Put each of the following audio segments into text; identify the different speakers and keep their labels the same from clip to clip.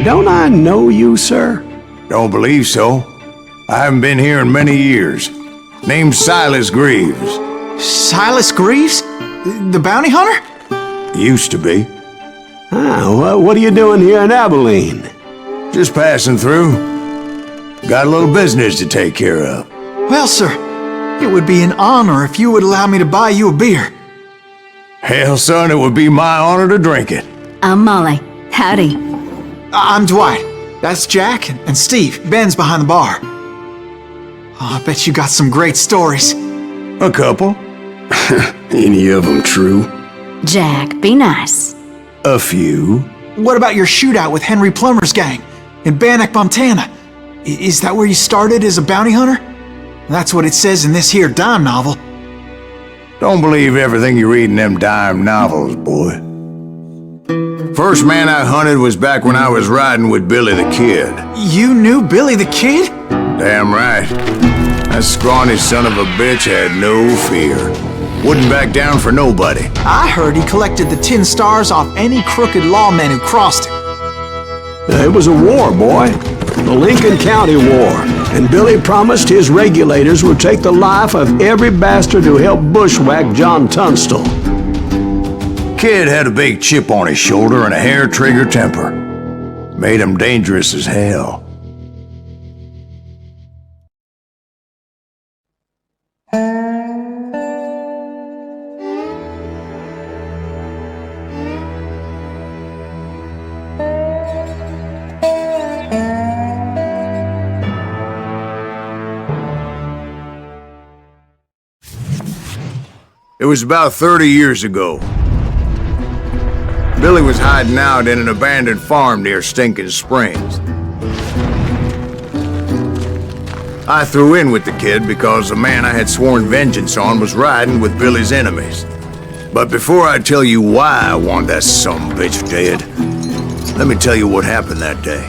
Speaker 1: Don't I know you, sir?
Speaker 2: Don't believe so. I haven't been here in many years. Name's Silas Greaves.
Speaker 3: Silas Greaves? The bounty hunter?
Speaker 2: Used to be.
Speaker 1: Well, what are you doing here in Abilene?
Speaker 2: Just passing through. Got a little business to take care of.
Speaker 3: Well, sir, it would be an honor if you would allow me to buy you a beer.
Speaker 2: Hell, son, it would be my honor to drink it.
Speaker 4: I'm Molly. Howdy.
Speaker 3: I'm Dwight. That's Jack and Steve. Ben's behind the bar. Oh, I bet you got some great stories.
Speaker 2: A couple.
Speaker 1: Any of them true?
Speaker 4: Jack, be nice.
Speaker 2: A few.
Speaker 3: What about your shootout with Henry Plummer's gang in Bannock, Montana? Is that where you started as a bounty hunter? That's what it says in this here dime novel.
Speaker 2: Don't believe everything you read in them dime novels, boy. First man I hunted was back when I was riding with Billy the Kid.
Speaker 3: You knew Billy the Kid?
Speaker 2: Damn right. That scrawny son of a bitch had no fear. Wouldn't back down for nobody.
Speaker 3: I heard he collected the 10 stars off any crooked lawman who crossed him.
Speaker 1: It was a war, boy. The Lincoln County War. And Billy promised his regulators would take the life of every bastard who helped bushwhack John Tunstall.
Speaker 2: Kid had a big chip on his shoulder and a hair-trigger temper. Made him dangerous as hell. It was about 30 years ago. Billy was hiding out in an abandoned farm near Stinking Springs. I threw in with the kid because the man I had sworn vengeance on was riding with Billy's enemies. But before I tell you why I want that sumbitch dead, let me tell you what happened that day.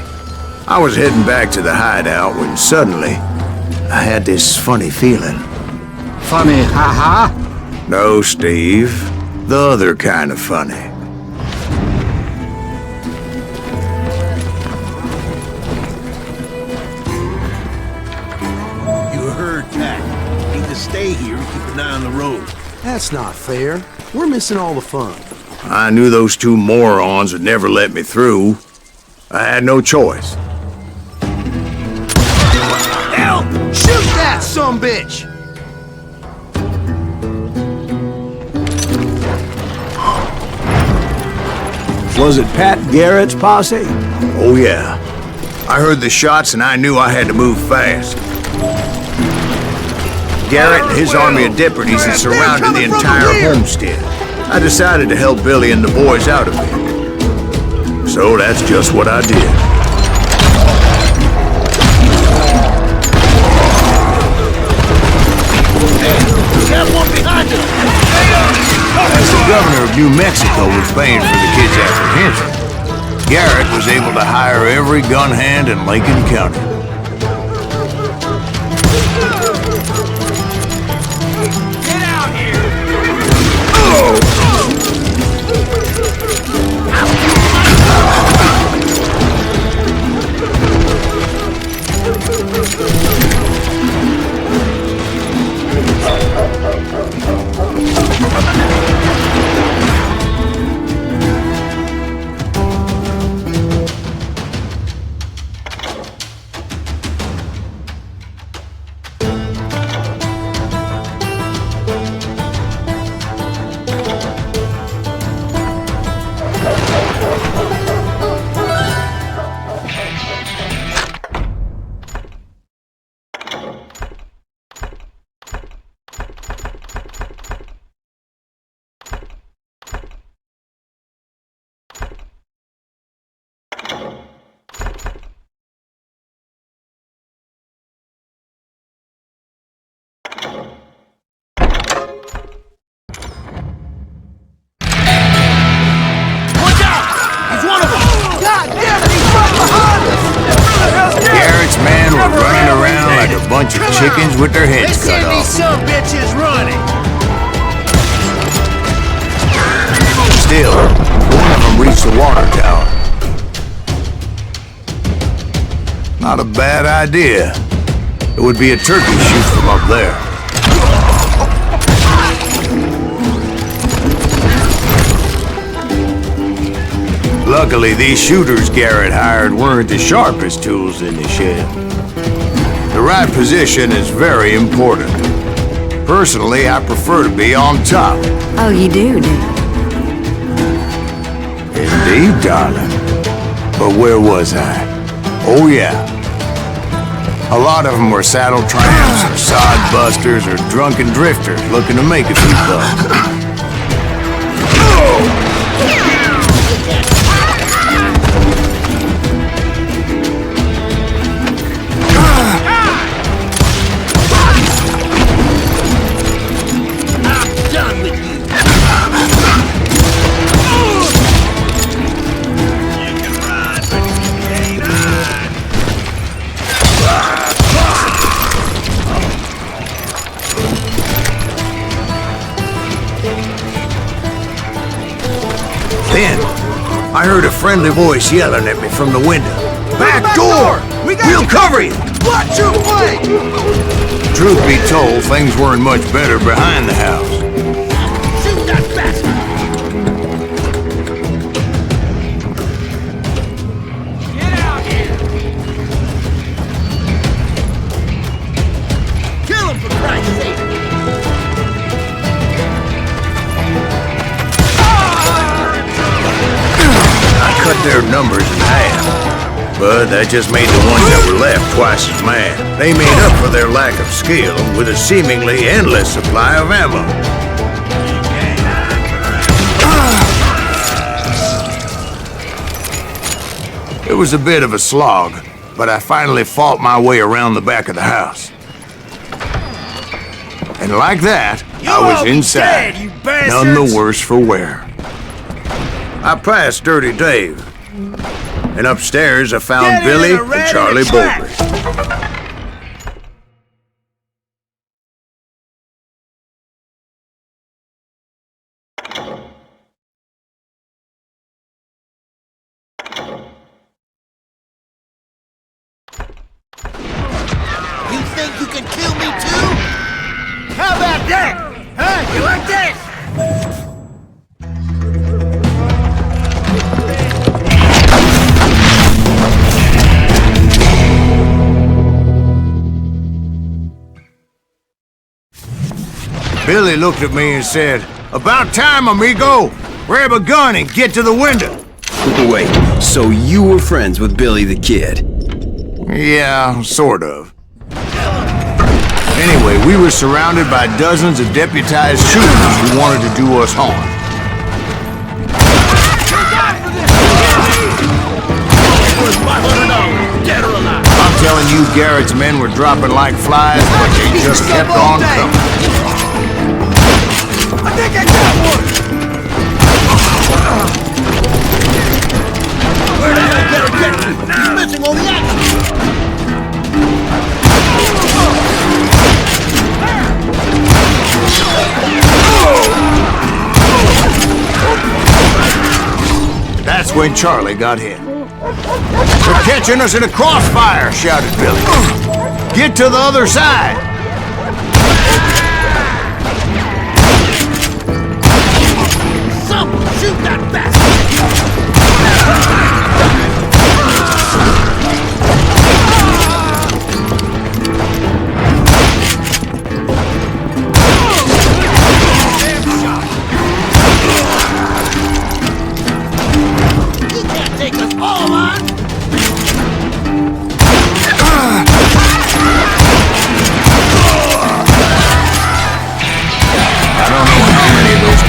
Speaker 2: I was heading back to the hideout when suddenly I had this funny feeling.
Speaker 5: Funny, haha?
Speaker 2: No, Steve. The other kind of funny.
Speaker 5: Stay here and keep an eye on the road.
Speaker 6: That's not fair. We're missing all the fun.
Speaker 2: I knew those two morons would never let me through. I had no choice.
Speaker 6: Hell! Shoot that sumbitch!
Speaker 1: Was it Pat Garrett's posse?
Speaker 2: Oh yeah. I heard the shots and I knew I had to move fast. Garrett and his army of deputies had surrounded the entire homestead. I decided to help Billy and the boys out of it. So that's just what I did. As the governor of New Mexico was paying for the kid's apprehension, Garrett was able to hire every gun hand in Lincoln County. Bunch of chickens with their heads cut off.
Speaker 6: These some bitches running.
Speaker 2: Still, one of them reached the water tower. Not a bad idea. It would be a turkey shoot from up there. Luckily, these shooters Garrett hired weren't the sharpest tools in the shed. The right position is very important. Personally, I prefer to be on top.
Speaker 4: Oh, you do?
Speaker 2: Indeed, darling. But where was I? Oh, yeah. A lot of them were saddle tramps, or sod busters, or drunken drifters looking to make a few bucks. Then, I heard a friendly voice yelling at me from the window. Back door! We'll cover you!
Speaker 6: Watch your flank!
Speaker 2: Truth be told, things weren't much better behind the house.
Speaker 6: Shoot that bastard! Get out here! Kill him for Christ's sake!
Speaker 2: Cut their numbers in half. But that just made the ones that were left twice as mad. They made up for their lack of skill with a seemingly endless supply of ammo. It was a bit of a slog, but I finally fought my way around the back of the house. And like that, I was inside, none the worse for wear. I passed Dirty Dave, and upstairs I found Billy and Charlie Bowlby.
Speaker 6: You think you can kill me too? How about that? Huh? You like that?
Speaker 2: Billy looked at me and said, "About time, amigo! Grab a gun and get to the window!"
Speaker 7: Wait, so you were friends with Billy the Kid?
Speaker 2: Yeah, sort of. Anyway, we were surrounded by dozens of deputized shooters who wanted to do us harm. I'm telling you, Garrett's men were dropping like flies, but they just kept on coming.
Speaker 6: I think I got one! Where did I better get to? He's missing all the action!
Speaker 2: That's when Charlie got hit. "They're catching us in a crossfire!" shouted Billy. "Get to the other side!"
Speaker 6: Someone shoot that bastard! You can't take us all on!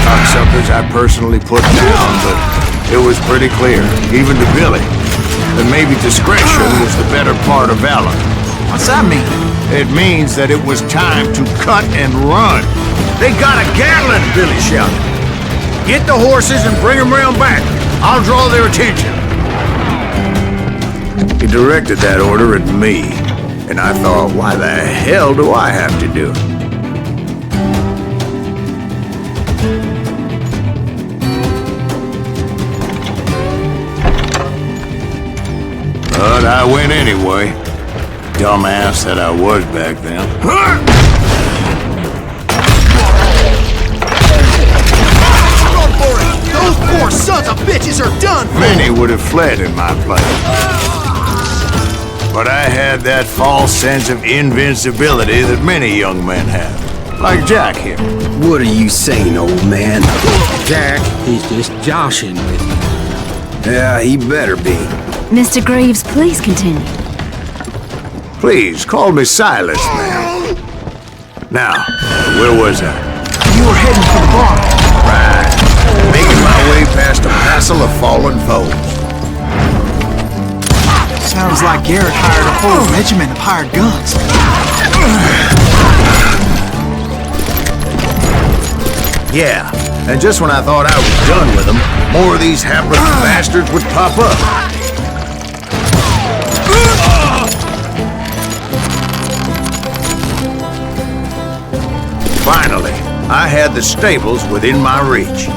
Speaker 2: Cocksuckers I personally put down, but it was pretty clear, even to Billy, that maybe discretion was the better part of valor.
Speaker 3: What's that mean?
Speaker 2: It means that it was time to cut and run. "They got a Gatling!" Billy shouted. "Get the horses and bring them round back. I'll draw their attention." He directed that order at me, and I thought, why the hell do I have to do it? But I I went anyway. Dumbass that I was back then.
Speaker 6: Run for it! Those poor sons of bitches are done for!
Speaker 2: Many would have fled in my place. But I had that false sense of invincibility that many young men have. Like Jack here.
Speaker 7: What are you saying, old man?
Speaker 5: Jack, he's just joshing with you.
Speaker 7: Yeah, he better be.
Speaker 4: Mr. Greaves, please continue.
Speaker 2: Please, call me Silas, man. Now, where was I?
Speaker 3: You were heading for the bar.
Speaker 2: Right. Making my way past a passel of fallen foes.
Speaker 3: Sounds like Garrett hired a whole regiment of hired guns.
Speaker 2: Yeah, and just when I thought I was done with them, more of these hapless bastards would pop up. Finally, I had the stables within my reach.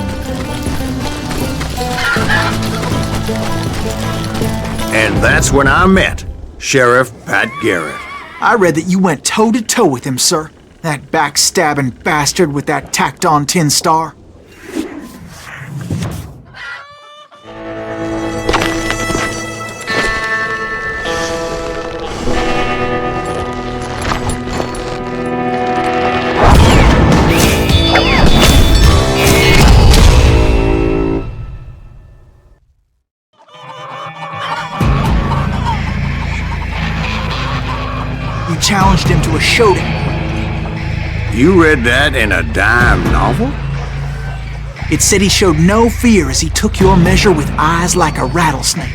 Speaker 2: And that's when I met Sheriff Pat Garrett.
Speaker 3: I read that you went toe-to-toe with him, sir. That backstabbing bastard with that tacked-on tin star. You challenged him to a showdown.
Speaker 2: You read that in a dime novel?
Speaker 3: It said he showed no fear as he took your measure with eyes like a rattlesnake.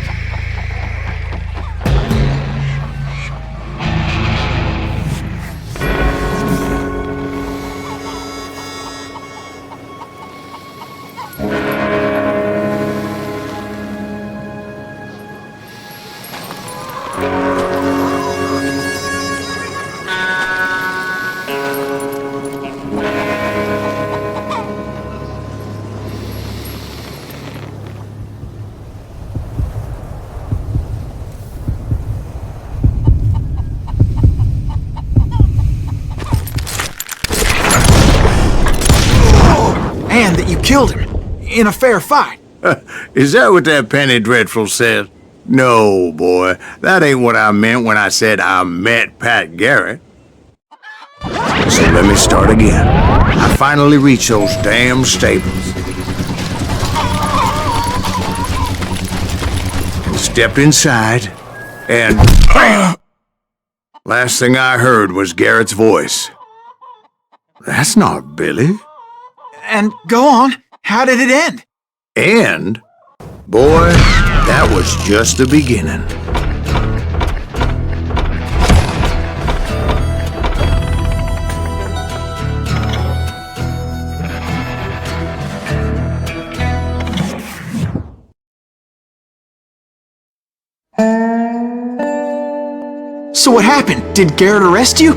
Speaker 3: And that you killed him in a fair fight.
Speaker 2: Is that what that Penny Dreadful said? No, boy. That ain't what I meant when I said I met Pat Garrett. So let me start again. I finally reached those damn stables. Stepped inside, and last thing I heard was Garrett's voice. That's not Billy.
Speaker 3: And go on, how did it end?
Speaker 2: And, boy, that was just the beginning.
Speaker 3: So what happened? Did Garrett arrest you?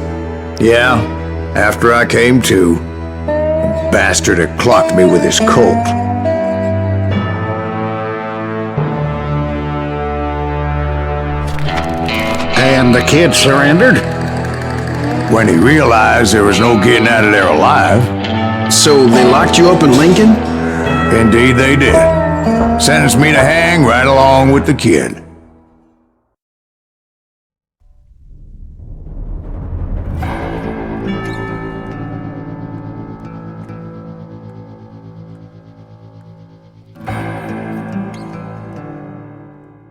Speaker 2: Yeah, after I came to, the bastard had clocked me with his Colt.
Speaker 5: And the kid surrendered?
Speaker 2: When he realized there was no getting out of there alive.
Speaker 7: So they locked you up in Lincoln?
Speaker 2: Indeed they did. Sentenced me to hang right along with the kid.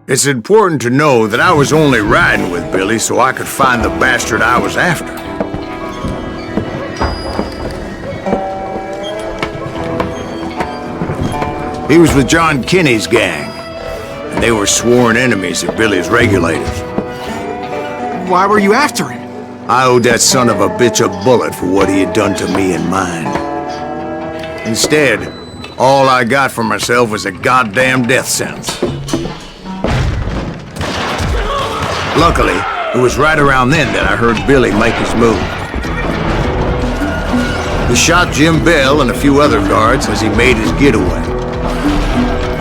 Speaker 2: It's important to know that I was only riding with Billy so I could find the bastard I was after. He was with John Kinney's gang, and they were sworn enemies of Billy's regulators.
Speaker 3: Why were you after him?
Speaker 2: I owed that son of a bitch a bullet for what he had done to me and mine. Instead, all I got for myself was a goddamn death sentence. Luckily, it was right around then that I heard Billy make his move. He shot Jim Bell and a few other guards as he made his getaway.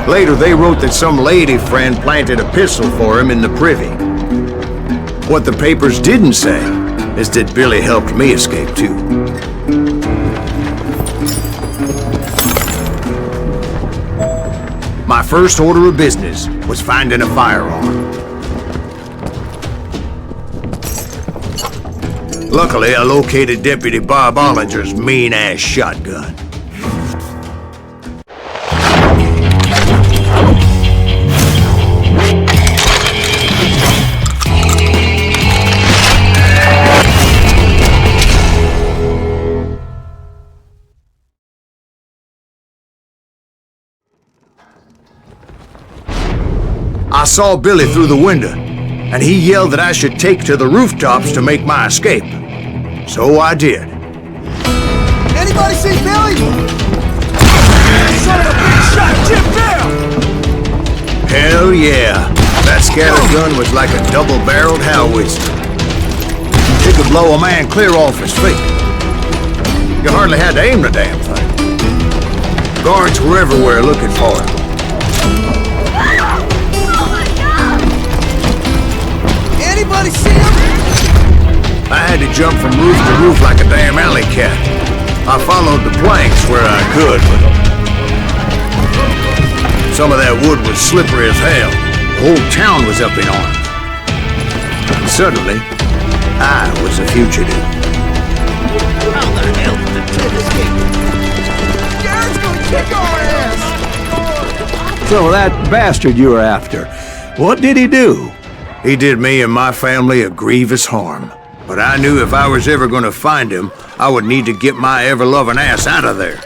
Speaker 2: Later, they wrote that some lady friend planted a pistol for him in the privy. What the papers didn't say is that Billy helped me escape too. My first order of business was finding a firearm. Luckily, I located Deputy Bob Ollinger's mean-ass shotgun. I saw Billy through the window, and he yelled that I should take to the rooftops to make my escape. So I did.
Speaker 6: Anybody see Billy? Son of a bitch shot Jim down!
Speaker 2: Hell yeah. That scatter gun was like a double-barreled howitzer. It could blow a man clear off his feet. You hardly had to aim the damn thing. Guards were everywhere looking for him.
Speaker 6: Anybody see him?
Speaker 2: I had to jump from roof to roof like a damn alley cat. I followed the planks where I could, but some of that wood was slippery as hell. The whole town was up in arms. Suddenly, I was a fugitive.
Speaker 6: How the hell did the kid escape? Garrett's gonna kick our ass!
Speaker 1: So that bastard you were after, what did he do?
Speaker 2: He did me and my family a grievous harm. But I knew if I was ever going to find him, I would need to get my ever-loving ass out of there.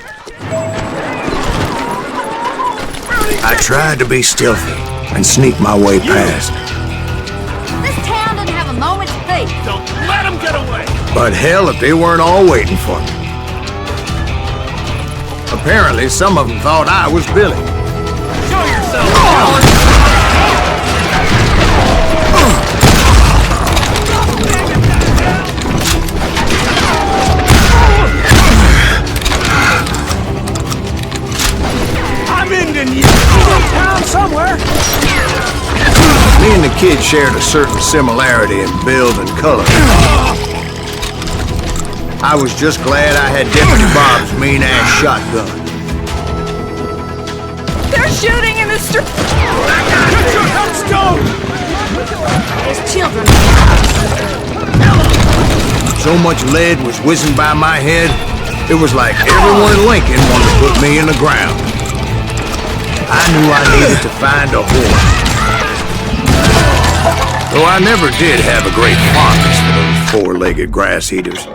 Speaker 2: I tried to be stealthy and sneak my way past.
Speaker 8: This town doesn't have a moment's peace.
Speaker 6: Don't let him get away!
Speaker 2: But hell if they weren't all waiting for me. Apparently, some of them thought I was Billy.
Speaker 6: Show yourself, Alan! Somewhere.
Speaker 2: Me and the kid shared a certain similarity in build and color. I was just glad I had Deputy Bob's mean-ass shotgun.
Speaker 8: They're shooting in the street.
Speaker 6: Get your headstone!
Speaker 8: There's children.
Speaker 2: So much lead was whizzing by my head, it was like everyone in Lincoln wanted to put me in the ground. I knew I needed to find a horse. Though I never did have a great fondness for those four-legged grass eaters.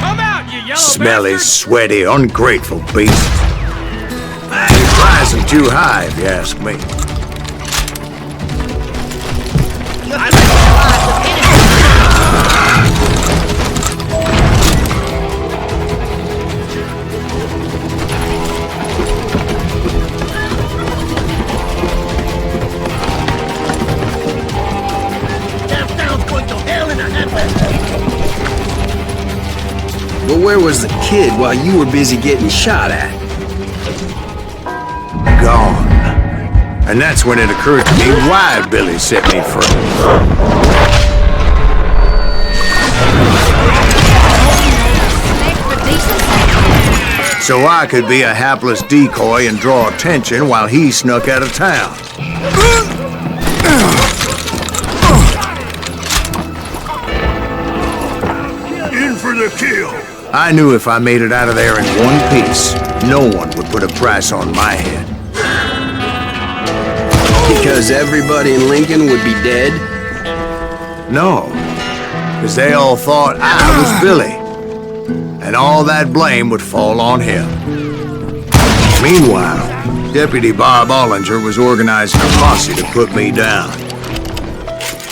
Speaker 6: Come out, you yellow
Speaker 2: Smelly,
Speaker 6: bastard!
Speaker 2: sweaty, ungrateful beasts. He's rising too high, if you ask me.
Speaker 6: That town's going to hell in a handbasket!
Speaker 7: But where was the kid while you were busy getting shot at?
Speaker 2: Gone. And that's when it occurred to me why Billy set me free. So I could be a hapless decoy and draw attention while he snuck out of town.
Speaker 6: In for the kill!
Speaker 2: I knew if I made it out of there in one piece, no one would put a price on my head.
Speaker 7: Because everybody in Lincoln would be dead?
Speaker 2: No, because they all thought I was Billy, and all that blame would fall on him. Meanwhile, Deputy Bob Ollinger was organizing a posse to put me down.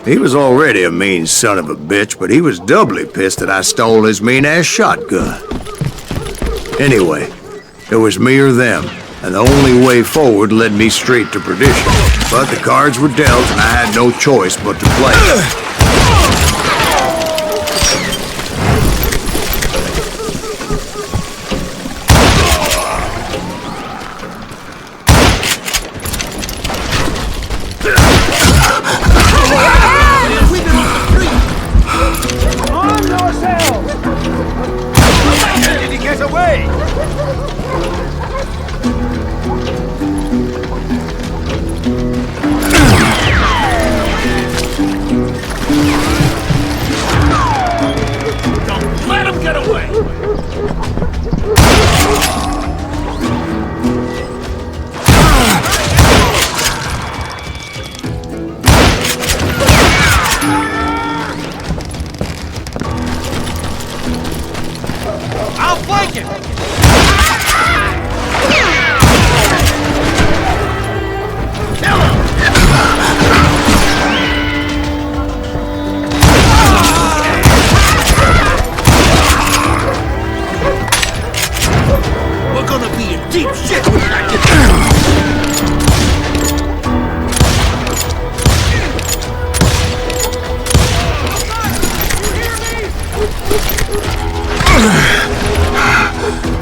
Speaker 2: He was already a mean son of a bitch, but he was doubly pissed that I stole his mean-ass shotgun. Anyway, it was me or them, and the only way forward led me straight to perdition. But the cards were dealt, and I had no choice but to play.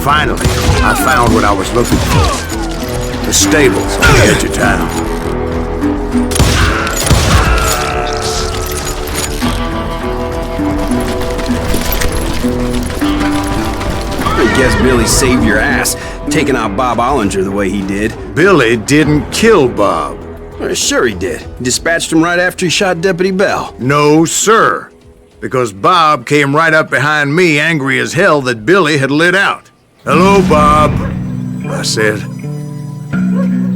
Speaker 2: Finally, I found what I was looking for. The stables on the edge of town.
Speaker 7: I guess Billy saved your ass, taking out Bob Ollinger the way he did.
Speaker 2: Billy didn't kill Bob.
Speaker 7: Well, sure he did. He dispatched him right after he shot Deputy Bell.
Speaker 2: No, sir. Because Bob came right up behind me, angry as hell that Billy had lit out. "Hello, Bob," I said.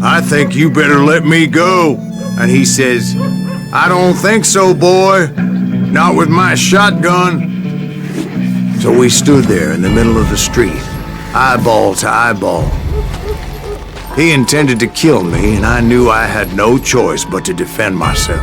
Speaker 2: "I think you better let me go." And he says, "I don't think so, boy. Not with my shotgun." So we stood there in the middle of the street, eyeball to eyeball. He intended to kill me, and I knew I had no choice but to defend myself.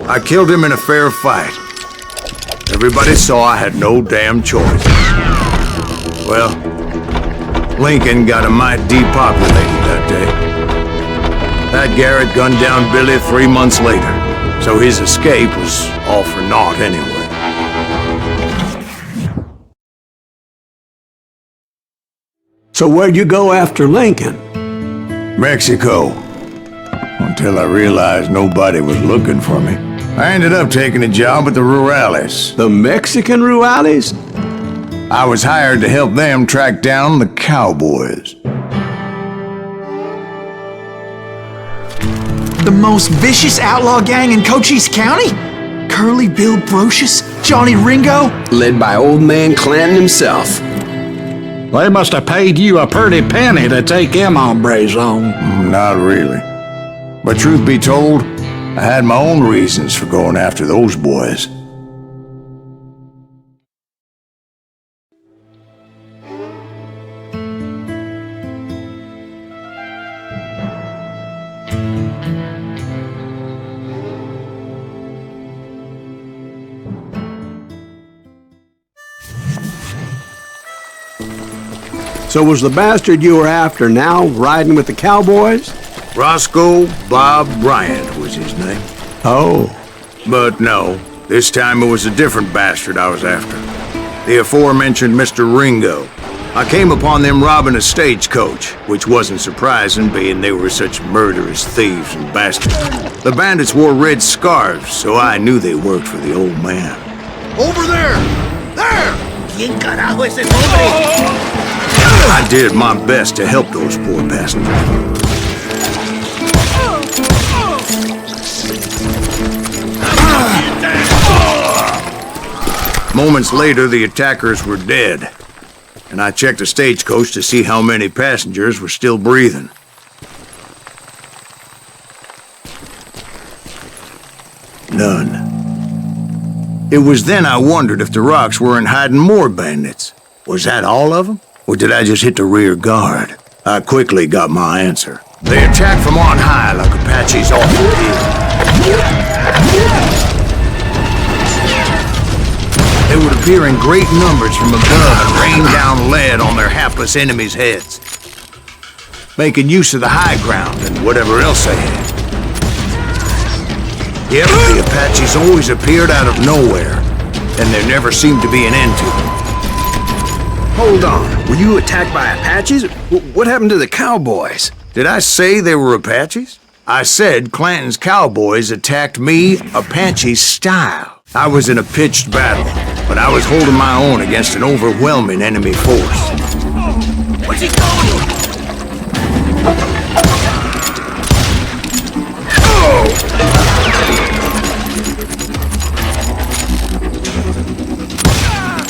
Speaker 2: I killed him in a fair fight. Everybody saw I had no damn choice. Well, Lincoln got a mite depopulated that day. Pat Garrett gunned down Billy 3 months later, so his escape was all for naught anyway.
Speaker 1: So where'd you go after Lincoln?
Speaker 2: Mexico. Until I realized nobody was looking for me. I ended up taking a job at the Rurales.
Speaker 1: The Mexican Rurales?
Speaker 2: I was hired to help them track down the cowboys.
Speaker 3: The most vicious outlaw gang in Cochise County? Curly Bill Brocious? Johnny Ringo?
Speaker 7: Led by old man Clanton himself.
Speaker 5: They must have paid you a pretty penny to take them hombres on.
Speaker 2: Not really. But truth be told, I had my own reasons for going after those boys.
Speaker 1: So was the bastard you were after now riding with the cowboys?
Speaker 2: Roscoe Bob Bryant was his name.
Speaker 1: Oh.
Speaker 2: But no, this time it was a different bastard I was after. The aforementioned Mr. Ringo. I came upon them robbing a stagecoach, which wasn't surprising, being they were such murderous thieves and bastards. The bandits wore red scarves, so I knew they worked for the old man.
Speaker 6: Over there! There! ¿Quién carajo es ese hombre?
Speaker 2: I did my best to help those poor passengers. Moments later, the attackers were dead, and I checked the stagecoach to see how many passengers were still breathing. None. It was then I wondered if the rocks weren't hiding more bandits. Was that all of them? Or did I just hit the rear guard? I quickly got my answer. They attacked from on high like Apaches often did. They would appear in great numbers from above and rain down lead on their hapless enemies' heads, making use of the high ground and whatever else they had. Yep, the Apaches always appeared out of nowhere, and there never seemed to be an end to them.
Speaker 7: Hold on, were you attacked by Apaches? What happened to the cowboys?
Speaker 2: Did I say they were Apaches? I said Clanton's cowboys attacked me Apache style. I was in a pitched battle, but I was holding my own against an overwhelming enemy force.
Speaker 6: What's he going?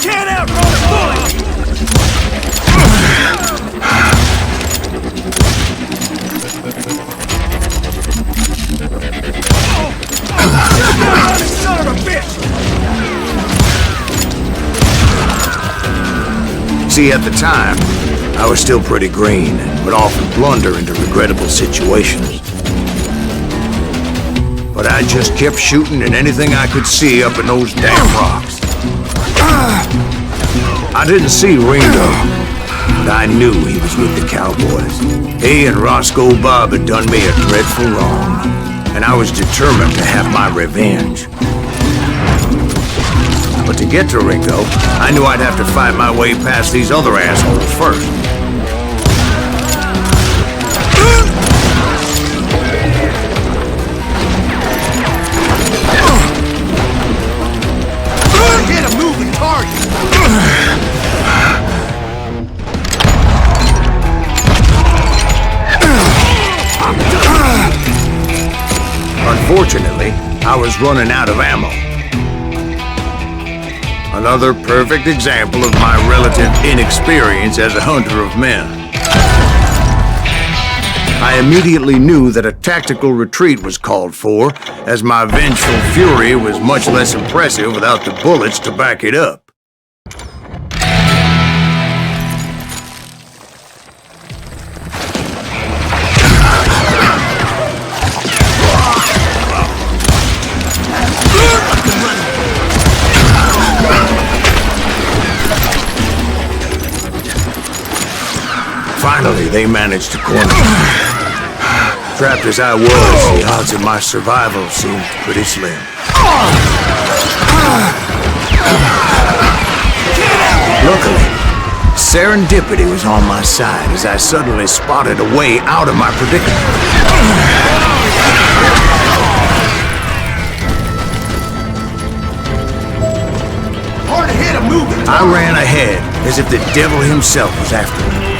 Speaker 6: Can't outrun a bullet! Son of a bitch!
Speaker 2: See, at the time, I was still pretty green and would often blunder into regrettable situations. But I just kept shooting at anything I could see up in those damn rocks. I didn't see Ringo, but I knew he was with the cowboys. He and Roscoe Bob had done me a dreadful wrong, and I was determined to have my revenge. But to get to Ringo, I knew I'd have to fight my way past these other assholes first.
Speaker 6: Get a moving target!
Speaker 2: Unfortunately, I was running out of ammo. Another perfect example of my relative inexperience as a hunter of men. I immediately knew that a tactical retreat was called for, as my vengeful fury was much less impressive without the bullets to back it up. Finally, they managed to corner me. Trapped as I was, the odds of my survival seemed pretty slim. Luckily, serendipity was on my side as I suddenly spotted a way out of my predicament.
Speaker 6: Hard to hit a moving target!
Speaker 2: I ran ahead as if the devil himself was after me.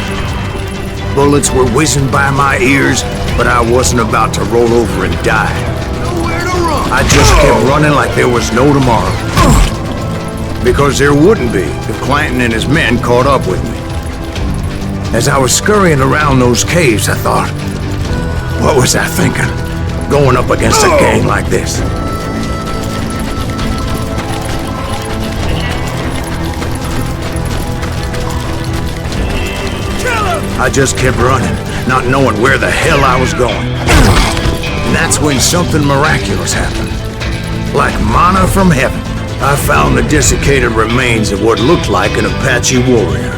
Speaker 2: Bullets were whizzing by my ears, but I wasn't about to roll over and die.
Speaker 6: Nowhere to run!
Speaker 2: I just kept running like there was no tomorrow. Because there wouldn't be if Clanton and his men caught up with me. As I was scurrying around those caves, I thought, what was I thinking? Going up against a gang like this. I just kept running, not knowing where the hell I was going. And that's when something miraculous happened. Like manna from heaven, I found the desiccated remains of what looked like an Apache warrior.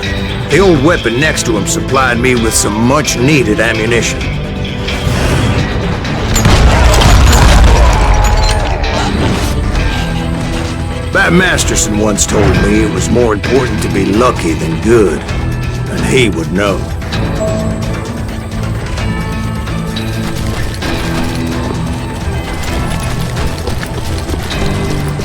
Speaker 2: The old weapon next to him supplied me with some much-needed ammunition. Bat Masterson once told me it was more important to be lucky than good, and he would know.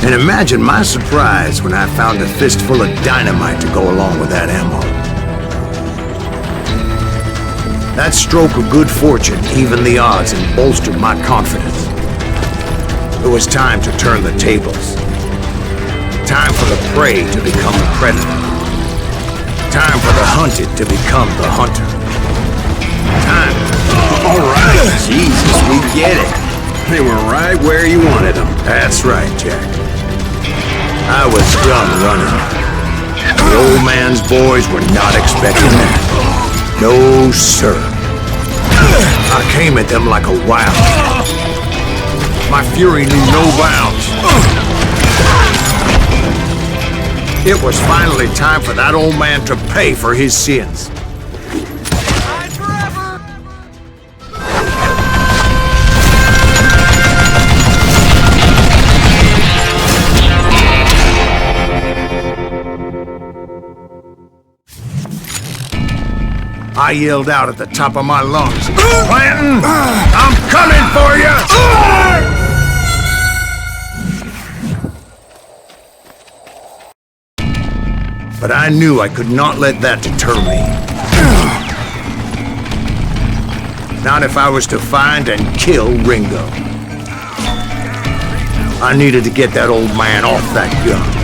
Speaker 2: And imagine my surprise when I found a fistful of dynamite to go along with that ammo. That stroke of good fortune evened the odds and bolstered my confidence. It was time to turn the tables. Time for the prey to become the predator. Time for the hunted to become the hunter. Time.
Speaker 7: All right, Jesus, we get it. They were right where you wanted them.
Speaker 2: That's right, Jack. I was done running. The old man's boys were not expecting that. No, sir. I came at them like a wild cat. My fury knew no bounds. It was finally time for that old man to pay for his sins. I yelled out at the top of my lungs, "Clanton, I'm coming for you!" But I knew I could not let that deter me. Not if I was to find and kill Ringo. I needed to get that old man off that gun.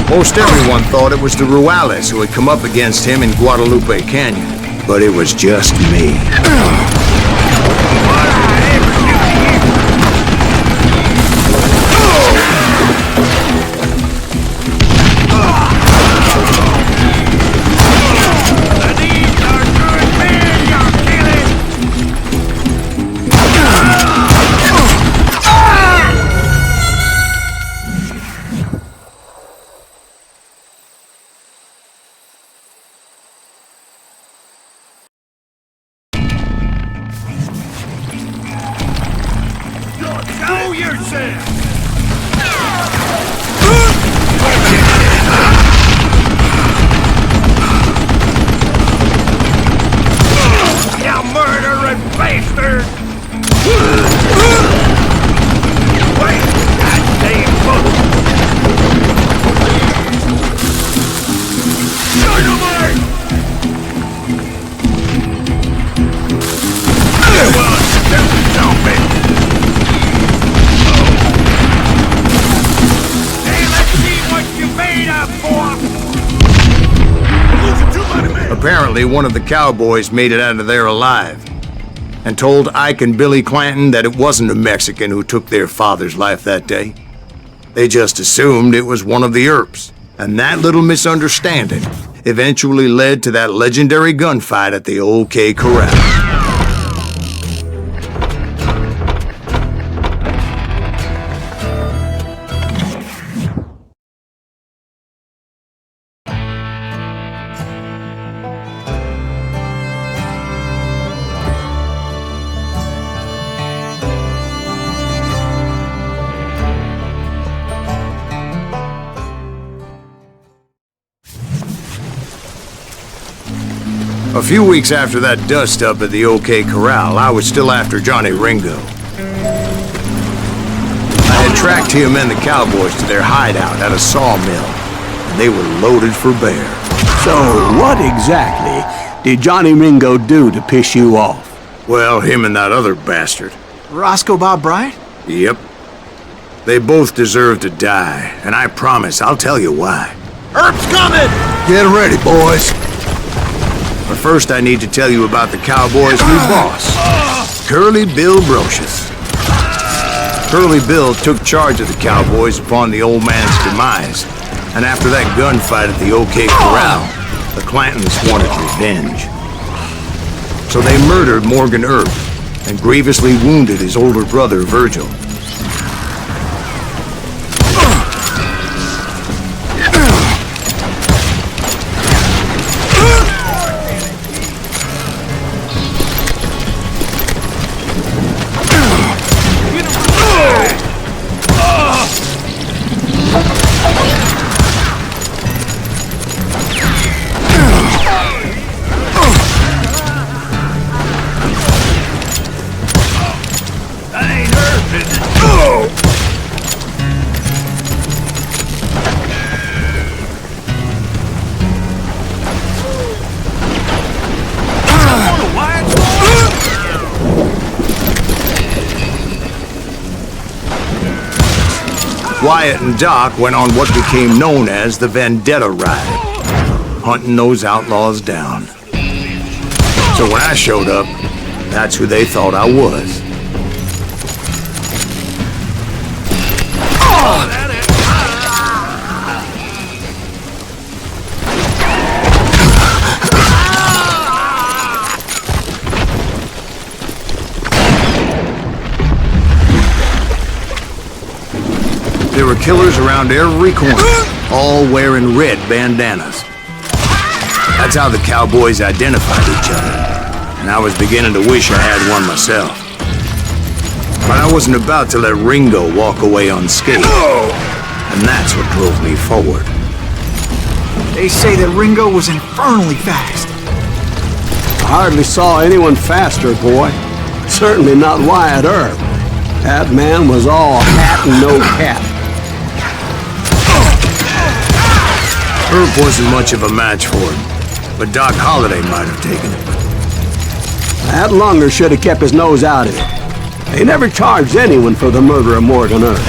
Speaker 2: Most everyone thought it was the Ruales who had come up against him in Guadalupe Canyon, but it was just me.
Speaker 6: Show yourself! You murdering bastard! Wait! Goddamn book! Dynamite! You want stupid zombie!
Speaker 2: Apparently, one of the cowboys made it out of there alive and told Ike and Billy Clanton that it wasn't a Mexican who took their father's life that day. They just assumed it was one of the Earps, and that little misunderstanding eventually led to that legendary gunfight at the OK Corral. A few weeks after that dust-up at the OK Corral, I was still after Johnny Ringo. I had tracked him and the cowboys to their hideout at a sawmill, and they were loaded for bear.
Speaker 1: So, what exactly did Johnny Ringo do to piss you off?
Speaker 2: Well, him and that other bastard.
Speaker 3: Roscoe Bob Bryant?
Speaker 2: Yep. They both deserve to die, and I promise I'll tell you why.
Speaker 6: Earp's coming!
Speaker 2: Get ready, boys. But first I need to tell you about the Cowboys' new boss, Curly Bill Brocious. Curly Bill took charge of the Cowboys upon the old man's demise, and after that gunfight at the OK Corral, the Clantons wanted revenge. So they murdered Morgan Earp and grievously wounded his older brother, Virgil. Wyatt and Doc went on what became known as the Vendetta Ride, hunting those outlaws down. So when I showed up, that's who they thought I was. There were killers around every corner, all wearing red bandanas. That's how the cowboys identified each other, and I was beginning to wish I had one myself. But I wasn't about to let Ringo walk away unscathed, and that's what drove me forward.
Speaker 3: They say that Ringo was infernally fast.
Speaker 1: I hardly saw anyone faster, boy. Certainly not Wyatt Earp. That man was all hat and no cap.
Speaker 2: Earp wasn't much of a match for him, but Doc Holliday might have taken it.
Speaker 1: That Lunger should have kept his nose out of it. They never charged anyone for the murder of Morgan Earp.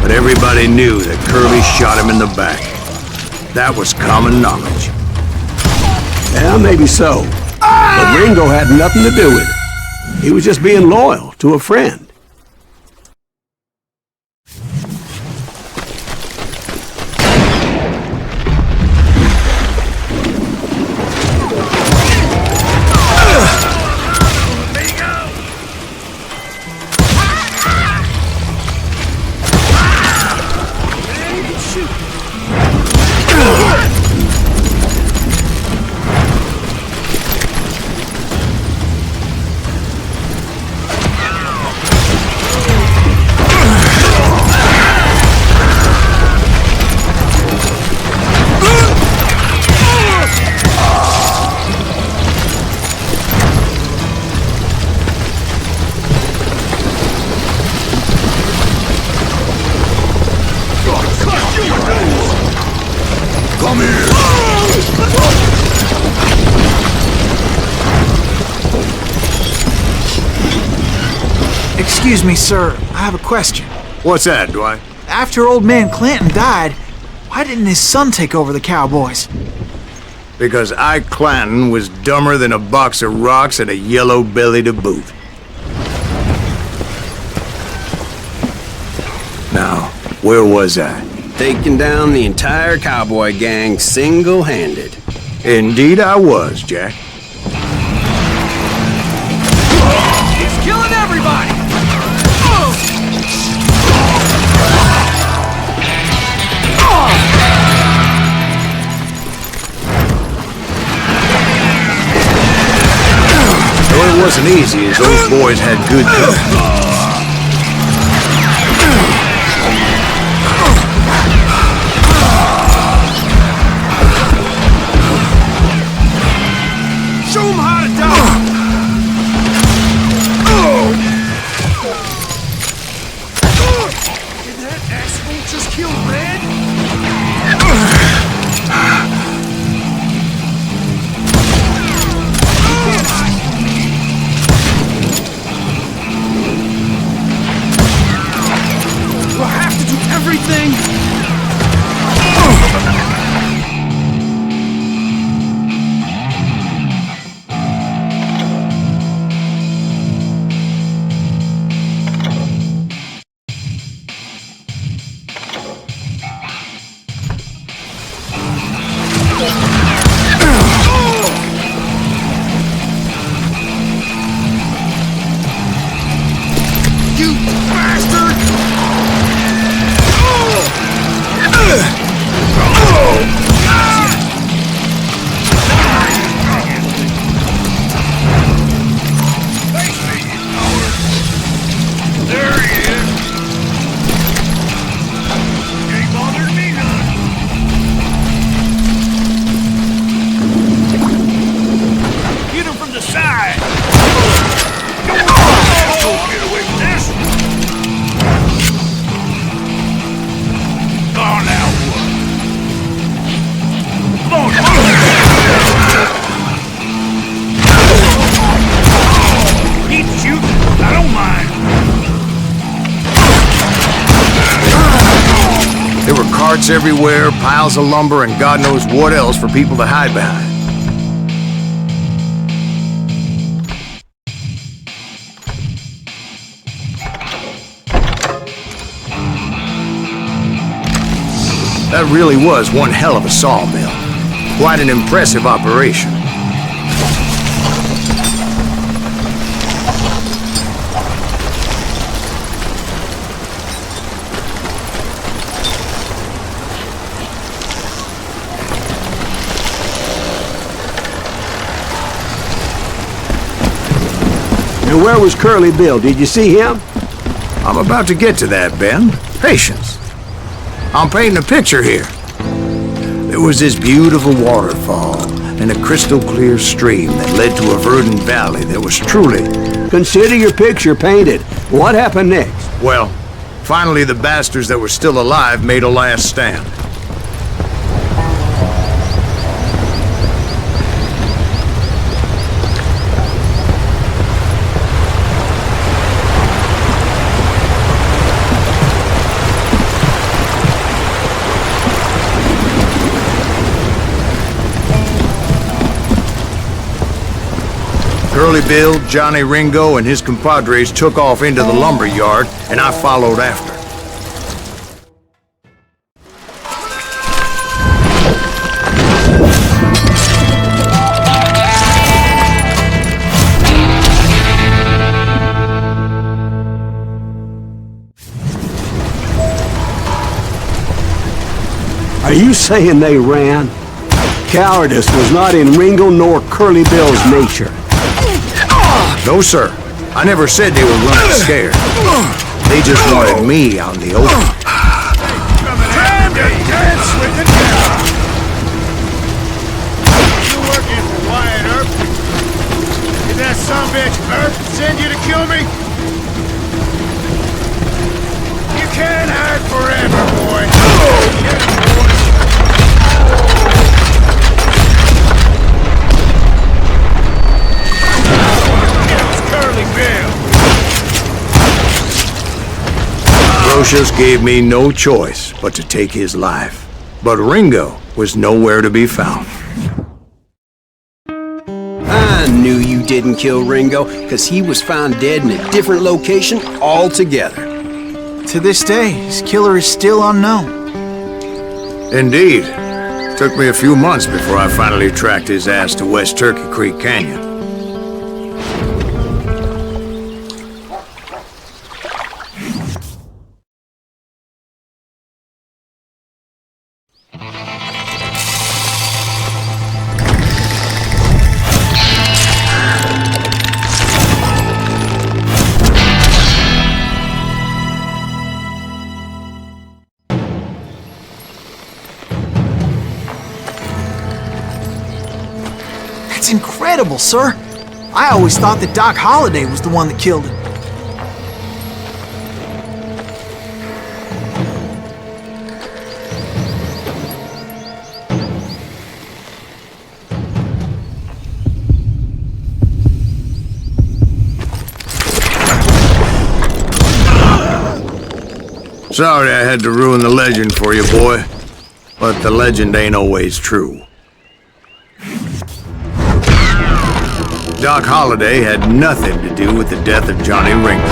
Speaker 2: But everybody knew that Curly shot him in the back. That was common knowledge.
Speaker 1: Yeah, maybe so. But Ringo had nothing to do with it. He was just being loyal to a friend.
Speaker 3: Excuse me, sir. I have a question.
Speaker 2: What's that, Dwight?
Speaker 3: After old man Clanton died, why didn't his son take over the Cowboys?
Speaker 2: Because Ike Clanton was dumber than a box of rocks and a yellow belly to boot. Now, where was I?
Speaker 7: Taking down the entire cowboy gang single-handed.
Speaker 2: Indeed I was, Jack.
Speaker 6: He's killing everybody!
Speaker 2: Though it wasn't easy, as those boys had good cover.
Speaker 6: Show him how to die! Did that asshole just kill Red? Do I have to do everything? You bastard!
Speaker 2: Ruts everywhere, piles of lumber, and God knows what else for people to hide behind. That really was one hell of a sawmill. Quite an impressive operation.
Speaker 1: And where was Curly Bill? Did you see him?
Speaker 2: I'm about to get to that, Ben. Patience. I'm painting a picture here. There was this beautiful waterfall and a crystal clear stream that led to a verdant valley that was truly...
Speaker 1: Consider your picture painted. What happened next?
Speaker 2: Well, finally the bastards that were still alive made a last stand. Curly Bill, Johnny Ringo, and his compadres took off into the lumber yard, and I followed after.
Speaker 1: Are you saying they ran? Cowardice was not in Ringo nor Curly Bill's nature.
Speaker 2: No, sir. I never said they were running scared. They just wanted me out in the open.
Speaker 6: Time to dance with the devil! You working for Wyatt Earp? Did that sumbitch Earp send you to kill me? You can't hide forever, boy. Get it, boy.
Speaker 2: Brocious gave me no choice but to take his life. But Ringo was nowhere to be found.
Speaker 7: I knew you didn't kill Ringo, because he was found dead in a different location altogether.
Speaker 3: To this day, his killer is still unknown.
Speaker 2: Indeed. Took me a few months before I finally tracked his ass to West Turkey Creek Canyon.
Speaker 3: That's incredible, sir. I always thought that Doc Holliday was the one that killed him.
Speaker 2: Sorry I had to ruin the legend for you, boy. But the legend ain't always true. Doc Holliday had nothing to do with the death of Johnny Ringo.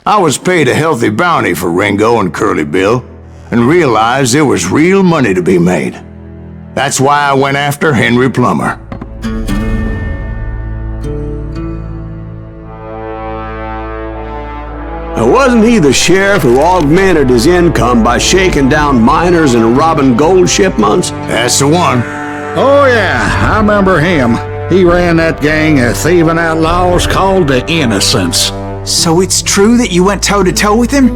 Speaker 2: I was paid a healthy bounty for Ringo and Curly Bill, and realized there was real money to be made. That's why I went after Henry Plummer.
Speaker 1: Now, wasn't he the sheriff who augmented his income by shaking down miners and robbing gold shipments?
Speaker 2: That's the one.
Speaker 5: Oh, yeah, I remember him. He ran that gang of thieving outlaws called the Innocents.
Speaker 3: So it's true that you went toe-to-toe with him?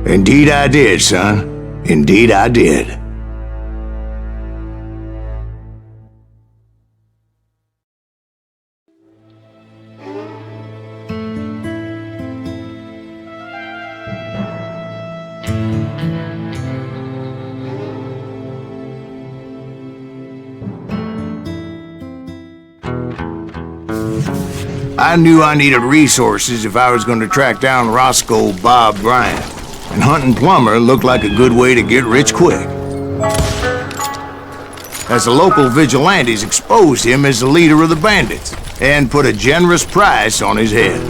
Speaker 2: Indeed I did, son. Indeed I did. I knew I needed resources if I was going to track down Roscoe Bob Bryant, and hunting Plummer looked like a good way to get rich quick. As the local vigilantes exposed him as the leader of the bandits, and put a generous price on his head.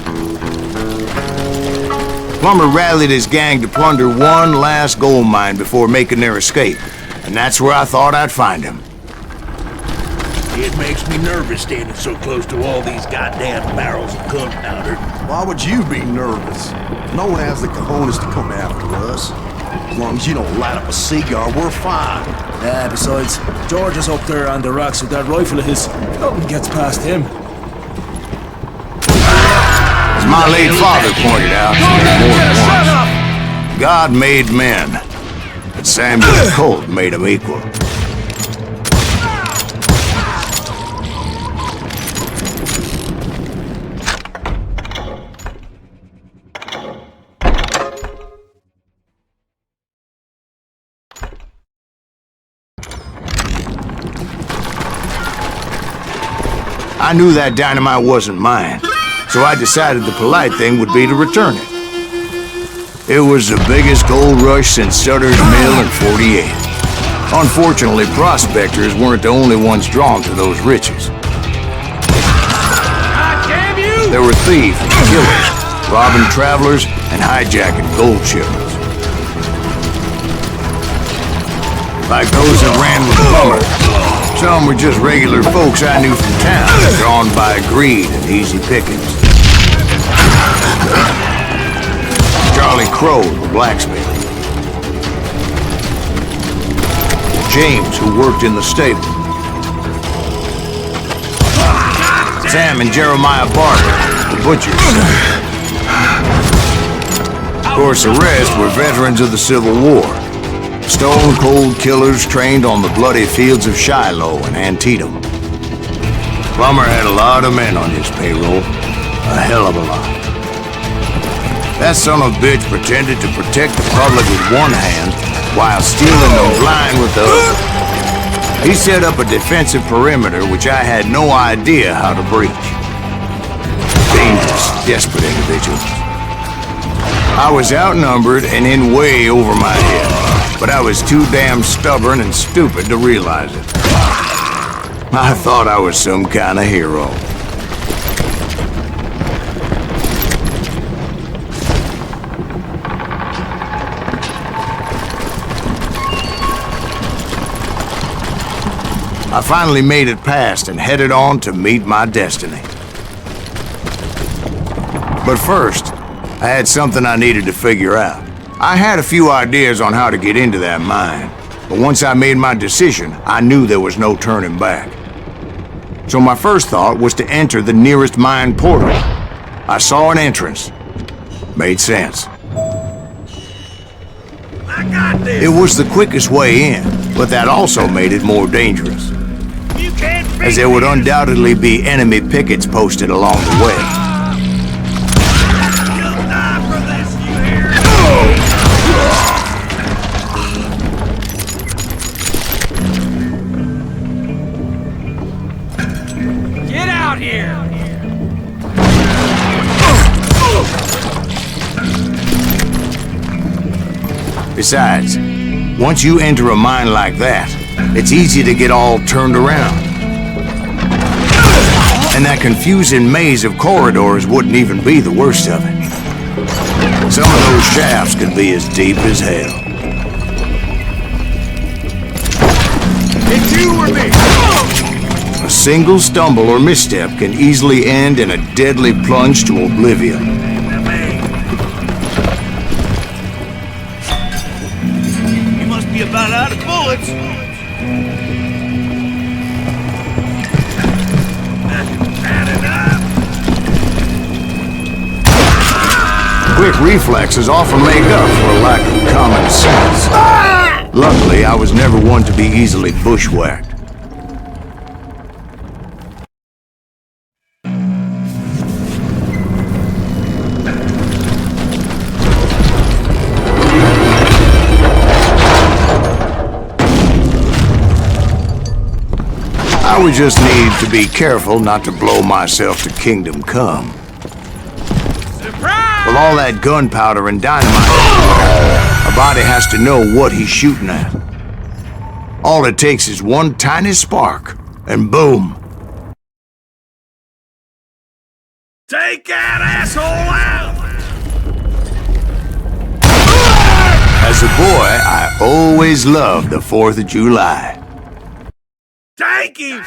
Speaker 2: Plummer rallied his gang to plunder one last gold mine before making their escape, and that's where I thought I'd find him.
Speaker 6: It makes me nervous standing so close to all these goddamn barrels of gunpowder.
Speaker 9: Why would you be nervous? No one has the cojones to come after us. As long as you don't light up a cigar, we're fine.
Speaker 10: Yeah, besides, George is up there on the rocks with that rifle of his. Nothing gets past him.
Speaker 2: As my late father pointed out more than once, God made men, but Samuel Colt made them equal. I knew that dynamite wasn't mine, so I decided the polite thing would be to return it. It was the biggest gold rush since Sutter's Mill in '48. Unfortunately, prospectors weren't the only ones drawn to those riches. There were thieves and killers, robbing travelers and hijacking gold shipments. Like those that ran with Plummer. Some were just regular folks I knew from town, drawn by greed and easy pickings. Charlie Crow, the blacksmith. James, who worked in the stable. Sam and Jeremiah Barker, the butcher's son. Of course, the rest were veterans of the Civil War. Stone-cold killers trained on the bloody fields of Shiloh and Antietam. Plummer had a lot of men on his payroll. A hell of a lot. That son of a bitch pretended to protect the public with one hand while stealing them blind with the other. He set up a defensive perimeter which I had no idea how to breach. Dangerous, desperate individual. I was outnumbered and in way over my head. But I was too damn stubborn and stupid to realize it. I thought I was some kind of hero. I finally made it past and headed on to meet my destiny. But first, I had something I needed to figure out. I had a few ideas on how to get into that mine, but once I made my decision, I knew there was no turning back. So my first thought was to enter the nearest mine portal. I saw an entrance. Made sense. It was the quickest way in, but that also made it more dangerous, as there would undoubtedly be enemy pickets posted along the way. Besides, once you enter a mine like that, it's easy to get all turned around. And that confusing maze of corridors wouldn't even be the worst of it. Some of those shafts could be as deep as hell.
Speaker 6: It's you or me!
Speaker 2: A single stumble or misstep can easily end in a deadly plunge to oblivion.
Speaker 6: About out of bullets.
Speaker 2: Quick reflexes often make up for a lack of common sense. Luckily, I was never one to be easily bushwhacked. I would just need to be careful not to blow myself to Kingdom Come.
Speaker 6: Surprise!
Speaker 2: With all that gunpowder and dynamite, a body has to know what he's shooting at. All it takes is one tiny spark, and boom.
Speaker 6: Take that asshole out!
Speaker 2: As a boy, I always loved the 4th of July.
Speaker 6: Take him!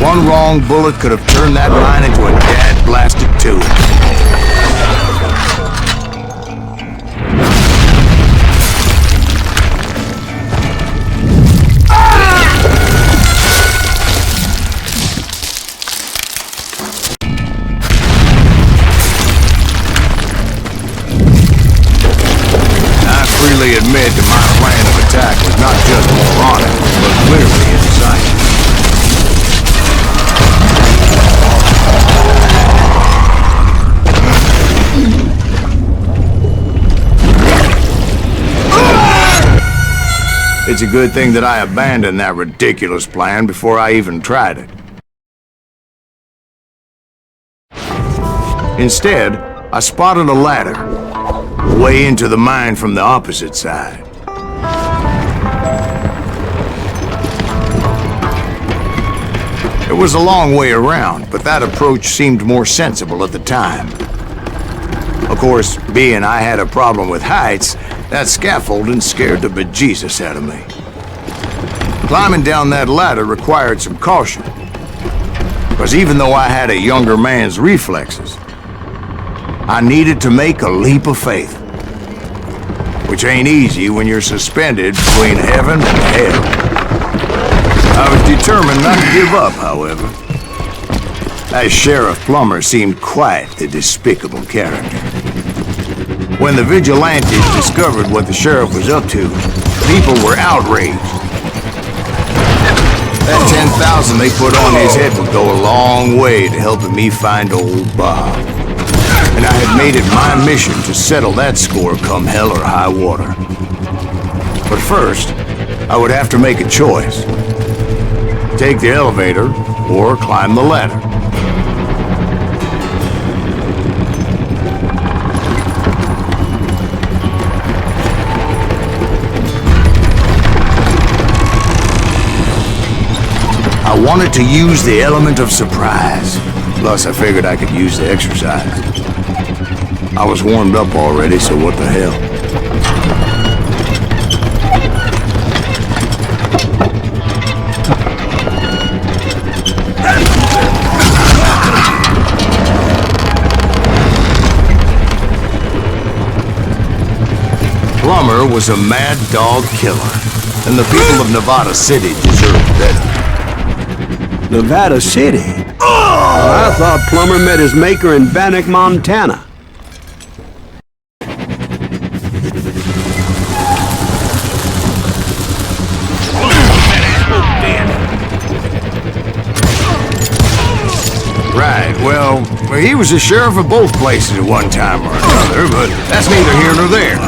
Speaker 2: One wrong bullet could have turned that line into a dad-blasted tube. I admit that my plan of attack was not just moronic, but clearly indecisive. It's a good thing that I abandoned that ridiculous plan before I even tried it. Instead, I spotted a ladder way into the mine from the opposite side. It was a long way around, but that approach seemed more sensible at the time. Of course, being I had a problem with heights, that scaffolding scared the bejesus out of me. Climbing down that ladder required some caution, because even though I had a younger man's reflexes, I needed to make a leap of faith. Which ain't easy when you're suspended between heaven and hell. I was determined not to give up, however. That Sheriff Plummer seemed quite a despicable character. When the vigilantes discovered what the sheriff was up to, people were outraged. That 10,000 they put on his head would go a long way to helping me find old Bob. And I had made it my mission to settle that score come hell or high water. But first, I would have to make a choice. Take the elevator or climb the ladder. I wanted to use the element of surprise. Plus, I figured I could use the exercise. I was warmed up already, so what the hell? Plummer was a mad dog killer, and the people of Nevada City deserved better.
Speaker 1: Nevada City? I thought Plummer met his maker in Bannock, Montana.
Speaker 2: Right, well, he was the sheriff of both places at one time or another, but that's neither here nor there.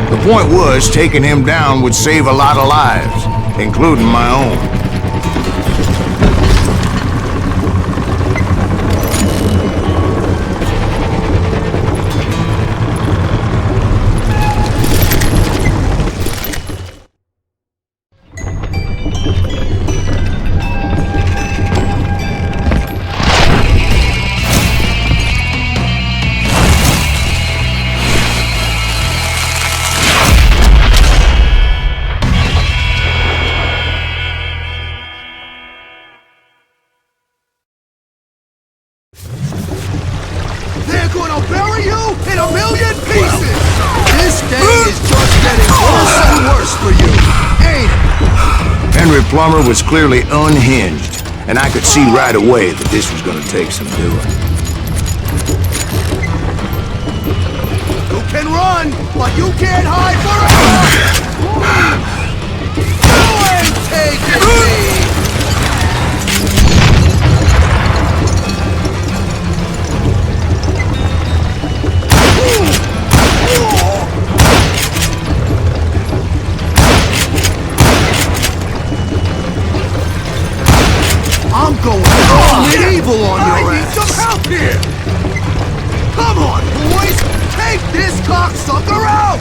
Speaker 2: The point was, taking him down would save a lot of lives, including my own. Plummer was clearly unhinged, and I could see right away that this was going to take some doing.
Speaker 9: You can run, but you can't hide forever! You ain't taking me!
Speaker 6: cocksucker out!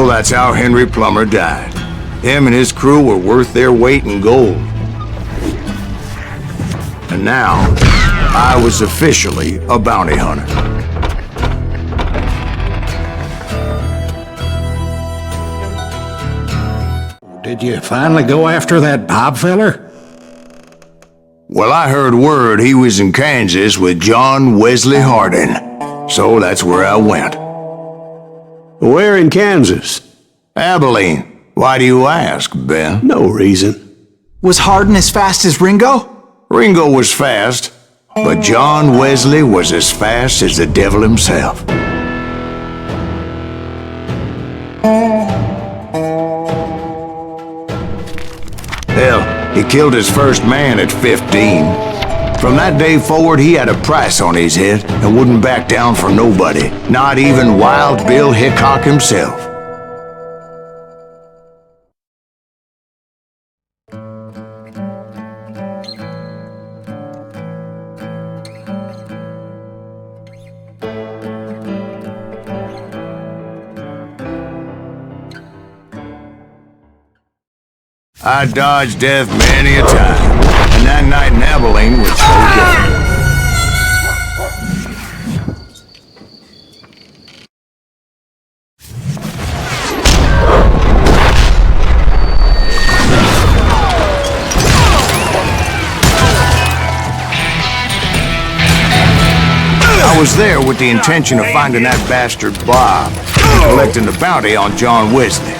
Speaker 2: So that's how Henry Plummer died. Him and his crew were worth their weight in gold. And now, I was officially a bounty hunter.
Speaker 5: Did you finally go after that Bob feller?
Speaker 2: Well, I heard word he was in Kansas with John Wesley Hardin. So that's where I went.
Speaker 1: Where in Kansas?
Speaker 2: Abilene. Why do you ask, Ben?
Speaker 1: No reason.
Speaker 3: Was Hardin as fast as Ringo?
Speaker 2: Ringo was fast, but John Wesley was as fast as the devil himself. Hell, he killed his first man at 15. From that day forward, he had a price on his head and wouldn't back down for nobody, not even Wild Bill Hickok himself. I dodged death many a time, and that night in Abilene was so different. I was there with the intention of finding that bastard Bob and collecting the bounty on John Wesley.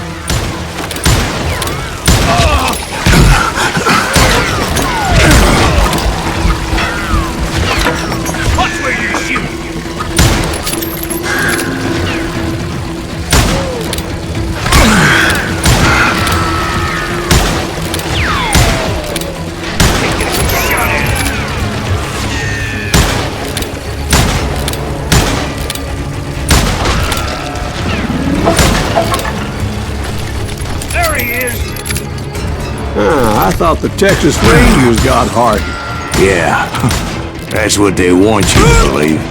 Speaker 1: I thought the Texas Rangers got Hardin.
Speaker 2: Yeah, that's what they want you to believe.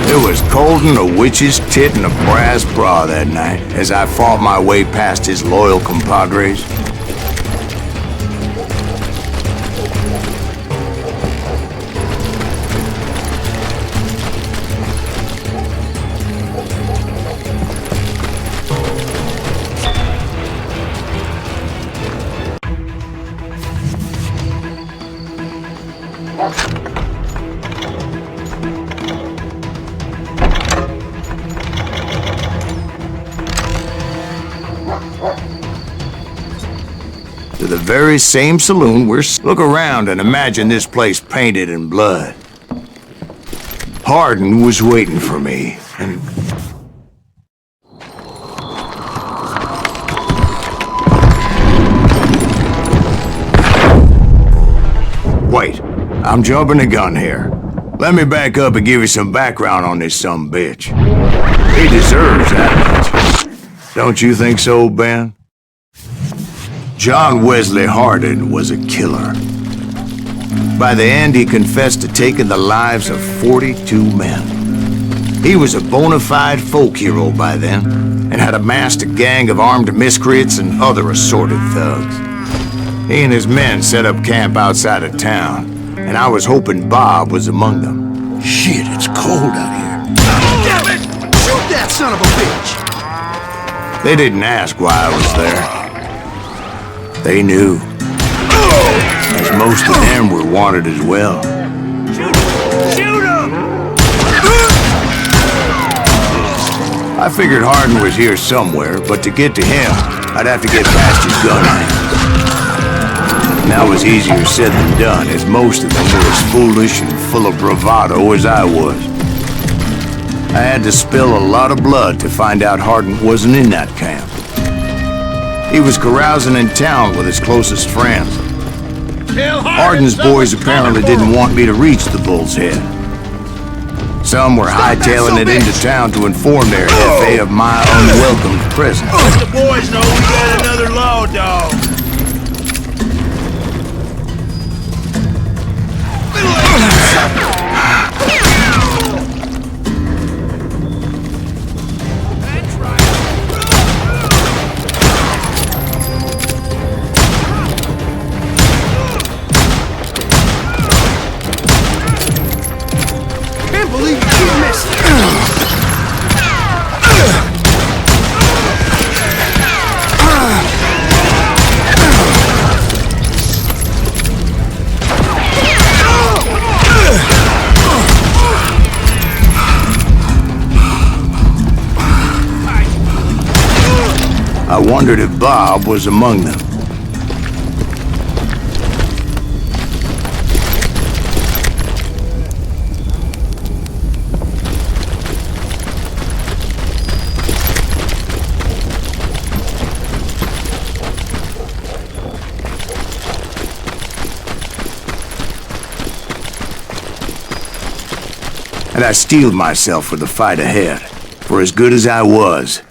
Speaker 2: It was cold in a witch's tit and a brass bra that night as I fought my way past his loyal compadres. To the very same saloon where... Look around and imagine this place painted in blood. Hardin was waiting for me, and... Wait, I'm jumping the gun here. Let me back up and give you some background on this sumbitch. He deserves that much. Don't you think so, Ben? John Wesley Hardin was a killer. By the end, he confessed to taking the lives of 42 men. He was a bona fide folk hero by then, and had amassed a gang of armed miscreants and other assorted thugs. He and his men set up camp outside of town, and I was hoping Bob was among them.
Speaker 9: Shit, it's cold out here. Damn it! Shoot that son of a bitch!
Speaker 2: They didn't ask why I was there. They knew. As most of them were wanted as well.
Speaker 6: Shoot him!
Speaker 2: I figured Hardin was here somewhere, but to get to him, I'd have to get past his gun range. And that was easier said than done, as most of them were as foolish and full of bravado as I was. I had to spill a lot of blood to find out Hardin wasn't in that camp. He was carousing in town with his closest friends. Hardin's boys apparently didn't want me to reach the Bull's Head. Some were hightailing it into town to inform their FA of my unwelcome presence.
Speaker 6: Let the boys know we got another law dog.
Speaker 2: I wondered if Bob was among them. And I steeled myself for the fight ahead. For as good as I was,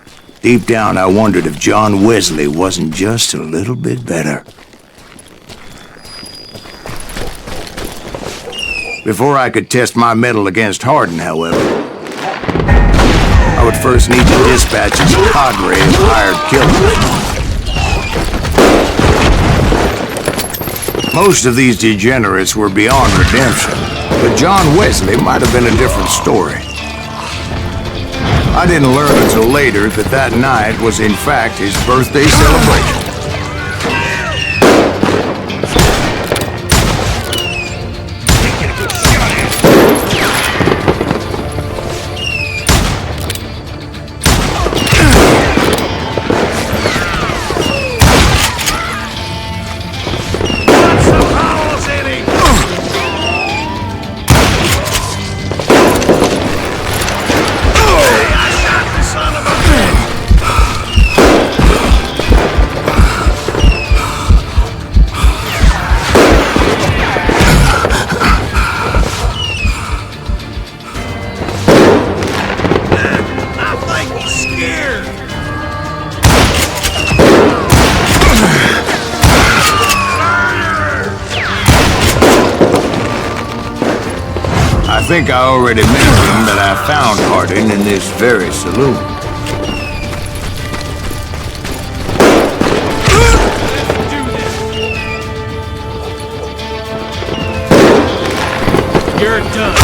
Speaker 2: deep down I wondered if John Wesley wasn't just a little bit better. Before I could test my mettle against Hardin, however, I would first need to dispatch his cadre of hired killers. Most of these degenerates were beyond redemption, but John Wesley might have been a different story. I didn't learn until later that that night was in fact his birthday celebration. I think I already mentioned that I found Hardin in this very saloon.
Speaker 6: You're done.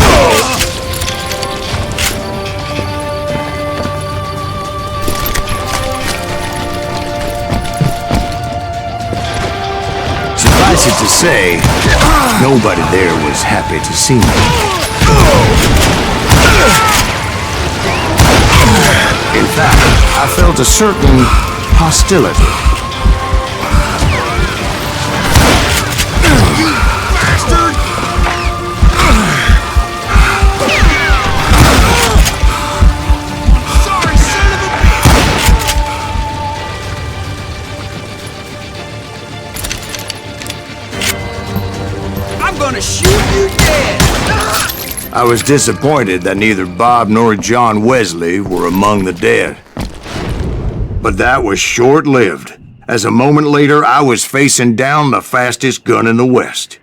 Speaker 2: Suffice it to say, nobody there was happy to see me. In fact, I felt a certain hostility.
Speaker 6: You bastard! Sorry, son of a bitch! I'm gonna shoot you dead!
Speaker 2: I was disappointed that neither Bob nor John Wesley were among the dead. But that was short-lived, as a moment later I was facing down the fastest gun in the West.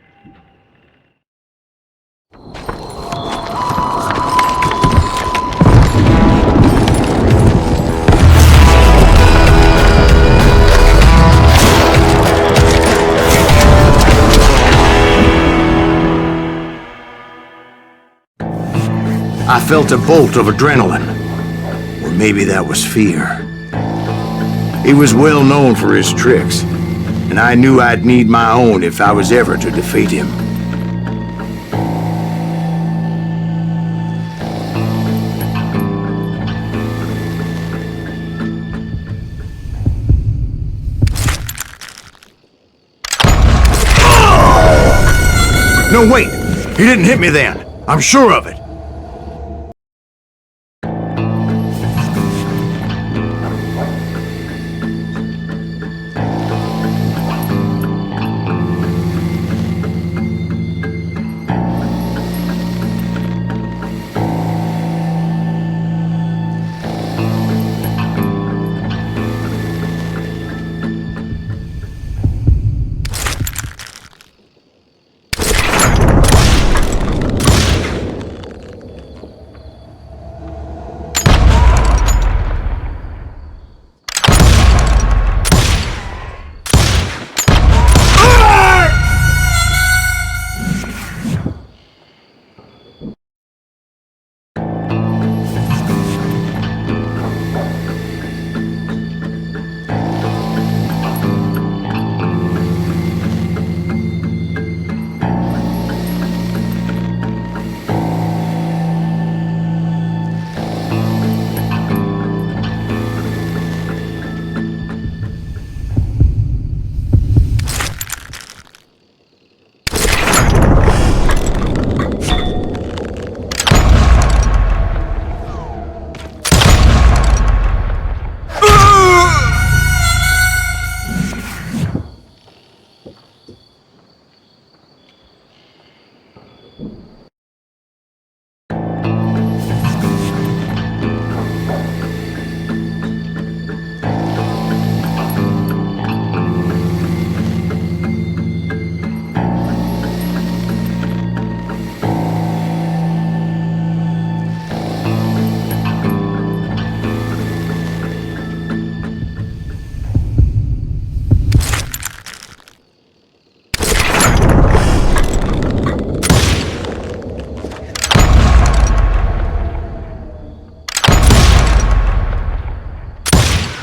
Speaker 2: I felt a bolt of adrenaline. Or maybe that was fear. He was well known for his tricks, and I knew I'd need my own if I was ever to defeat him. No, wait! He didn't hit me then! I'm sure of it!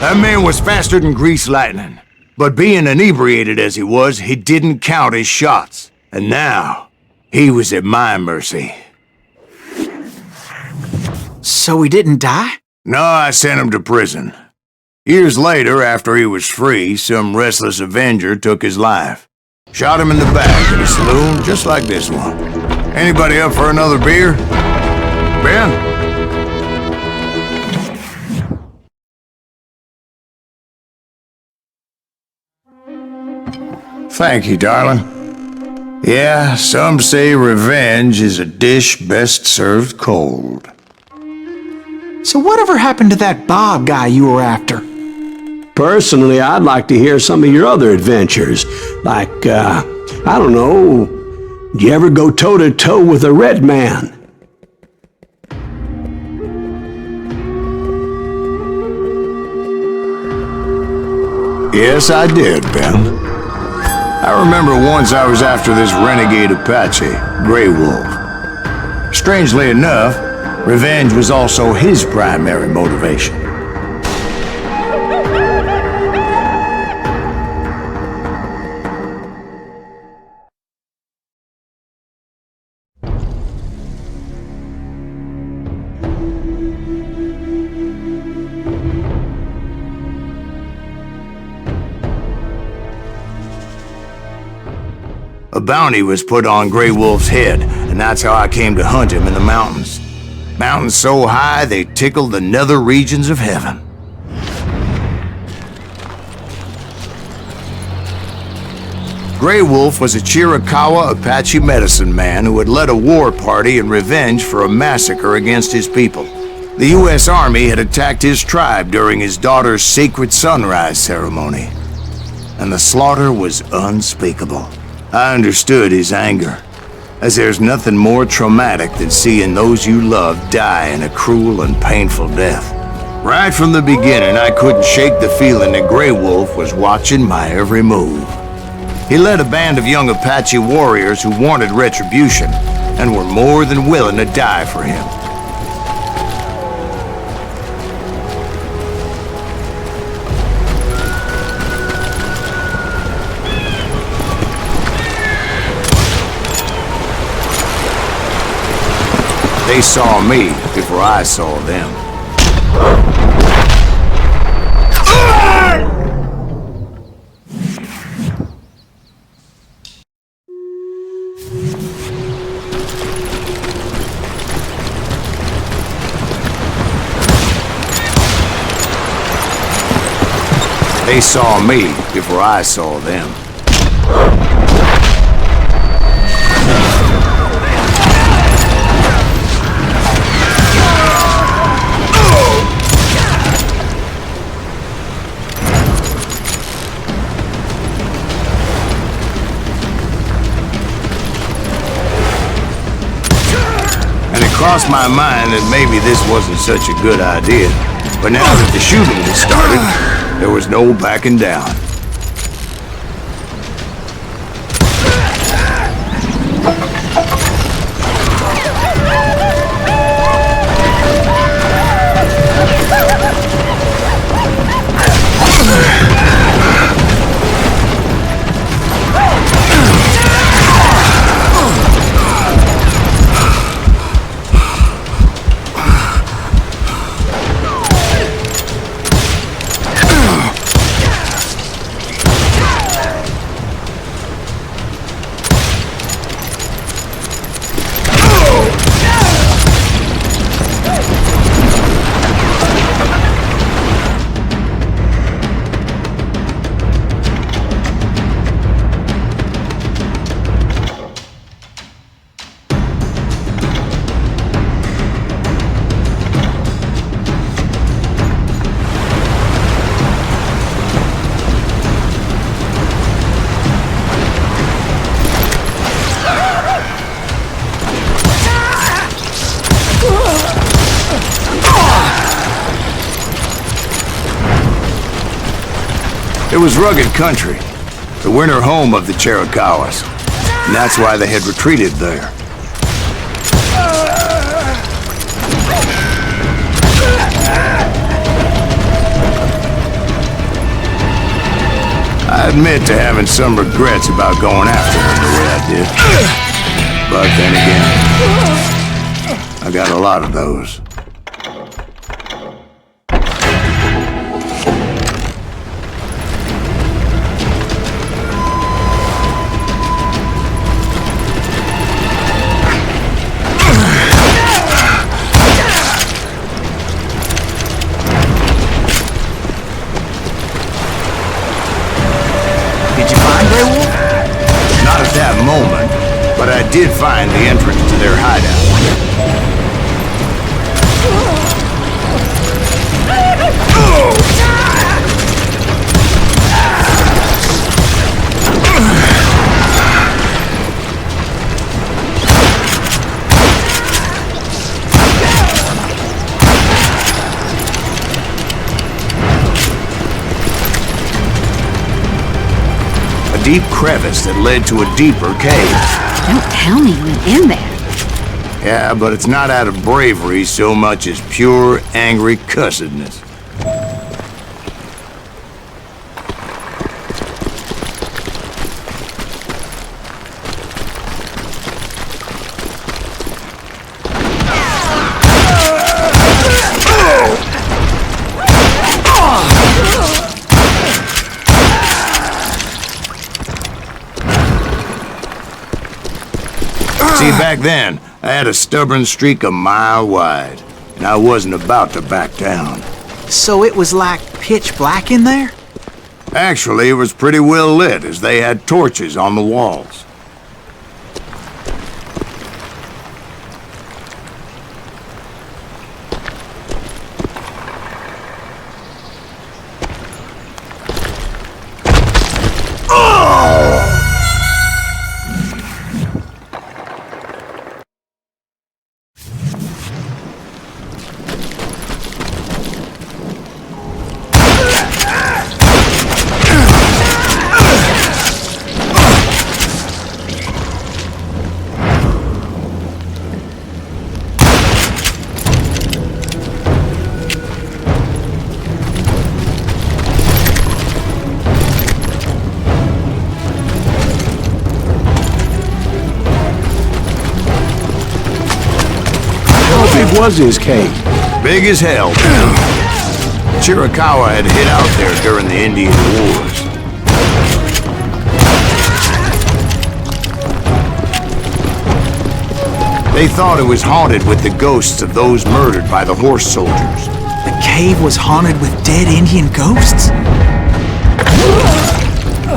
Speaker 2: That man was faster than greased lightning. But being inebriated as he was, he didn't count his shots. And now, he was at my mercy.
Speaker 3: So he didn't die?
Speaker 2: No, I sent him to prison. Years later, after he was free, some restless Avenger took his life. Shot him in the back at a saloon just like this one. Anybody up for another beer? Ben? Thank you, darling. Yeah, some say revenge is a dish best served cold.
Speaker 3: So whatever happened to that Bob guy you were after?
Speaker 1: Personally, I'd like to hear some of your other adventures. Like, I don't know, did you ever go toe-to-toe with a red man?
Speaker 2: Yes, I did, Ben. I remember once I was after this renegade Apache, Grey Wolf. Strangely enough, revenge was also his primary motivation. A bounty was put on Grey Wolf's head, and that's how I came to hunt him in the mountains. Mountains so high they tickled the nether regions of heaven. Grey Wolf was a Chiricahua Apache medicine man who had led a war party in revenge for a massacre against his people. The U.S. Army had attacked his tribe during his daughter's sacred sunrise ceremony, and the slaughter was unspeakable. I understood his anger, as there's nothing more traumatic than seeing those you love die in a cruel and painful death. Right from the beginning, I couldn't shake the feeling that Grey Wolf was watching my every move. He led a band of young Apache warriors who wanted retribution and were more than willing to die for him. They saw me before I saw them. They saw me before I saw them. And it crossed my mind that maybe this wasn't such a good idea. But now that the shooting had started, there was no backing down. It was rugged country, the winter home of the Chiricahuas, and that's why they had retreated there. I admit to having some regrets about going after them the way I did. But then again, I got a lot of those. Not at that moment, but I did find the entrance to their hideout. A deep crevice that led to a deeper cave.
Speaker 4: Don't tell me you went in there.
Speaker 2: Yeah, but it's not out of bravery so much as pure, angry cussedness. See, back then, I had a stubborn streak a mile wide, and I wasn't about to back down.
Speaker 3: So it was like pitch black in there?
Speaker 2: Actually, it was pretty well lit, as they had torches on the walls.
Speaker 1: was his cave?
Speaker 2: Big as hell. Chiricahua had hid out there during the Indian Wars. They thought it was haunted with the ghosts of those murdered by the horse soldiers.
Speaker 3: The cave was haunted with dead Indian ghosts?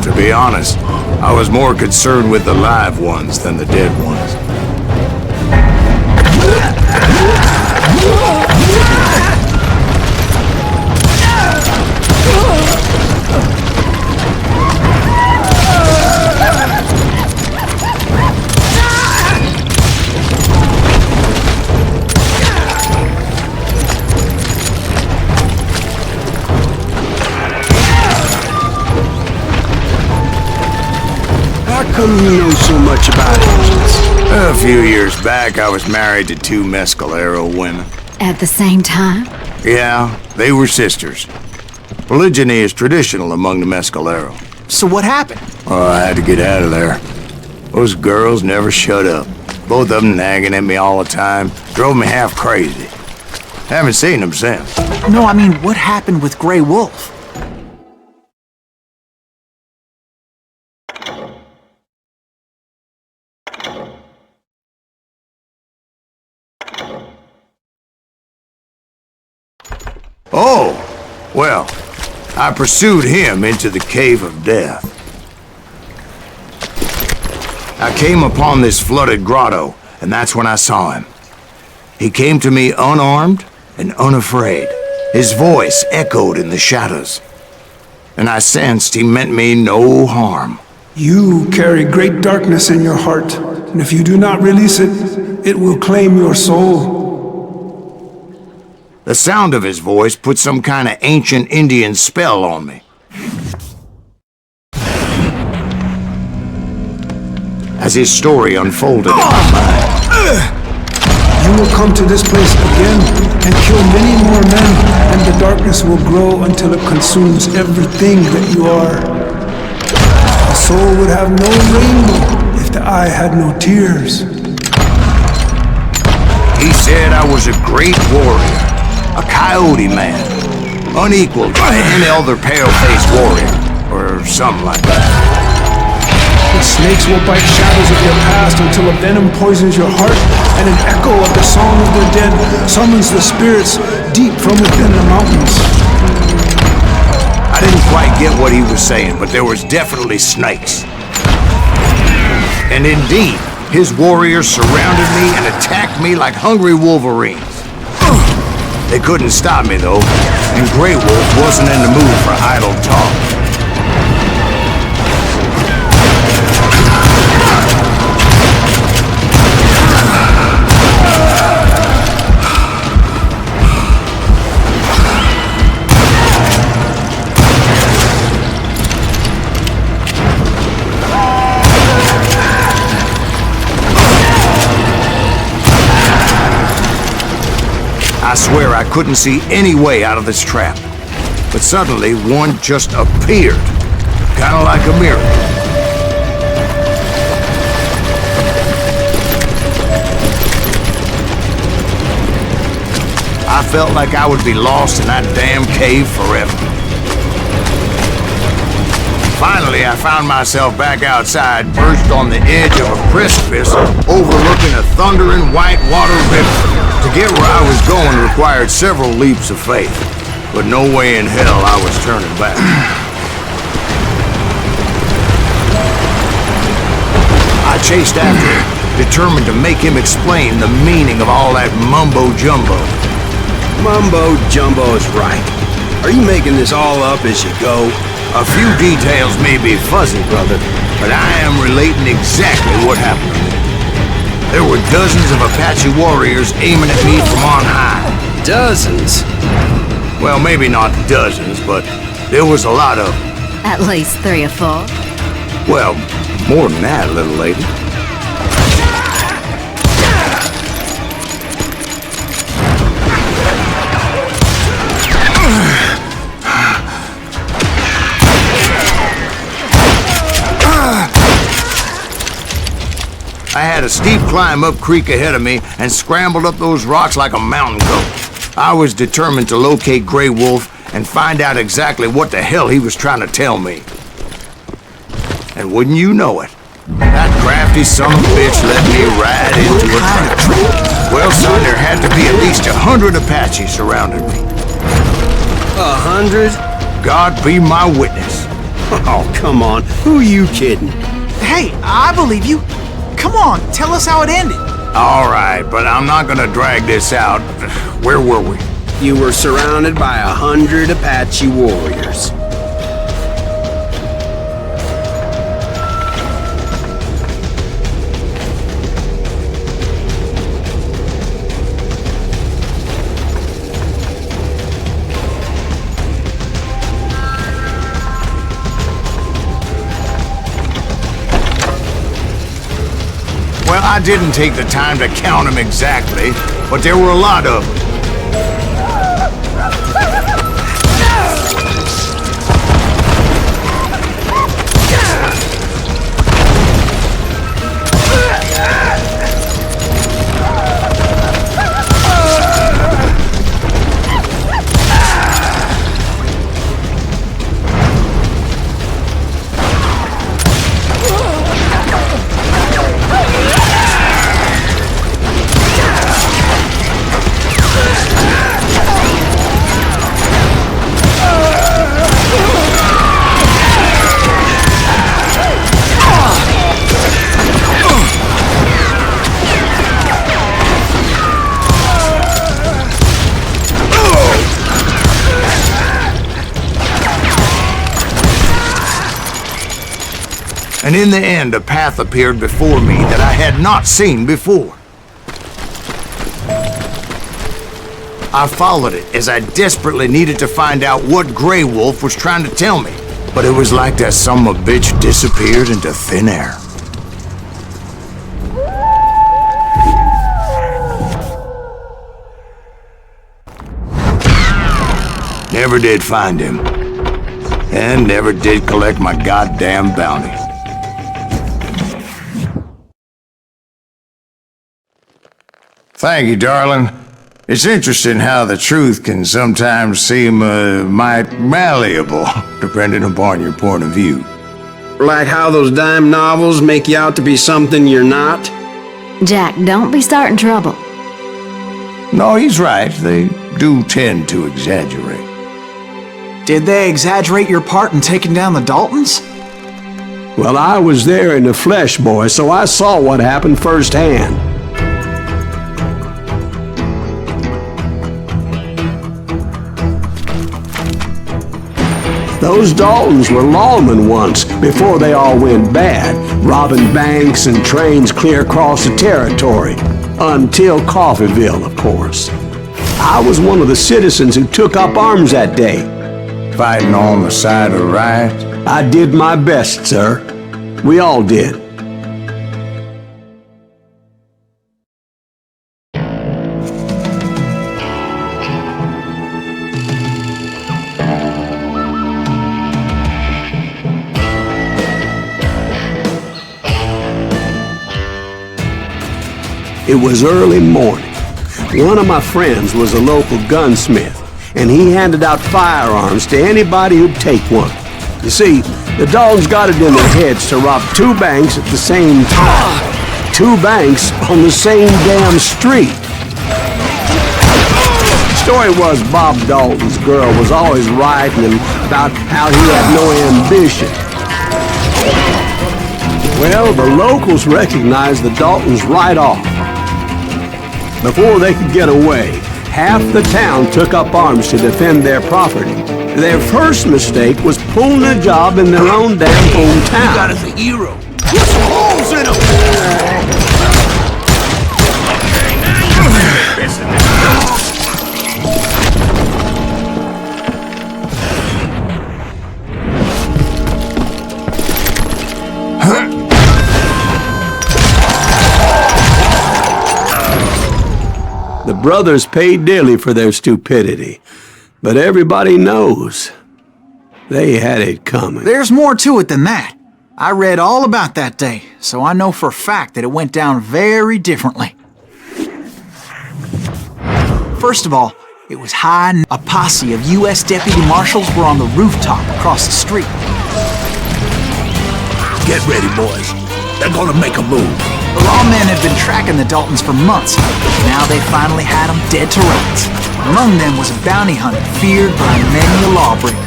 Speaker 2: To be honest, I was more concerned with the live ones than the dead ones.
Speaker 1: How come you know so much about Indians?
Speaker 2: A few years back, I was married to 2 Mescalero women.
Speaker 4: At the same time?
Speaker 2: Yeah, they were sisters. Polygyny is traditional among the Mescalero.
Speaker 3: So what happened?
Speaker 2: Oh, I had to get out of there. Those girls never shut up. Both of them nagging at me all the time. Drove me half crazy. Haven't seen them since.
Speaker 3: No, I mean, what happened with Grey Wolf?
Speaker 2: Oh, well, I pursued him into the Cave of Death. I came upon this flooded grotto, and that's when I saw him. He came to me unarmed and unafraid. His voice echoed in the shadows, and I sensed he meant me no harm.
Speaker 11: You carry great darkness in your heart, and if you do not release it, it will claim your soul.
Speaker 2: The sound of his voice put some kind of ancient Indian spell on me. As his story unfolded in my mind.
Speaker 11: You will come to this place again and kill many more men, and the darkness will grow until it consumes everything that you are. The soul would have no rainbow if the eye had no tears.
Speaker 2: He said I was a great warrior. A coyote man, unequaled by any other pale-faced warrior, or something like that.
Speaker 11: The snakes will bite shadows of your past until a venom poisons your heart, and an echo of the song of the dead summons the spirits deep from within the mountains.
Speaker 2: I didn't quite get what he was saying, but there was definitely snakes. And indeed, his warriors surrounded me and attacked me like hungry wolverines. They couldn't stop me, though, and Grey Wolf wasn't in the mood for idle talk. I swear I couldn't see any way out of this trap. But suddenly, one just appeared. Kind of like a miracle. I felt like I would be lost in that damn cave forever. Finally, I found myself back outside, perched on the edge of a precipice, overlooking a thundering white water river. To get where I was going required several leaps of faith, but no way in hell I was turning back. I chased after him, determined to make him explain the meaning of all that mumbo-jumbo.
Speaker 7: Mumbo-jumbo is right. Are you making this all up as you go?
Speaker 2: A few details may be fuzzy, brother, but I am relating exactly what happened to me. There were dozens of Apache warriors aiming at me from on high.
Speaker 7: Dozens?
Speaker 2: Well, maybe not dozens, but there was a lot of them.
Speaker 4: At least 3 or 4.
Speaker 2: Well, more than that, little lady. I had a steep climb up creek ahead of me and scrambled up those rocks like a mountain goat. I was determined to locate Grey Wolf and find out exactly what the hell he was trying to tell me. And wouldn't you know it, that crafty son of a bitch let me ride into a trap. Well, son, there had to be at least 100 Apaches surrounding me.
Speaker 7: 100?
Speaker 2: God be my witness.
Speaker 7: Oh, come on. Who are you kidding?
Speaker 3: Hey, I believe you. Come on, tell us how it ended.
Speaker 2: All right, but I'm not gonna drag this out. Where were we?
Speaker 7: You were surrounded by 100 Apache warriors.
Speaker 2: Well, I didn't take the time to count them exactly, but there were a lot of them. And in the end, a path appeared before me that I had not seen before. I followed it as I desperately needed to find out what Grey Wolf was trying to tell me. But it was like that son of a bitch disappeared into thin air. Never did find him. And never did collect my goddamn bounty. Thank you, darling. It's interesting how the truth can sometimes seem, might malleable, depending upon your point of view.
Speaker 7: Like how those dime novels make you out to be something you're not?
Speaker 4: Jack, don't be starting trouble.
Speaker 2: No, he's right. They do tend to exaggerate.
Speaker 3: Did they exaggerate your part in taking down the Daltons?
Speaker 1: Well, I was there in the flesh, boy, so I saw what happened firsthand. Those Daltons were lawmen once, before they all went bad, robbing banks and trains clear across the territory. Until Coffeeville, of course. I was one of the citizens who took up arms that day.
Speaker 2: Fighting on the side of right?
Speaker 1: I did my best, sir. We all did. It was early morning. One of my friends was a local gunsmith, and he handed out firearms to anybody who'd take one. You see, the Daltons got it in their heads to rob two banks at the same time. Two banks on the same damn street. The story was Bob Dalton's girl was always writing him about how he had no ambition. Well, the locals recognized the Daltons right off. Before they could get away, half the town took up arms to defend their property. Their first mistake was pulling a job in their own damn hometown.
Speaker 6: You got us a hero. Put some holes in him!
Speaker 1: The brothers paid dearly for their stupidity, but everybody knows they had it coming.
Speaker 3: There's more to it than that. I read all about that day, so I know for a fact that it went down very differently. First of all, it was high and a posse of U.S. deputy marshals were on the rooftop across the street.
Speaker 9: Get ready, boys. They're gonna make a move.
Speaker 3: The lawmen had been tracking the Daltons for months. Now they finally had them dead to rights. Among them was a bounty hunter feared by many a lawbreaker.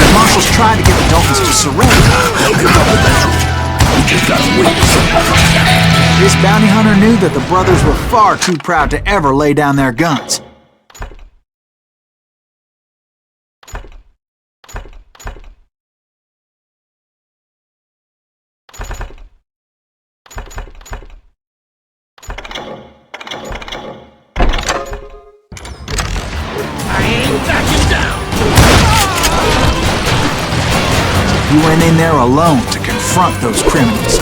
Speaker 3: The marshals tried to get the Daltons to surrender.
Speaker 9: They'll give up eventually. We just gotta wait.
Speaker 3: This bounty hunter knew that the brothers were far too proud to ever lay down their guns. He went in there alone to confront those criminals.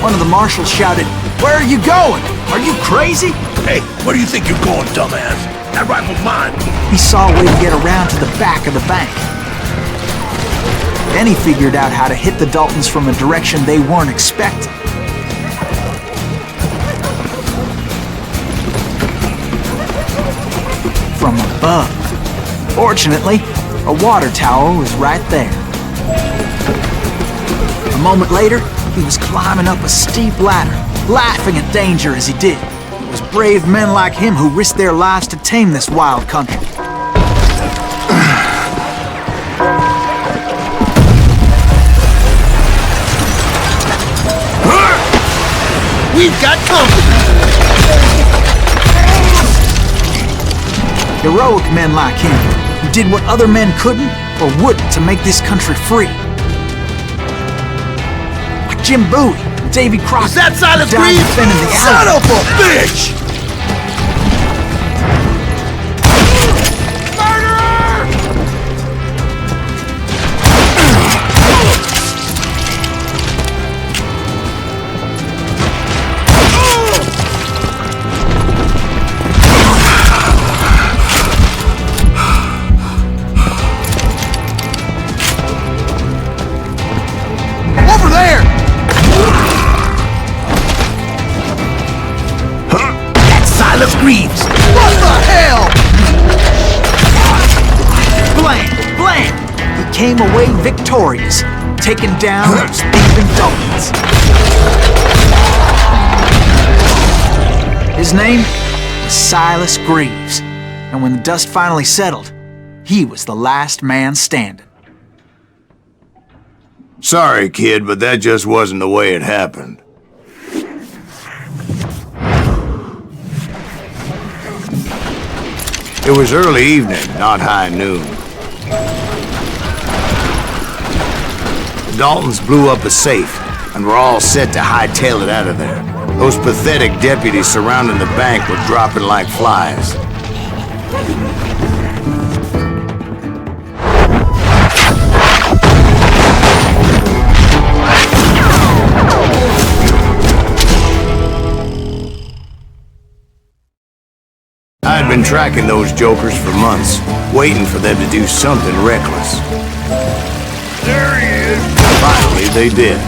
Speaker 3: One of the marshals shouted, "Where are you going? Are you crazy?"
Speaker 9: Hey, where do you think you're going, dumbass? That rifle's mine.
Speaker 3: He saw a way to get around to the back of the bank. Then he figured out how to hit the Daltons from a direction they weren't expecting. From above. Fortunately, a water tower was right there. A moment later, he was climbing up a steep ladder, laughing at danger as he did. It was brave men like him who risked their lives to tame this wild country.
Speaker 6: We've got company!
Speaker 3: Heroic men like him, who did what other men couldn't or wouldn't to make this country free. Like Jim Bowie and Davy Crockett.
Speaker 6: Is that Silas
Speaker 3: died
Speaker 6: Greaves?
Speaker 3: defending the
Speaker 6: Son
Speaker 3: alley.
Speaker 6: of a bitch!
Speaker 3: Silas Greaves! What the hell? Blam! He came away victorious, taking down those thieving Daltons. His name was Silas Greaves, and when the dust finally settled, he was the last man standing.
Speaker 2: Sorry, kid, but that just wasn't the way it happened. It was early evening, not high noon. The Daltons blew up a safe, and were all set to hightail it out of there. Those pathetic deputies surrounding the bank were dropping like flies. I'd been tracking those jokers for months, waiting for them to do something reckless. There he is! Finally, they did.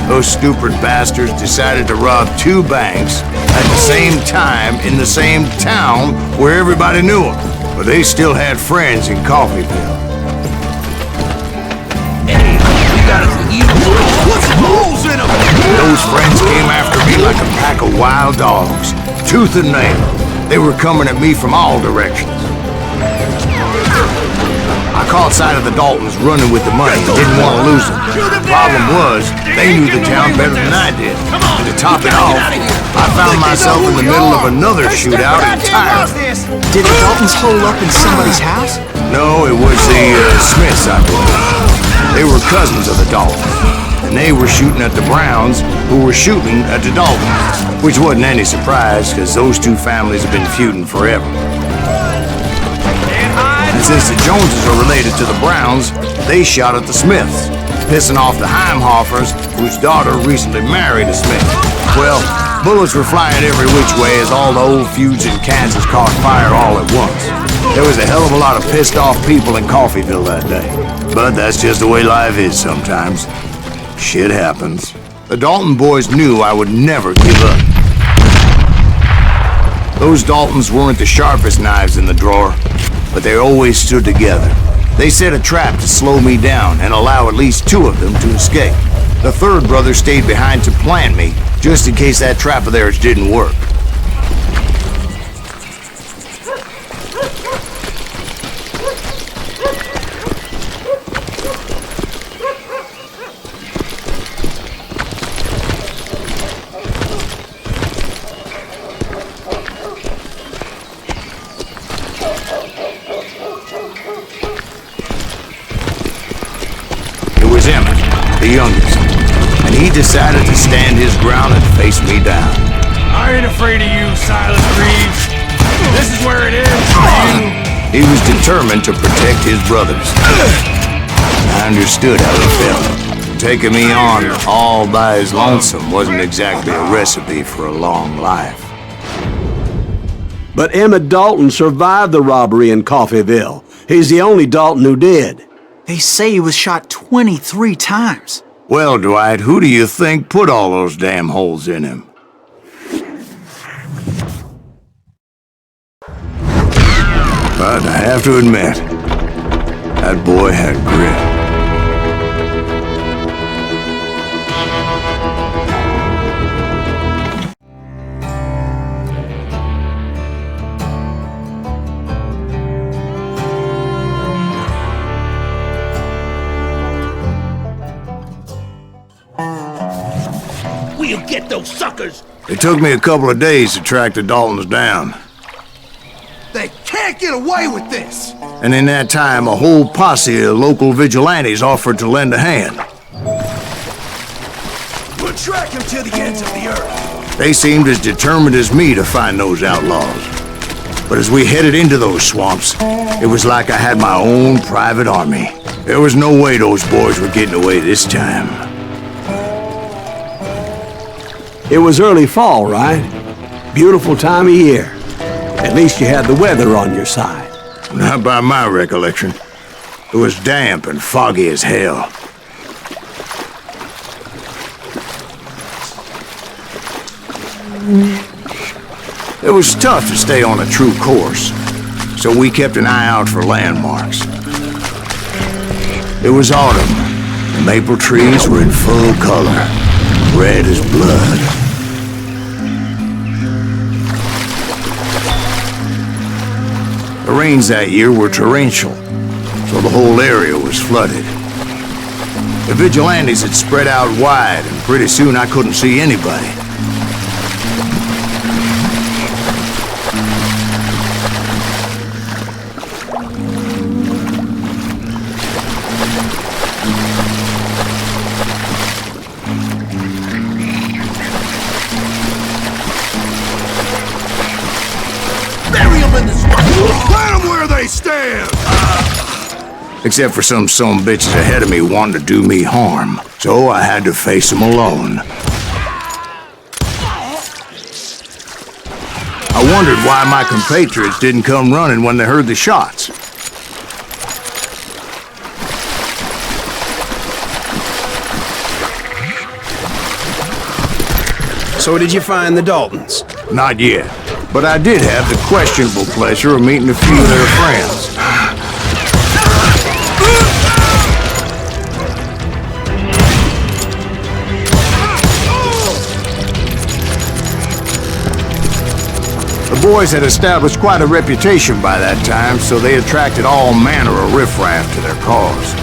Speaker 2: Those stupid bastards decided to rob two banks at the same time in the same town where everybody knew them, but they still had friends in Coffeeville.
Speaker 6: Hey, we got us an evil. What's holes in them?
Speaker 2: Those friends came after me like a pack of wild dogs, tooth and nail. They were coming at me from all directions. I caught sight of the Daltons running with the money and didn't want to lose them. The problem was, they knew the town better than I did. And to top it off, I found myself in the middle of another shootout entirely.
Speaker 3: Did the Daltons hole up in somebody's house?
Speaker 2: No, it was the Smiths, I believe. They were cousins of the Daltons. And they were shooting at the Browns, who were shooting at the Daltons. Which wasn't any surprise, because those two families have been feuding forever. And since the Joneses are related to the Browns, they shot at the Smiths, pissing off the Heimhoffers, whose daughter recently married a Smith. Well, bullets were flying every which way as all the old feuds in Kansas caught fire all at once. There was a hell of a lot of pissed off people in Coffeyville that day. But that's just the way life is sometimes. Shit happens. The Dalton boys knew I would never give up. Those Daltons weren't the sharpest knives in the drawer, but they always stood together. They set a trap to slow me down and allow at least 2 of them to escape. The third brother stayed behind to plant me, just in case that trap of theirs didn't work. The youngest, and he decided to stand his ground and face me down.
Speaker 6: I ain't afraid of you, Silas Greaves. This is where it ends for you.
Speaker 2: He was determined to protect his brothers. I understood how he felt. Taking me on all by his lonesome wasn't exactly a recipe for a long life.
Speaker 1: But Emmett Dalton survived the robbery in Coffeyville. He's the only Dalton who did.
Speaker 3: They say he was shot 23 times.
Speaker 2: Well, Dwight, who do you think put all those damn holes in him? But I have to admit, that boy had grit.
Speaker 6: We'll get those suckers!
Speaker 2: It took me a couple of days to track the Daltons down.
Speaker 9: They can't get away with this!
Speaker 2: And in that time, a whole posse of local vigilantes offered to lend a hand.
Speaker 9: We'll track him to the ends of the earth.
Speaker 2: They seemed as determined as me to find those outlaws. But as we headed into those swamps, it was like I had my own private army. There was no way those boys were getting away this time.
Speaker 1: It was early fall, right? Beautiful time of year. At least you had the weather on your side.
Speaker 2: Not by my recollection. It was damp and foggy as hell. It was tough to stay on a true course, so we kept an eye out for landmarks. It was autumn. The maple trees were in full color, red as blood. The rains that year were torrential, so the whole area was flooded. The vigilantes had spread out wide, and pretty soon I couldn't see anybody.
Speaker 9: Plant them where they stand!
Speaker 2: Except for some bitches ahead of me wanting to do me harm. So I had to face them alone. I wondered why my compatriots didn't come running when they heard the shots.
Speaker 7: So did you find the Daltons?
Speaker 2: Not yet. But I did have the questionable pleasure of meeting a few of their friends. The boys had established quite a reputation by that time, so they attracted all manner of riffraff to their cause.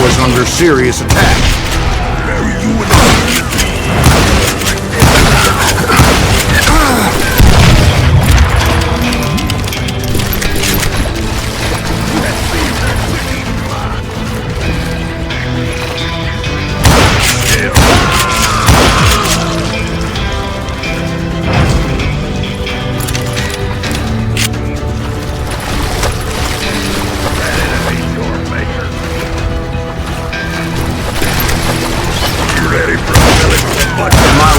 Speaker 2: was under serious attack.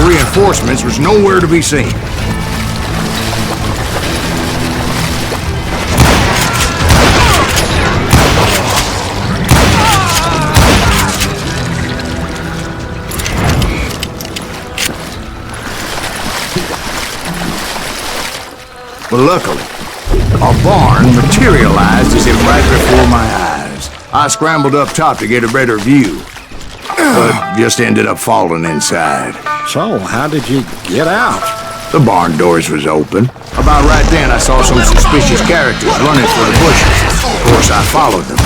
Speaker 2: Reinforcements was nowhere to be seen. But luckily, a barn materialized as if right before my eyes. I scrambled up top to get a better view, but just ended up falling inside.
Speaker 5: So, how did you get out?
Speaker 2: The barn doors was open. About right then, I saw some suspicious characters running for the bushes. Of course, I followed them.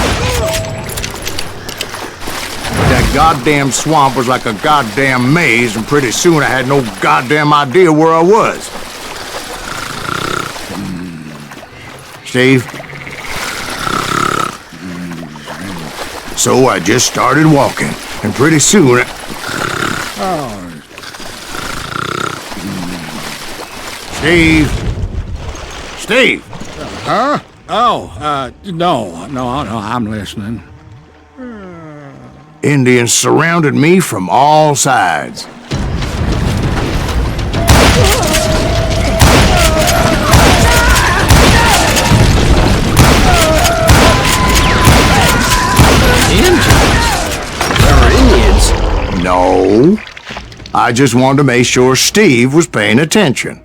Speaker 2: That goddamn swamp was like a goddamn maze, and pretty soon I had no goddamn idea where I was. Steve? So I just started walking, and pretty soon... Steve? Steve!
Speaker 5: Huh? Oh, no, I'm listening.
Speaker 2: Indians surrounded me from all sides.
Speaker 7: Indians?
Speaker 2: No. I just wanted to make sure Steve was paying attention.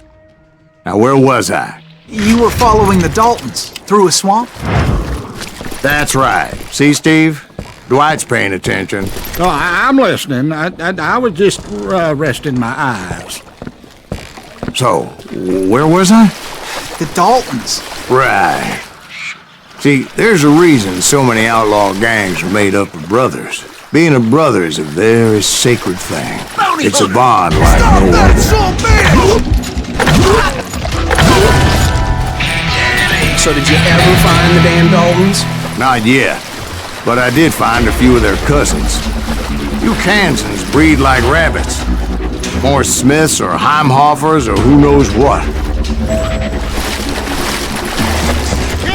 Speaker 2: Now, where was I?
Speaker 3: You were following the Daltons through a swamp?
Speaker 2: That's right. See, Steve? Dwight's paying attention.
Speaker 5: Oh, I'm listening. I was just resting my eyes.
Speaker 2: So, where was I?
Speaker 3: The Daltons.
Speaker 2: Right. See, there's a reason so many outlaw gangs are made up of brothers. Being a brother is a very sacred thing. It's a bond like no other.
Speaker 7: So did you ever find the damn Daltons?
Speaker 2: Not yet, but I did find a few of their cousins. You Kansans breed like rabbits. More Smiths or Heimhoffers or who knows what.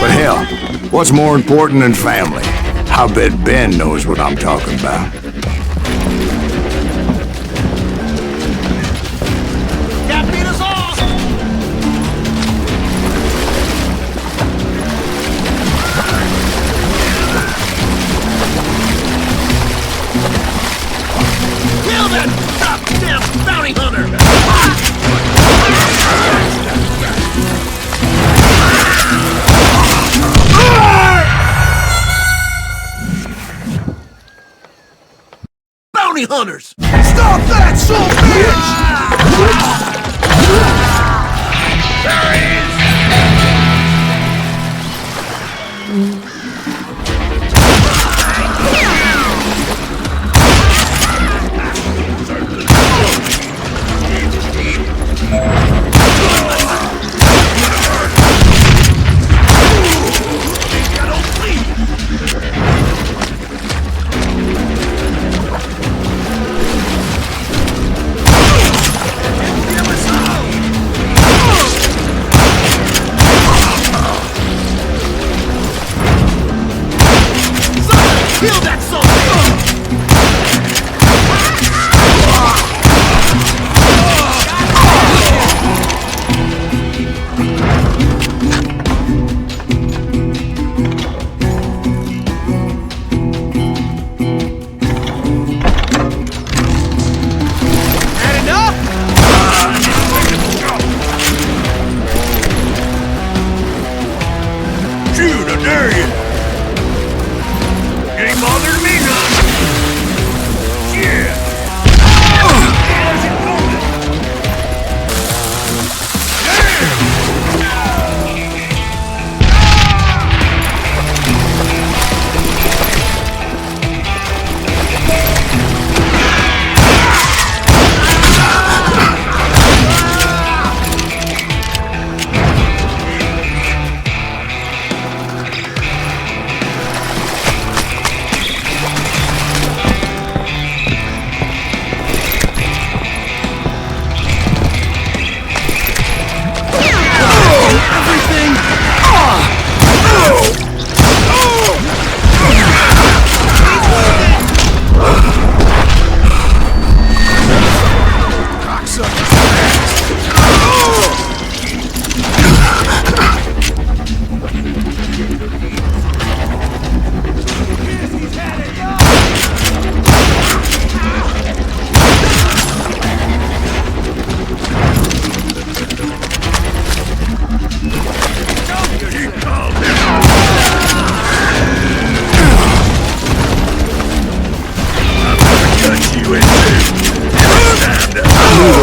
Speaker 2: But hell, what's more important than family? I bet Ben knows what I'm talking about.
Speaker 6: Hunters! Stop that, son of a bitch! There he is!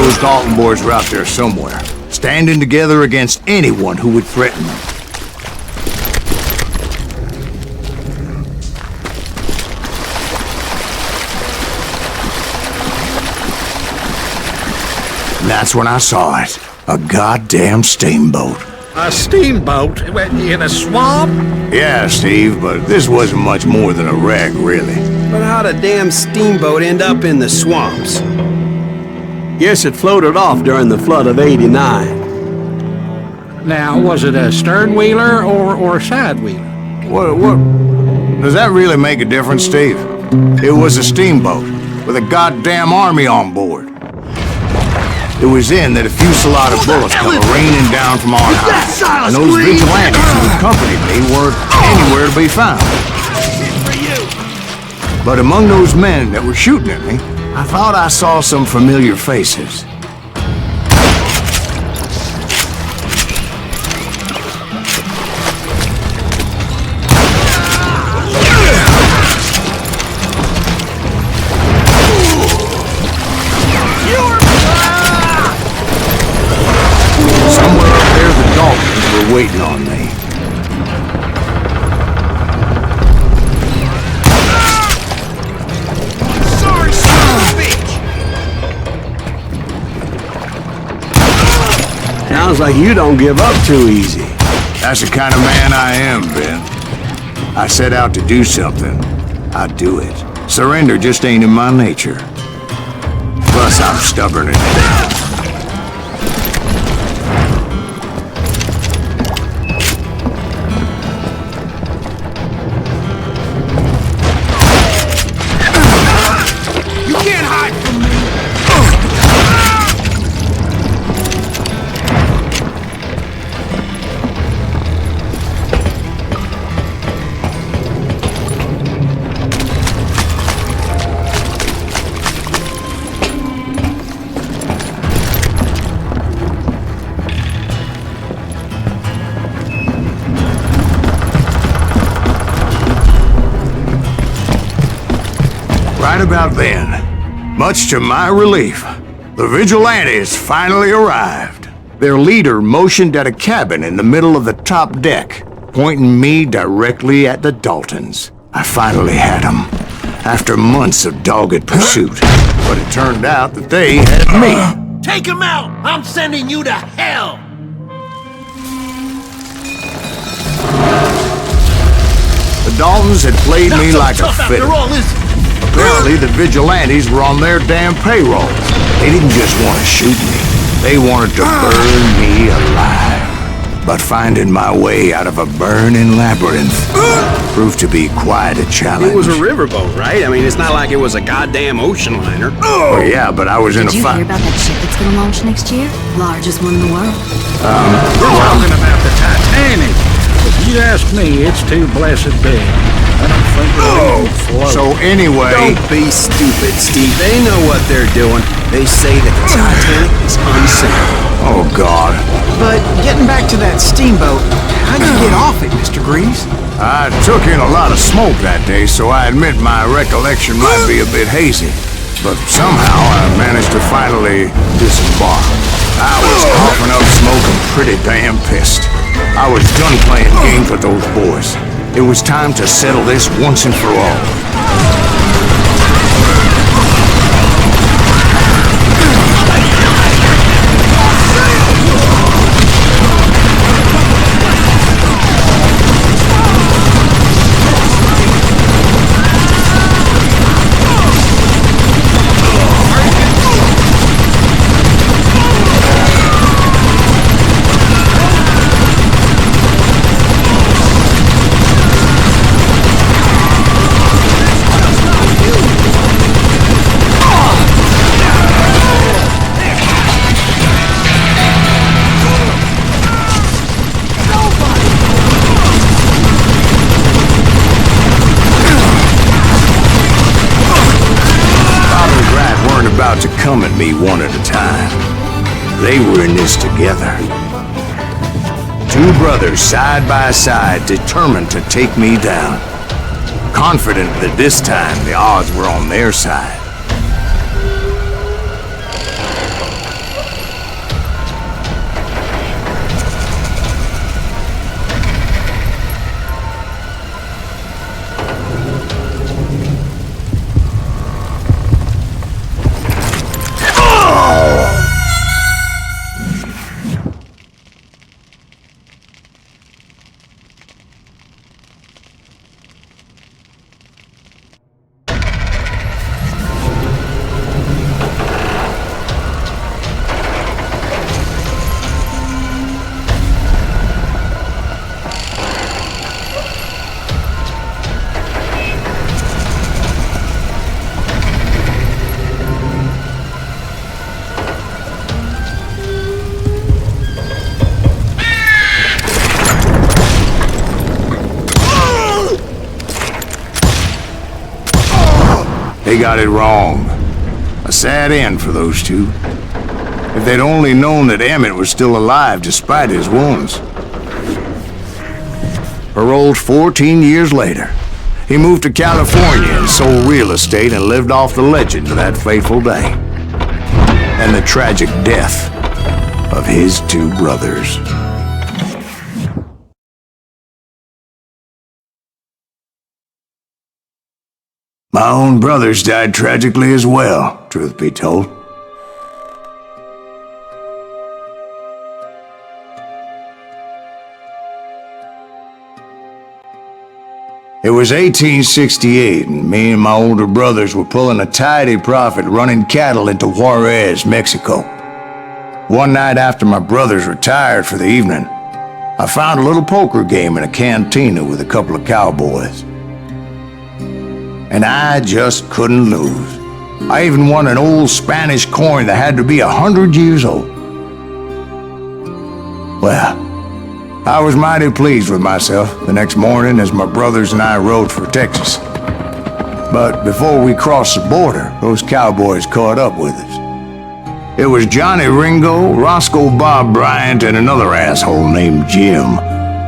Speaker 2: those Dalton boys were out there somewhere, standing together against anyone who would threaten them. And that's when I saw it. A goddamn steamboat.
Speaker 5: A steamboat in a swamp?
Speaker 2: Yeah, Steve, but this wasn't much more than a wreck, really.
Speaker 7: But how'd a damn steamboat end up in the swamps?
Speaker 1: Guess it floated off during the flood of '89.
Speaker 5: Now, was it a stern-wheeler or a side-wheeler?
Speaker 2: What? Does that really make a difference, Steve? It was a steamboat with a goddamn army on board. It was then that a fusillade of bullets come raining down from on high, and those vigilantes who accompanied me weren't anywhere to be found. But among those men that were shooting at me, I thought I saw some familiar faces. Somewhere up there, the Daltons were waiting on me.
Speaker 6: Sorry, son of a bitch!
Speaker 1: Sounds like you don't give up too easy.
Speaker 2: That's the kind of man I am, Ben. I set out to do something. I do it. Surrender just ain't in my nature. Plus, I'm stubborn as hell. Right about then, much to my relief, the vigilantes finally arrived. Their leader motioned at a cabin in the middle of the top deck, pointing me directly at the Daltons. I finally had them, after months of dogged pursuit. But it turned out that they had me.
Speaker 6: Take him out! I'm sending you to hell!
Speaker 2: The Daltons had played me like a fiddle.
Speaker 6: After all, is it?
Speaker 2: Apparently, the vigilantes were on their damn payroll. They didn't just want to shoot me. They wanted to burn me alive. But finding my way out of a burning labyrinth proved to be quite a challenge.
Speaker 7: It was a riverboat, right? I mean, it's not like it was a goddamn ocean liner.
Speaker 2: Oh, yeah, but I was in a
Speaker 4: Did you
Speaker 2: fight.
Speaker 4: hear about that ship that's gonna launch next year? Largest one in the world.
Speaker 5: We're talking about the Titanic. If you ask me, it's too blessed big. I don't think it'll float.
Speaker 2: So anyway...
Speaker 7: Don't be stupid, Steve. They know what they're doing. They say that the Titanic is unsinkable.
Speaker 2: Oh, God.
Speaker 3: But getting back to that steamboat, how'd you get off it, Mr. Greaves?
Speaker 2: I took in a lot of smoke that day, so I admit my recollection might be a bit hazy. But somehow I managed to finally disembark. I was coughing up smoke and pretty damn pissed. I was done playing games with those boys. It was time to settle this once and for all. To come at me one at a time. They were in this together. Two brothers side by side, determined to take me down. Confident that this time the odds were on their side. got it wrong. A sad end for those two. If they'd only known that Emmett was still alive despite his wounds. Paroled 14 years later, he moved to California and sold real estate and lived off the legend of that fateful day. And the tragic death of his two brothers. My own brothers died tragically as well, truth be told. It was 1868, and me and my older brothers were pulling a tidy profit running cattle into Juarez, Mexico. One night after my brothers retired for the evening, I found a little poker game in a cantina with a couple of cowboys. And I just couldn't lose. I even won an old Spanish coin that had to be 100 years old. Well, I was mighty pleased with myself the next morning as my brothers and I rode for Texas. But before we crossed the border, those cowboys caught up with us. It was Johnny Ringo, Roscoe Bob Bryant, and another asshole named Jim.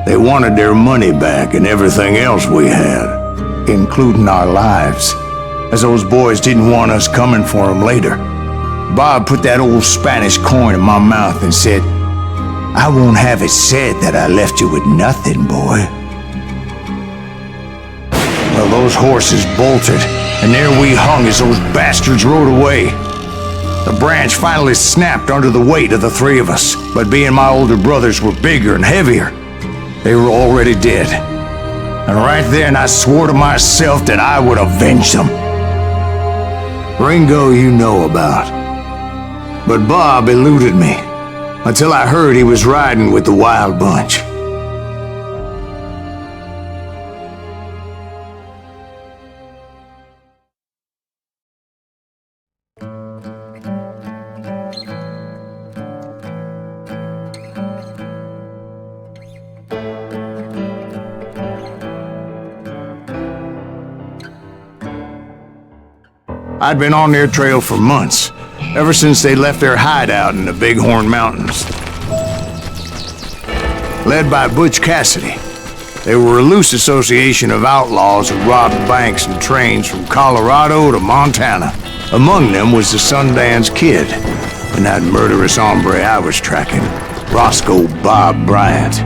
Speaker 2: They wanted their money back and everything else we had, including our lives, as those boys didn't want us coming for them later. Bob put that old Spanish coin in my mouth and said, "I won't have it said that I left you with nothing, boy." Well, those horses bolted, and there we hung as those bastards rode away. The branch finally snapped under the weight of the three of us, but being my older brothers were bigger and heavier, they were already dead. And right then I swore to myself that I would avenge them. Ringo you know about. But Bob eluded me, until I heard he was riding with the Wild Bunch. I'd been on their trail for months, ever since they left their hideout in the Bighorn Mountains. Led by Butch Cassidy, they were a loose association of outlaws who robbed banks and trains from Colorado to Montana. Among them was the Sundance Kid, and that murderous hombre I was tracking, Roscoe Bob Bryant.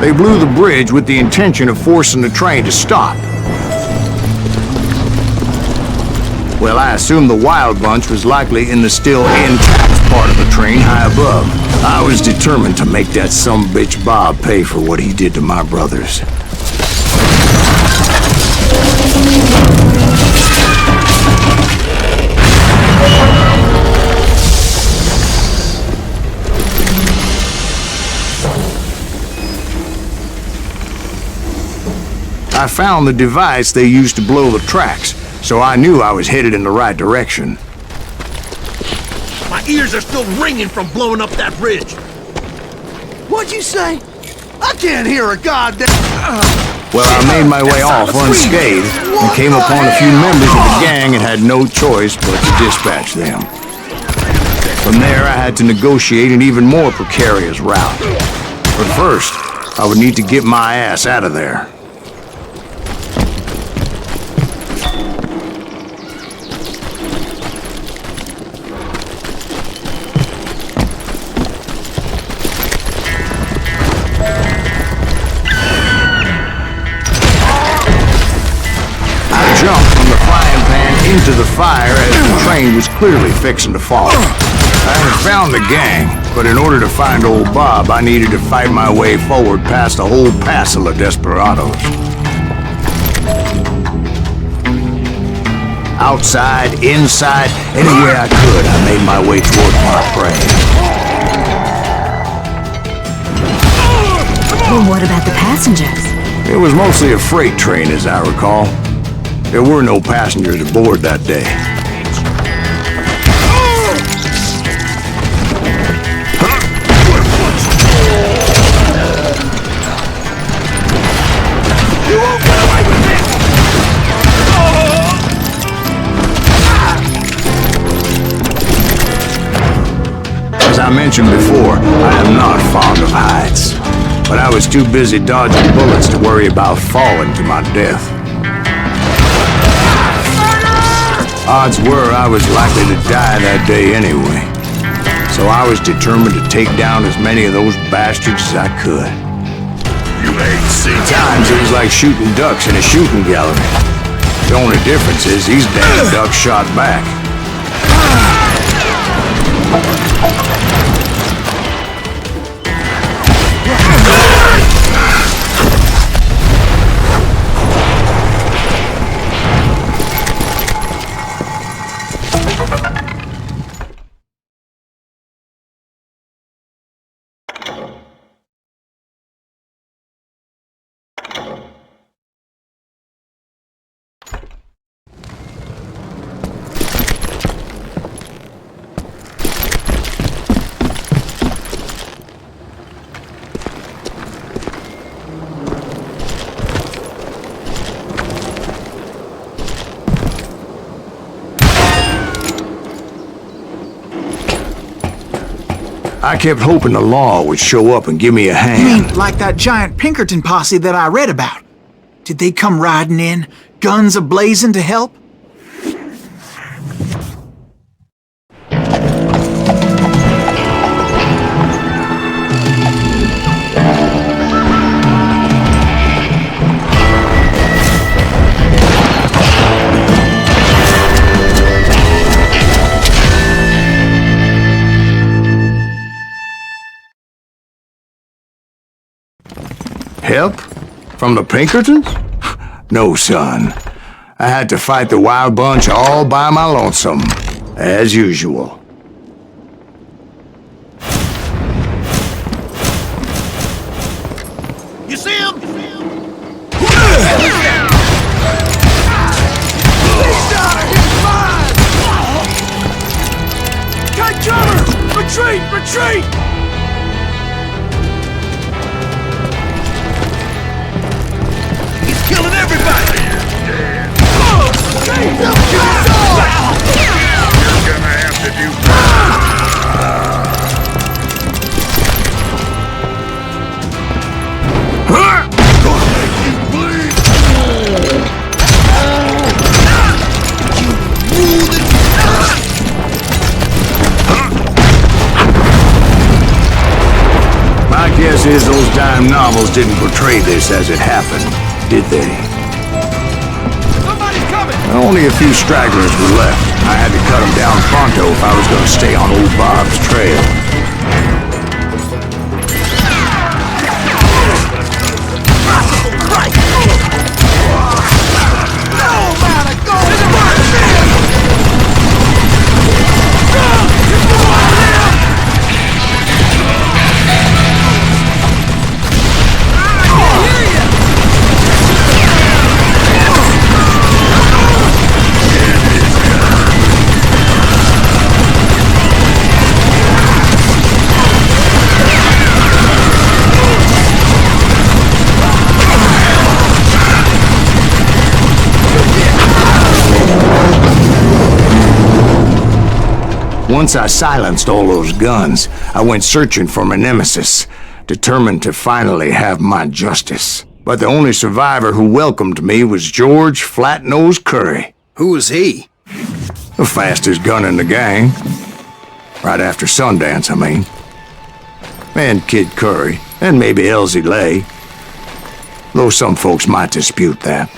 Speaker 2: They blew the bridge with the intention of forcing the train to stop. Well, I assumed the Wild Bunch was likely in the still intact part of the train high above. I was determined to make that sumbitch Bob pay for what he did to my brothers. I found the device they used to blow the tracks, so I knew I was headed in the right direction.
Speaker 6: My ears are still ringing from blowing up that bridge. What'd you say? I can't hear a goddamn...
Speaker 2: Well, I made my way off unscathed and came upon a few members of the gang and had no choice but to dispatch them. From there, I had to negotiate an even more precarious route. But first, I would need to get my ass out of there. Into the fire as the train was clearly fixing to fall. I had found the gang, but in order to find old Bob, I needed to fight my way forward past a whole passel of desperados. Outside, inside, anywhere I could, I made my way toward my prey.
Speaker 4: Well, what about the passengers?
Speaker 2: It was mostly a freight train, as I recall. There were no passengers aboard that day. I mentioned before, I am not fond of heights. But I was too busy dodging bullets to worry about falling to my death. Odds were I was likely to die that day anyway. So I was determined to take down as many of those bastards as I could.
Speaker 6: You ain't seen
Speaker 2: At times it was like shooting ducks in a shooting gallery. The only difference is these damn ducks shot back. I kept hoping the law would show up and give me a hand.
Speaker 3: You mean like that giant Pinkerton posse that I read about? Did they come riding in, guns a-blazing to help?
Speaker 2: Help? From the Pinkertons? No, son. I had to fight the Wild Bunch all by my lonesome, as usual.
Speaker 6: You see him?
Speaker 10: Take cover! Retreat! Retreat!
Speaker 6: Killing everybody!
Speaker 10: You're gonna have to do
Speaker 2: My guess is those dime novels didn't portray this as it happened, did they?
Speaker 10: Somebody's coming!
Speaker 2: Only a few stragglers were left. I had to cut them down pronto if I was going to stay on old Bob's trail. Once I silenced all those guns, I went searching for my nemesis, determined to finally have my justice. But the only survivor who welcomed me was George Flat-Nosed Curry.
Speaker 7: Who was he?
Speaker 2: The fastest gun in the gang. Right after Sundance, I mean. And Kid Curry, and maybe Elsie Lay. Though some folks might dispute that.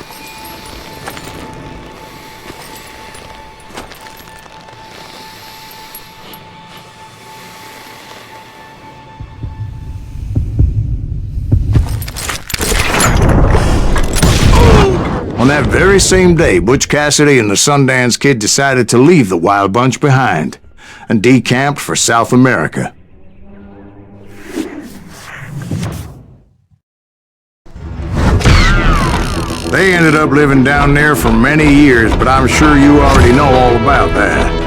Speaker 2: On that very same day, Butch Cassidy and the Sundance Kid decided to leave the Wild Bunch behind and decamped for South America. They ended up living down there for many years, but I'm sure you already know all about that.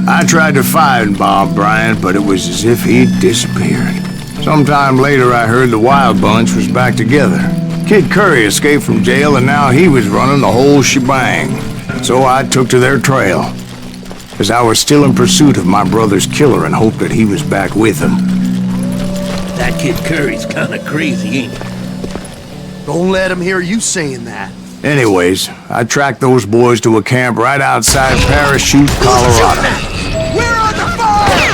Speaker 2: I tried to find Bob Bryant, but it was as if he'd disappeared. Sometime later, I heard the Wild Bunch was back together. Kid Curry escaped from jail, and now he was running the whole shebang. So I took to their trail, as I was still in pursuit of my brother's killer and hoped that he was back with him.
Speaker 6: That Kid Curry's kinda crazy, ain't he?
Speaker 9: Don't let him hear you saying that.
Speaker 2: Anyways, I tracked those boys to a camp right outside Parachute, Colorado.
Speaker 6: We're under fire!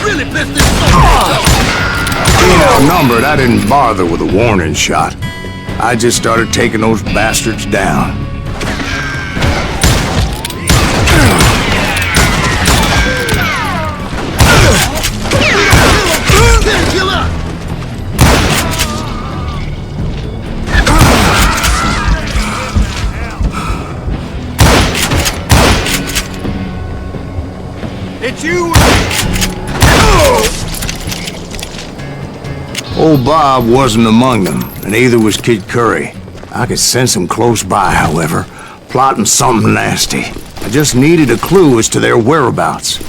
Speaker 6: Really pissed this
Speaker 2: Being outnumbered, I didn't bother with a warning shot. I just started taking those bastards down.
Speaker 6: It's you!
Speaker 2: Old Bob wasn't among them, and neither was Kid Curry. I could sense him close by, however, plotting something nasty. I just needed a clue as to their whereabouts.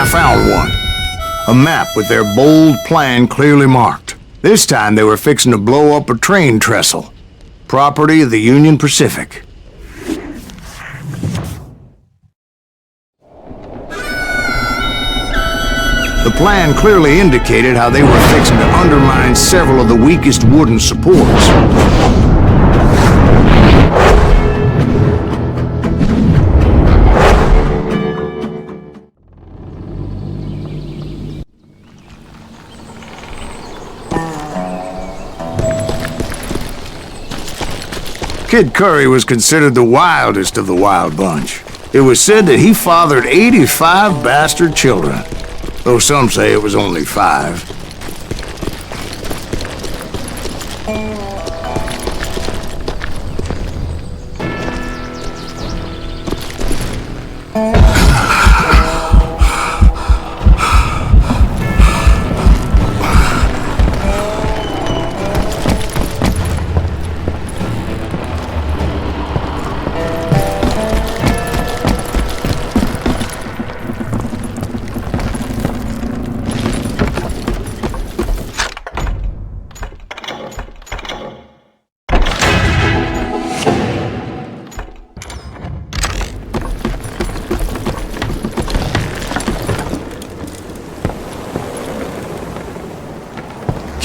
Speaker 2: I found one. A map with their bold plan clearly marked. This time they were fixing to blow up a train trestle. Property of the Union Pacific. The plan clearly indicated how they were fixing to undermine several of the weakest wooden supports. Kid Curry was considered the wildest of the Wild Bunch. It was said that he fathered 85 bastard children, though some say it was only 5.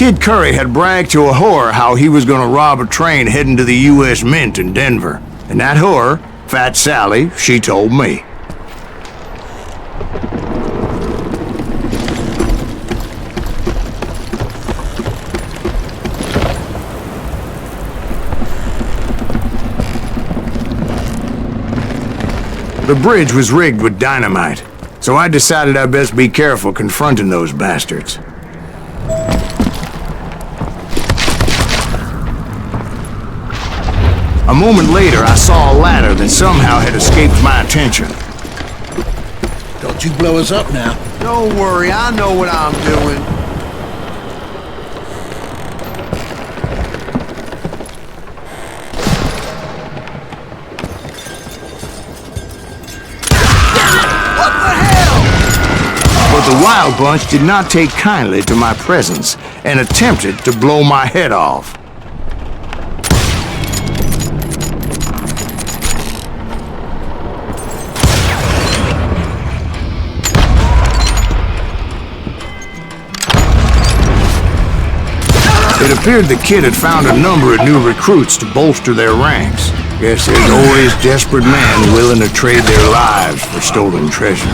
Speaker 2: Kid Curry had bragged to a whore how he was gonna rob a train heading to the U.S. Mint in Denver. And that whore, Fat Sally, she told me. The bridge was rigged with dynamite, so I decided I'd best be careful confronting those bastards. A moment later, I saw a ladder that somehow had escaped my attention.
Speaker 6: Don't you blow us up now.
Speaker 9: Don't worry, I know what I'm doing.
Speaker 2: But the Wild Bunch did not take kindly to my presence and attempted to blow my head off. It appeared the kid had found a number of new recruits to bolster their ranks. Guess there's always desperate men willing to trade their lives for stolen treasure.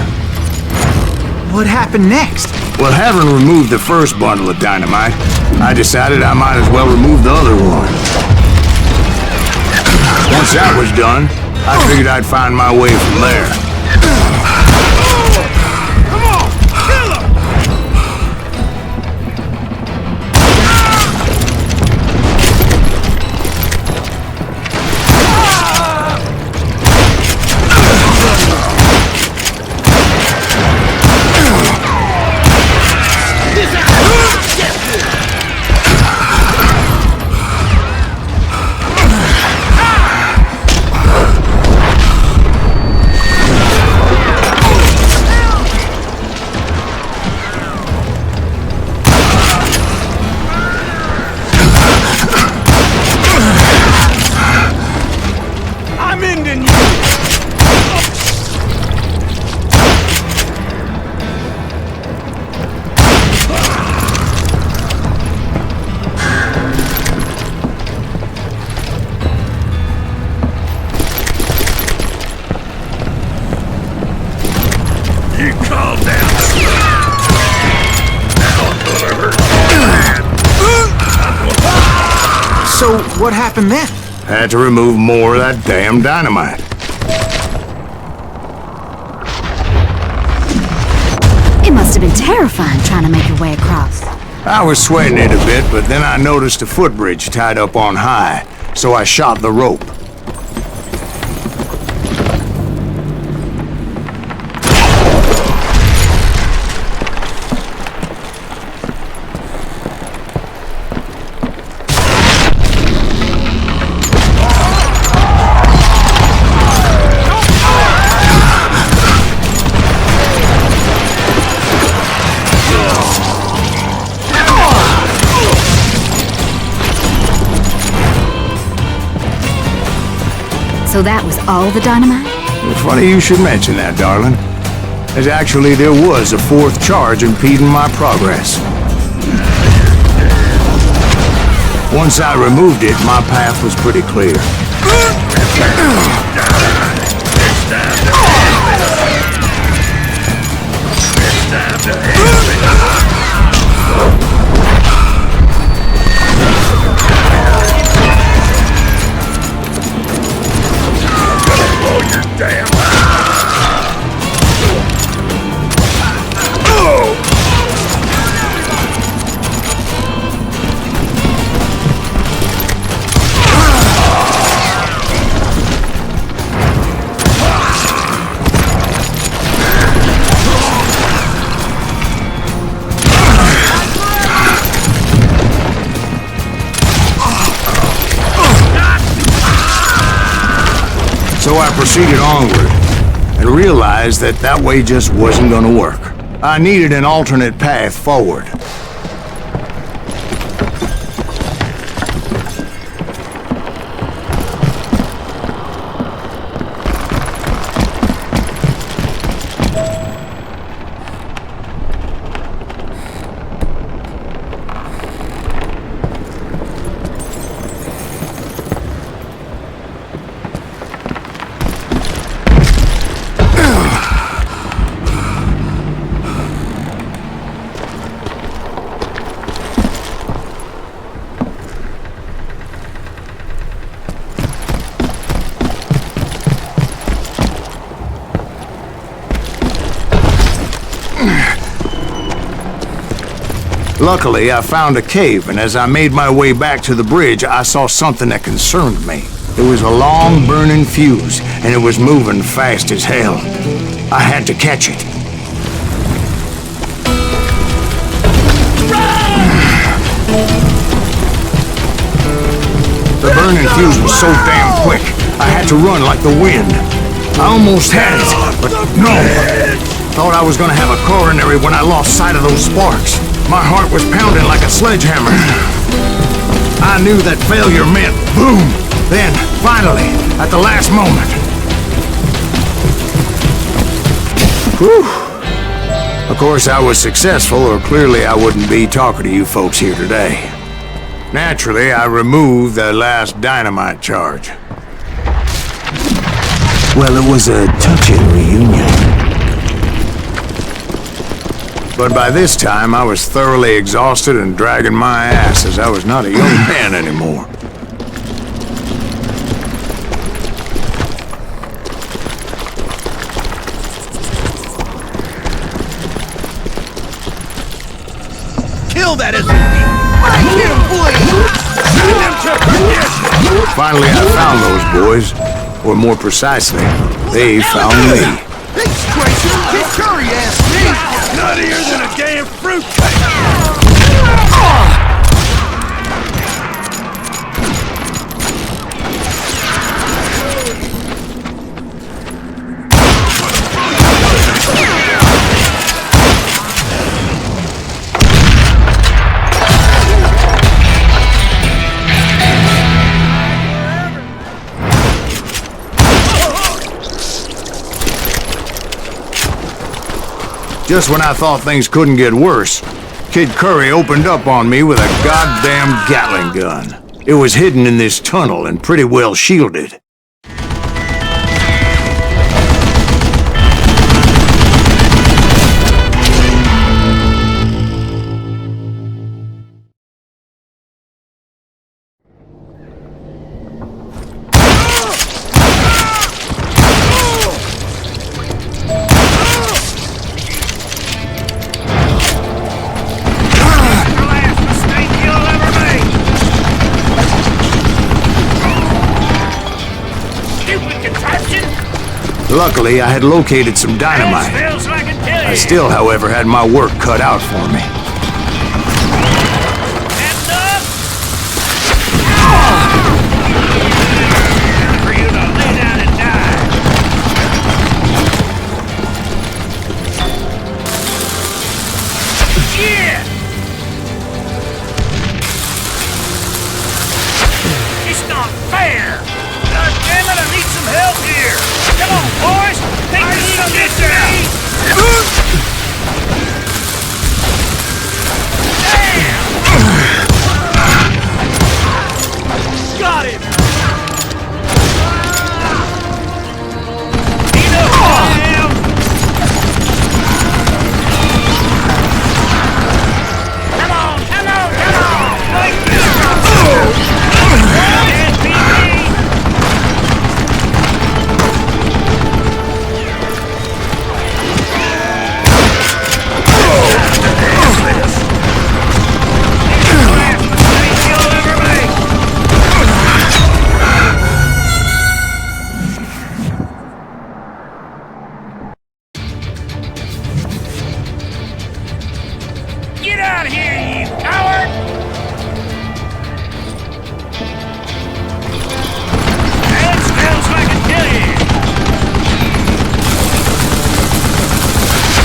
Speaker 3: What happened next?
Speaker 2: Well, having removed the first bundle of dynamite, I decided I might as well remove the other one. Once that was done, I figured I'd find my way from there.
Speaker 3: So, what happened then?
Speaker 2: Had to remove more of that damn dynamite.
Speaker 4: It must have been terrifying trying to make your way across.
Speaker 2: I was sweating it a bit, but then I noticed a footbridge tied up on high, so I shot the rope.
Speaker 4: So that was all the dynamite?
Speaker 2: Funny you should mention that, darling. As actually there was a fourth charge impeding my progress. Once I removed it, my path was pretty clear. So I proceeded onward, and realized that that way just wasn't gonna work. I needed an alternate path forward. Luckily, I found a cave, and as I made my way back to the bridge, I saw something that concerned me. It was a long burning fuse, and it was moving fast as hell. I had to catch it. The burning fuse was so damn quick, I had to run like the wind. I almost had it, but no. Thought I was gonna have a coronary when I lost sight of those sparks. My heart was pounding like a sledgehammer. I knew that failure meant boom. Then, finally, at the last moment. Whew. Of course, I was successful, or clearly I wouldn't be talking to you folks here today. Naturally, I removed the last dynamite charge. Well, it was a touching reunion. But by this time, I was thoroughly exhausted and dragging my ass as I was not a young man anymore.
Speaker 6: Kill that SUV! Make him bleed! Send him to perdition!
Speaker 2: Finally, I found those boys. Or more precisely, they found me.
Speaker 6: Big scraper! Kid Curry asked me! Nuttier than a damn fruitcake!
Speaker 2: Just when I thought things couldn't get worse, Kid Curry opened up on me with a goddamn Gatling gun. It was hidden in this tunnel and pretty well shielded. Luckily, I had located some dynamite. I still, however, had my work cut out for me.
Speaker 12: For you to lay down and die. Yeah! It's not fair! God damn it, I need some help here! Come on, boys! Take this some bitch out! Damn! Got him! Come on! Like this! Get out of here, you coward! That smells like a kill you!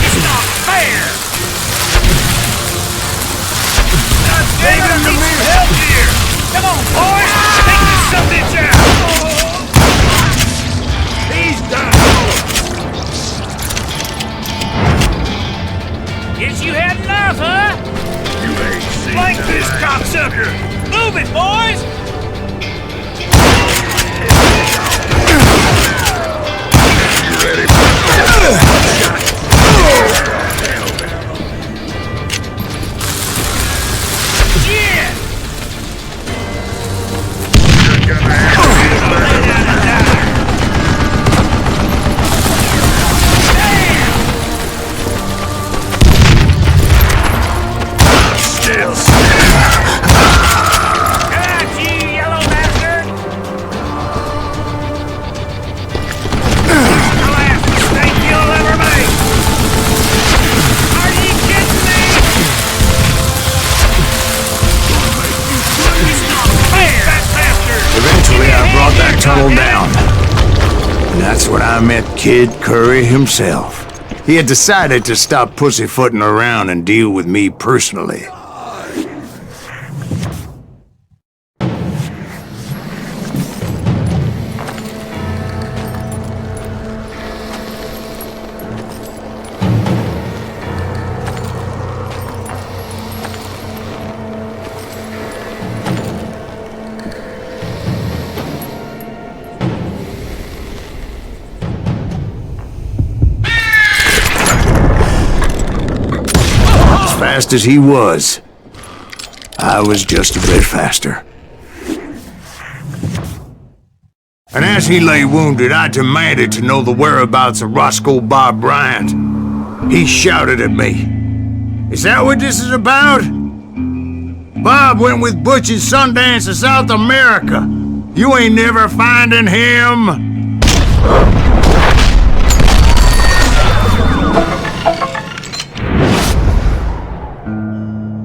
Speaker 12: It's not fair! God damn it, I need some help here! Come on, boys! Take this subbitch out! He's done! Guess you had enough, huh? You ain't seen like this cocksucker! Move it, boys! You ready? Yeah! You're gonna have to lay down and die! Damn!
Speaker 2: I met Kid Curry himself. He had decided to stop pussyfooting around and deal with me personally. Fast as he was, I was just a bit faster. And as he lay wounded, I demanded to know the whereabouts of Roscoe Bob Bryant. He shouted at me, "Is that what this is about? Bob went with Butch's Sundance to South America. You ain't never finding him."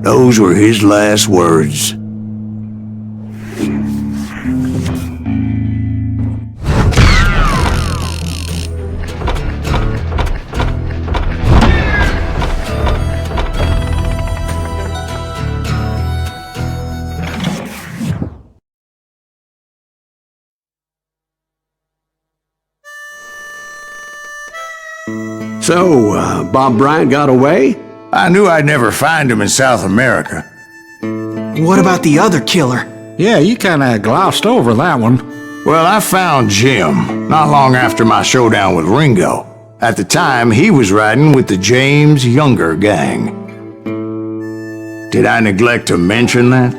Speaker 2: Those were his last words.
Speaker 1: So, Bob Bryant got away?
Speaker 2: I knew I'd never find him in South America.
Speaker 3: What about the other killer?
Speaker 5: Yeah, you kinda glossed over that one.
Speaker 2: Well, I found Jim not long after my showdown with Ringo. At the time, he was riding with the James Younger gang. Did I neglect to mention that?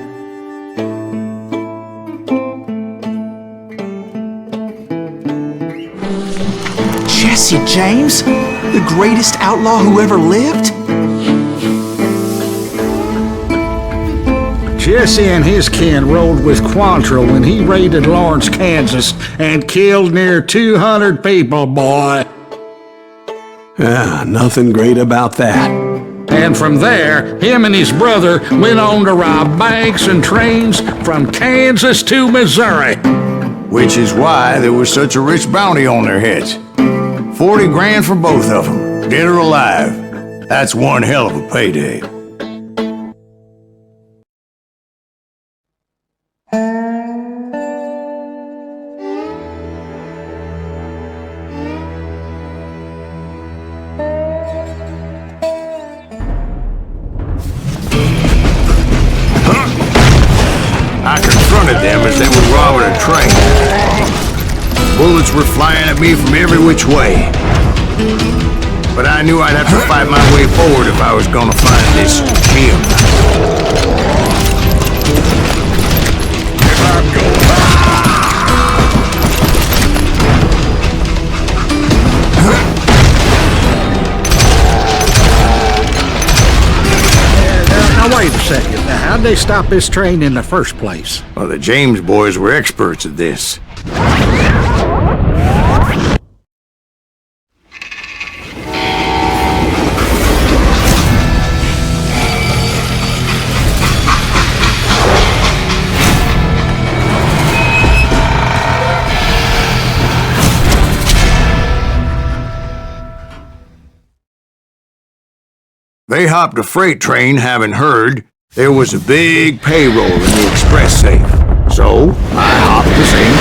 Speaker 3: Jesse James? The greatest outlaw who ever lived?
Speaker 5: Jesse and his kin rode with Quantrill when he raided Lawrence, Kansas, and killed near 200 people, boy.
Speaker 1: Nothing great about that.
Speaker 5: And from there, him and his brother went on to rob banks and trains from Kansas to Missouri.
Speaker 2: Which is why there was such a rich bounty on their heads. 40 grand for both of them, dead or alive. That's one hell of a payday. I confronted them as they were robbing a train. Bullets were flying at me from every which way. But I knew I'd have to fight my way forward if I was gonna find this Jim.
Speaker 5: Now wait a second. Now, how'd they stop this train in the first place?
Speaker 2: Well, the James boys were experts at this. They hopped a freight train, having heard there was a big payroll in the express safe. So, I hopped the same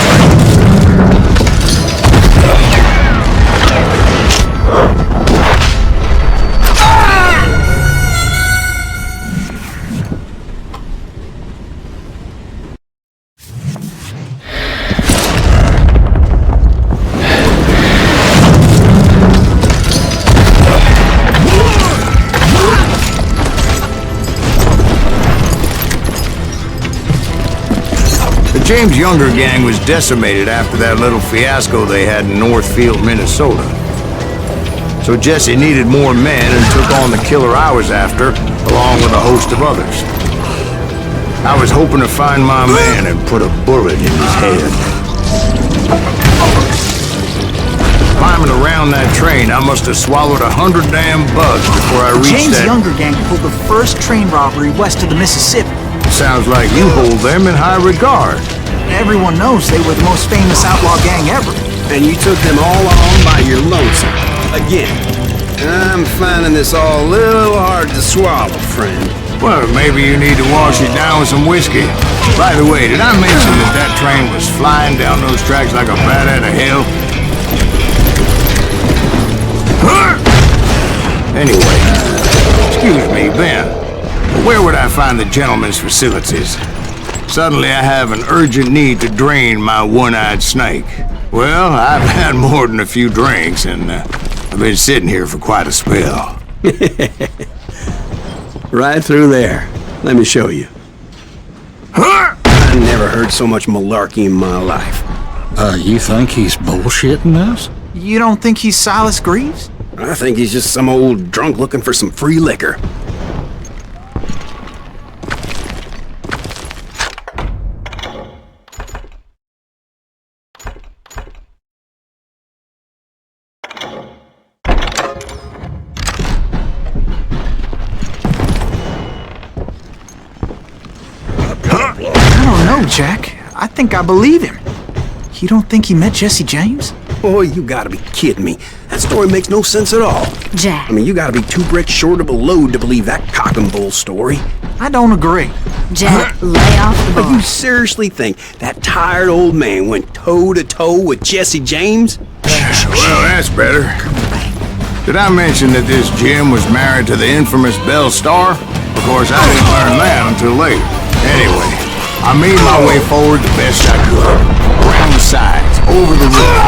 Speaker 2: The James Younger gang was decimated after that little fiasco they had in Northfield, Minnesota. So Jesse needed more men and took on the killer I was after, along with a host of others. I was hoping to find my man and put a bullet in his head. Climbing around that train, I must have swallowed 100 damn bugs before I reached
Speaker 3: James Younger gang pulled the first train robbery west of the Mississippi.
Speaker 2: Sounds like you hold them in high regard.
Speaker 3: Everyone knows they were the most famous outlaw gang ever.
Speaker 7: and you took them all on by your lonesome. Again. I'm finding this all a little hard to swallow, friend.
Speaker 2: Well, maybe you need to wash it down with some whiskey. By the way, did I mention that that train was flying down those tracks like a bat out of hell? Anyway, excuse me, Ben. Where would I find the gentleman's facilities? Suddenly I have an urgent need to drain my one-eyed snake. Well, I've had more than a few drinks, and I've been sitting here for quite a spell.
Speaker 7: Right through there. Let me show you. I never heard so much malarkey in my life.
Speaker 5: You think he's bullshitting us?
Speaker 3: You don't think he's Silas Greaves?
Speaker 7: I think he's just some old drunk looking for some free liquor.
Speaker 3: Jack, I think I believe him. You don't think he met Jesse James?
Speaker 7: Oh, you gotta be kidding me. That story makes no sense at all.
Speaker 4: Jack.
Speaker 7: I mean, you gotta be 2 bricks short of a load to believe that cock and bull story.
Speaker 3: I don't agree.
Speaker 4: Jack, lay off the
Speaker 7: But
Speaker 4: bar.
Speaker 7: you seriously think that tired old man went toe-to-toe with Jesse James?
Speaker 2: Well, that's better. Did I mention that this Jim was married to the infamous Belle Starr? Of course, I didn't learn that until later. Anyway, I made my way forward the best I could. Around the sides, over the roof.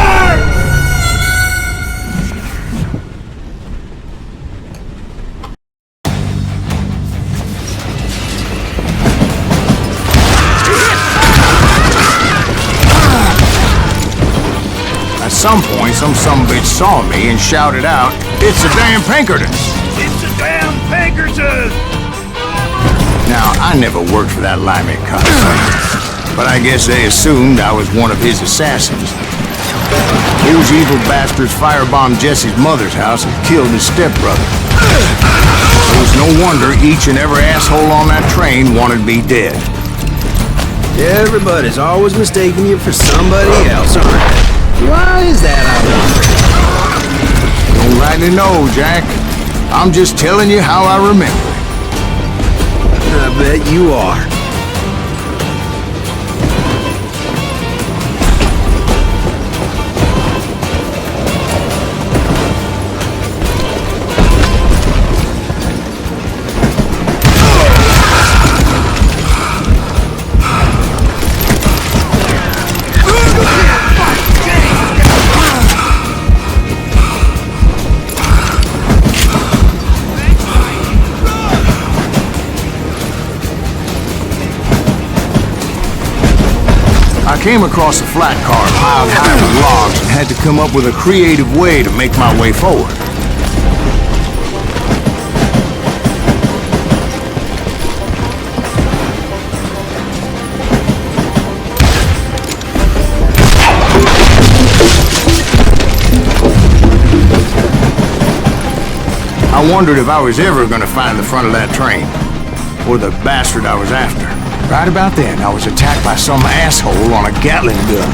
Speaker 2: At some point, some sumbitch saw me and shouted out, "It's the damn Pinkerton!"
Speaker 12: It's a damn Pinkerton!
Speaker 2: Now, I never worked for that limey concept, but I guess they assumed I was one of his assassins. Those evil bastards firebombed Jesse's mother's house and killed his stepbrother. It was no wonder each and every asshole on that train wanted me dead.
Speaker 7: Everybody's always mistaking you for somebody else, aren't they? Why is that, I wonder?
Speaker 2: Don't rightly know, Jack. I'm just telling you how I remember.
Speaker 7: I bet you are.
Speaker 2: I came across a flat car piled high with logs and had to come up with a creative way to make my way forward. I wondered if I was ever going to find the front of that train, or the bastard I was after. Right about then, I was attacked by some asshole on a Gatling gun.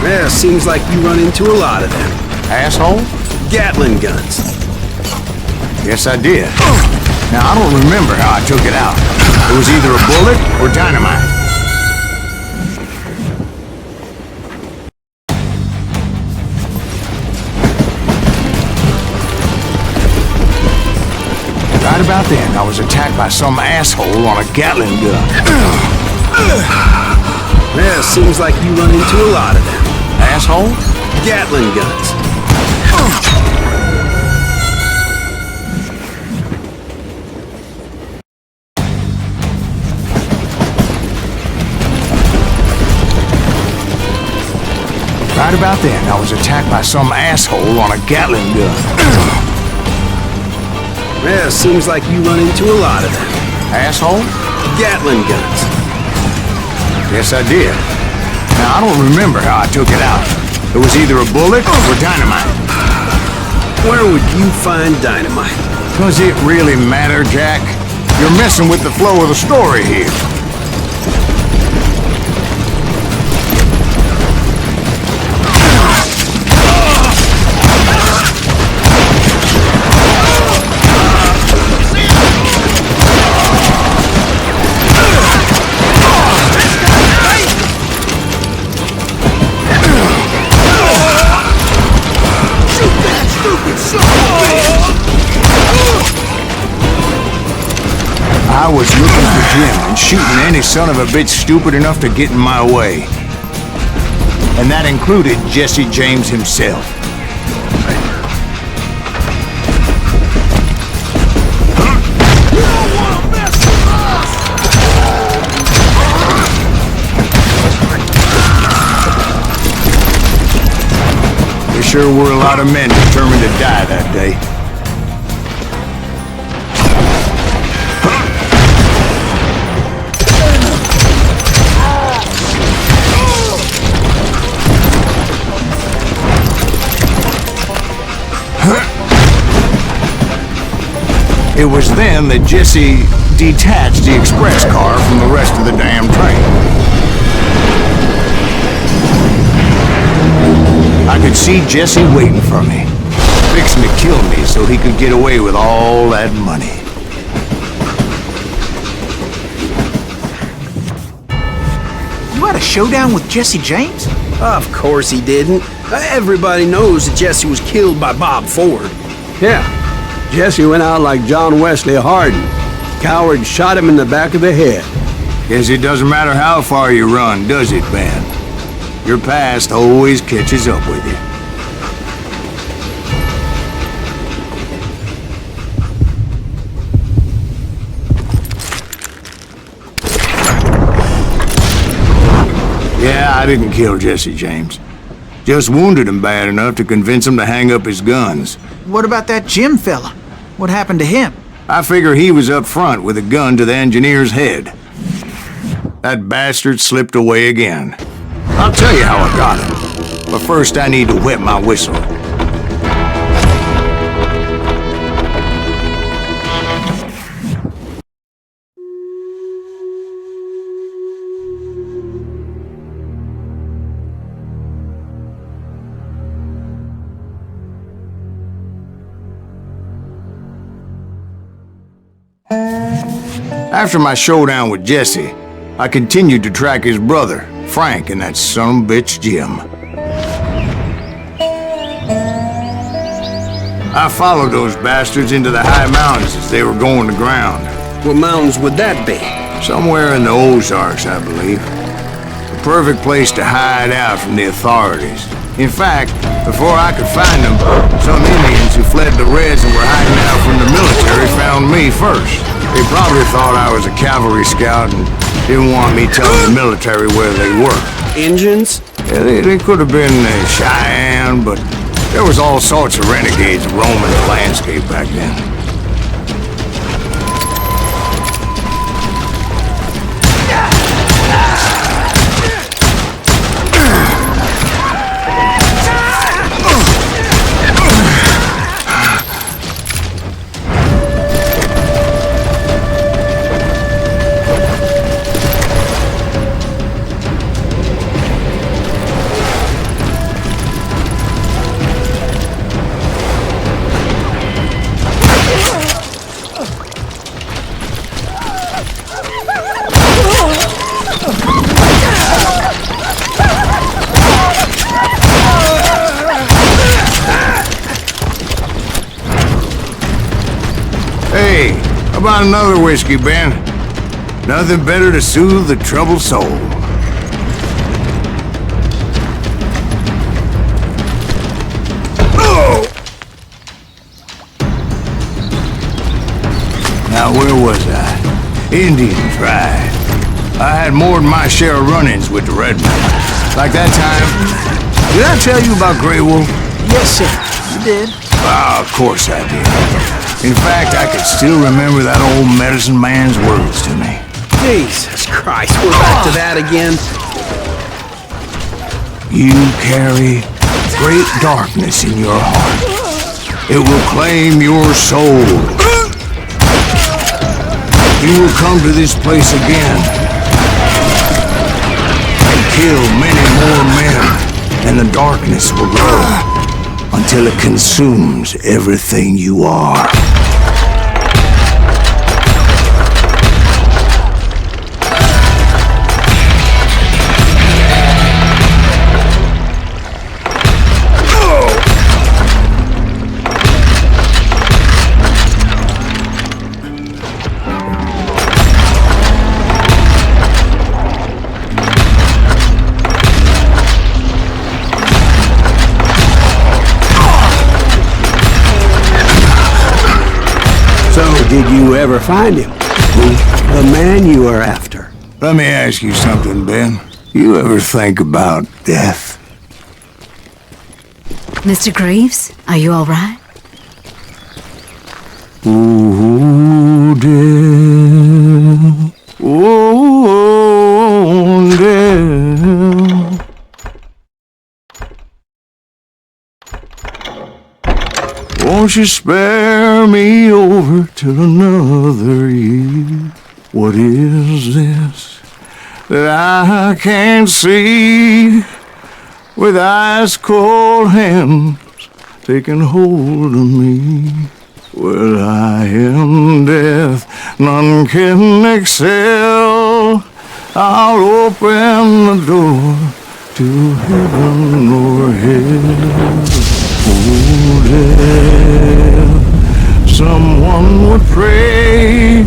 Speaker 7: Yeah, seems like you run into a lot of them.
Speaker 2: Asshole?
Speaker 7: Gatling guns.
Speaker 2: Yes, I did. Now, I don't remember how I took it out. It was either a bullet or dynamite. Right about then, I was attacked by some asshole on a Gatling gun.
Speaker 7: Yeah, seems like you run into a lot of them.
Speaker 2: Asshole?
Speaker 7: Gatling guns.
Speaker 2: Right about then, I was attacked by some asshole on a Gatling gun.
Speaker 7: Yeah, seems like you run into a lot of them.
Speaker 2: Asshole?
Speaker 7: Gatling guns.
Speaker 2: Yes, I did. Now, I don't remember how I took it out. It was either a bullet or dynamite.
Speaker 7: Where would you find dynamite?
Speaker 2: Does it really matter, Jack? You're messing with the flow of the story here.
Speaker 6: Stupid son of a bitch!
Speaker 2: I was looking for Jim and shooting any son of a bitch stupid enough to get in my way. And that included Jesse James himself.
Speaker 6: You don't want to mess with us!
Speaker 2: There sure were a lot of men determined to die that day. It was then that Jesse detached the express car from the rest of the damn train. I could see Jesse waiting for me, fixing to kill me so he could get away with all that money.
Speaker 3: You had a showdown with Jesse James?
Speaker 7: Of course he didn't. Everybody knows that Jesse was killed by Bob Ford.
Speaker 1: Yeah, Jesse went out like John Wesley Hardin. Coward shot him in the back of the head.
Speaker 2: Guess it doesn't matter how far you run, does it, Ben? Your past always catches up with you. Yeah, I didn't kill Jesse James. Just wounded him bad enough to convince him to hang up his guns.
Speaker 3: What about that Jim fella? What happened to him?
Speaker 2: I figure he was up front with a gun to the engineer's head. That bastard slipped away again. I'll tell you how I got him. But first I need to wet my whistle. After my showdown with Jesse, I continued to track his brother, Frank, and that sumbitch Jim. I followed those bastards into the high mountains as they were going to ground.
Speaker 7: What mountains would that be?
Speaker 2: Somewhere in the Ozarks, I believe. The perfect place to hide out from the authorities. In fact, before I could find them, some Indians who fled the Reds and were hiding out from the military found me first. They probably thought I was a cavalry scout and didn't want me telling the military where they were.
Speaker 7: Injuns?
Speaker 2: Yeah, they could have been Cheyenne, but there was all sorts of renegades roaming the landscape back then. Hey, how about another whiskey, Ben? Nothing better to soothe the troubled soul. Oh! Now, where was I? Indians, right. I had more than my share of run-ins with the Redmen. Like that time. Did I tell you about Grey Wolf?
Speaker 3: Yes, sir. You did.
Speaker 2: Ah, of course I did. In fact, I could still remember that old medicine man's words to me.
Speaker 7: Jesus Christ, we're back to that again.
Speaker 2: You carry great darkness in your heart. It will claim your soul. You will come to this place again and kill many more men, and the darkness will grow until it consumes everything you are.
Speaker 1: Did you ever find him? The man you are after.
Speaker 2: Let me ask you something, Ben. You ever think about death?
Speaker 4: Mr. Greaves, are you all right?
Speaker 2: Ooh, death. Ooh, death. Won't you spare me over till another year? What is this that I can't see? With ice cold hands taking hold of me. Well, I am death, none can excel. I'll open the door to heaven or hell. Oh, death, someone would pray.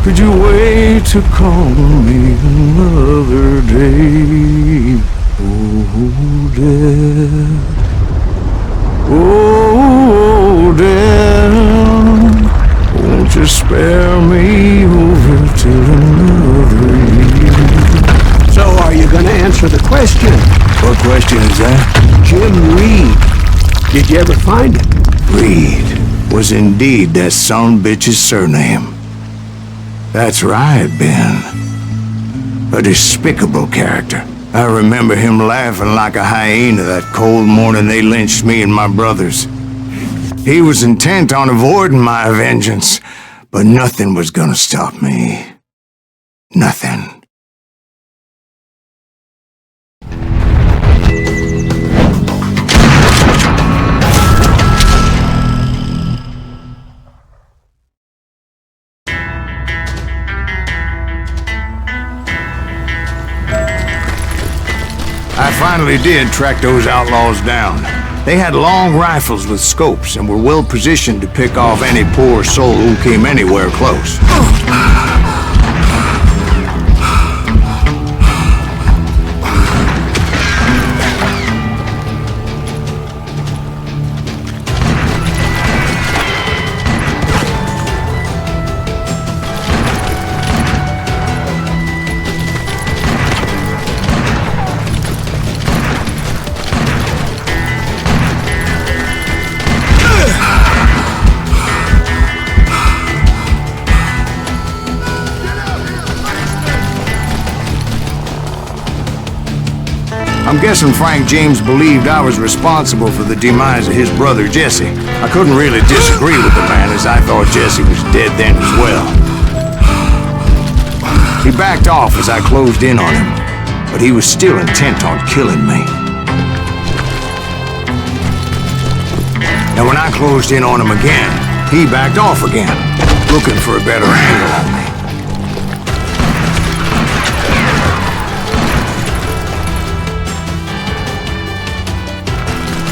Speaker 2: Could you wait to call me another day? Oh, death. Oh, death. Won't you spare me over till another year?
Speaker 1: So are you gonna answer the question?
Speaker 2: What question is that?
Speaker 1: Jim Reed. Did you ever find him?
Speaker 2: Reed was indeed that son-bitch's surname. That's right, Ben. A despicable character. I remember him laughing like a hyena that cold morning they lynched me and my brothers. He was intent on avoiding my vengeance, but nothing was gonna stop me. Nothing. I finally did track those outlaws down. They had long rifles with scopes and were well positioned to pick off any poor soul who came anywhere close. I'm guessing Frank James believed I was responsible for the demise of his brother Jesse. I couldn't really disagree with the man, as I thought Jesse was dead then as well. He backed off as I closed in on him, but he was still intent on killing me. And when I closed in on him again, he backed off again, looking for a better angle on me.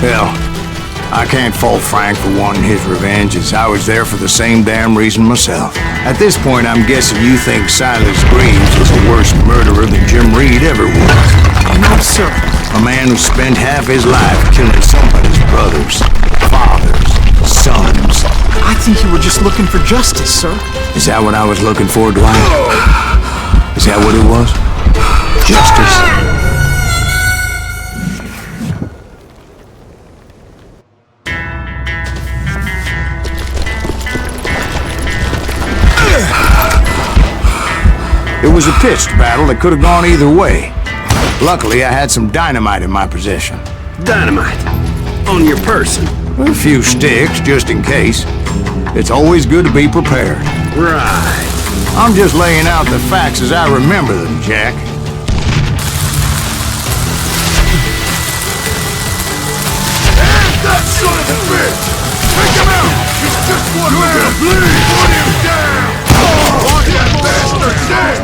Speaker 2: Hell, I can't fault Frank for wanting his revenge, as I was there for the same damn reason myself. At this point, I'm guessing you think Silas Greaves was a worse murderer than Jim Reed ever was.
Speaker 3: No, sir.
Speaker 2: A man who spent half his life killing somebody's brothers, fathers, sons.
Speaker 3: I think you were just looking for justice, sir.
Speaker 2: Is that what I was looking for, Dwight? Is that what it was? Justice? It was a pitched battle that could have gone either way. Luckily, I had some dynamite in my possession.
Speaker 1: Dynamite? On your person?
Speaker 2: A few sticks, just in case. It's always good to be prepared.
Speaker 1: Right.
Speaker 2: I'm just laying out the facts as I remember them, Jack.
Speaker 12: And that son of a bitch! Take him out! He's just one man! Please, put him down! Watch that bastard dead!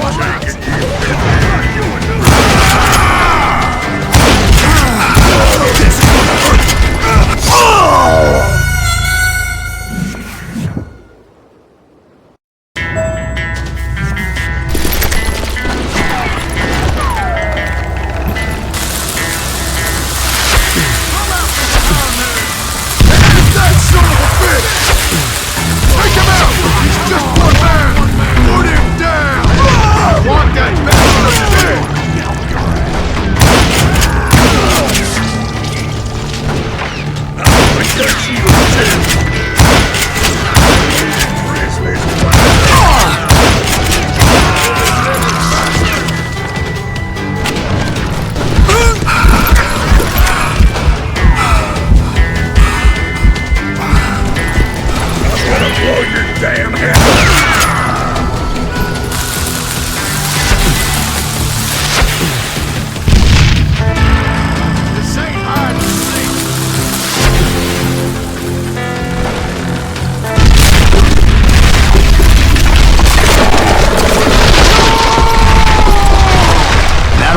Speaker 12: That son of a bitch! Take him out!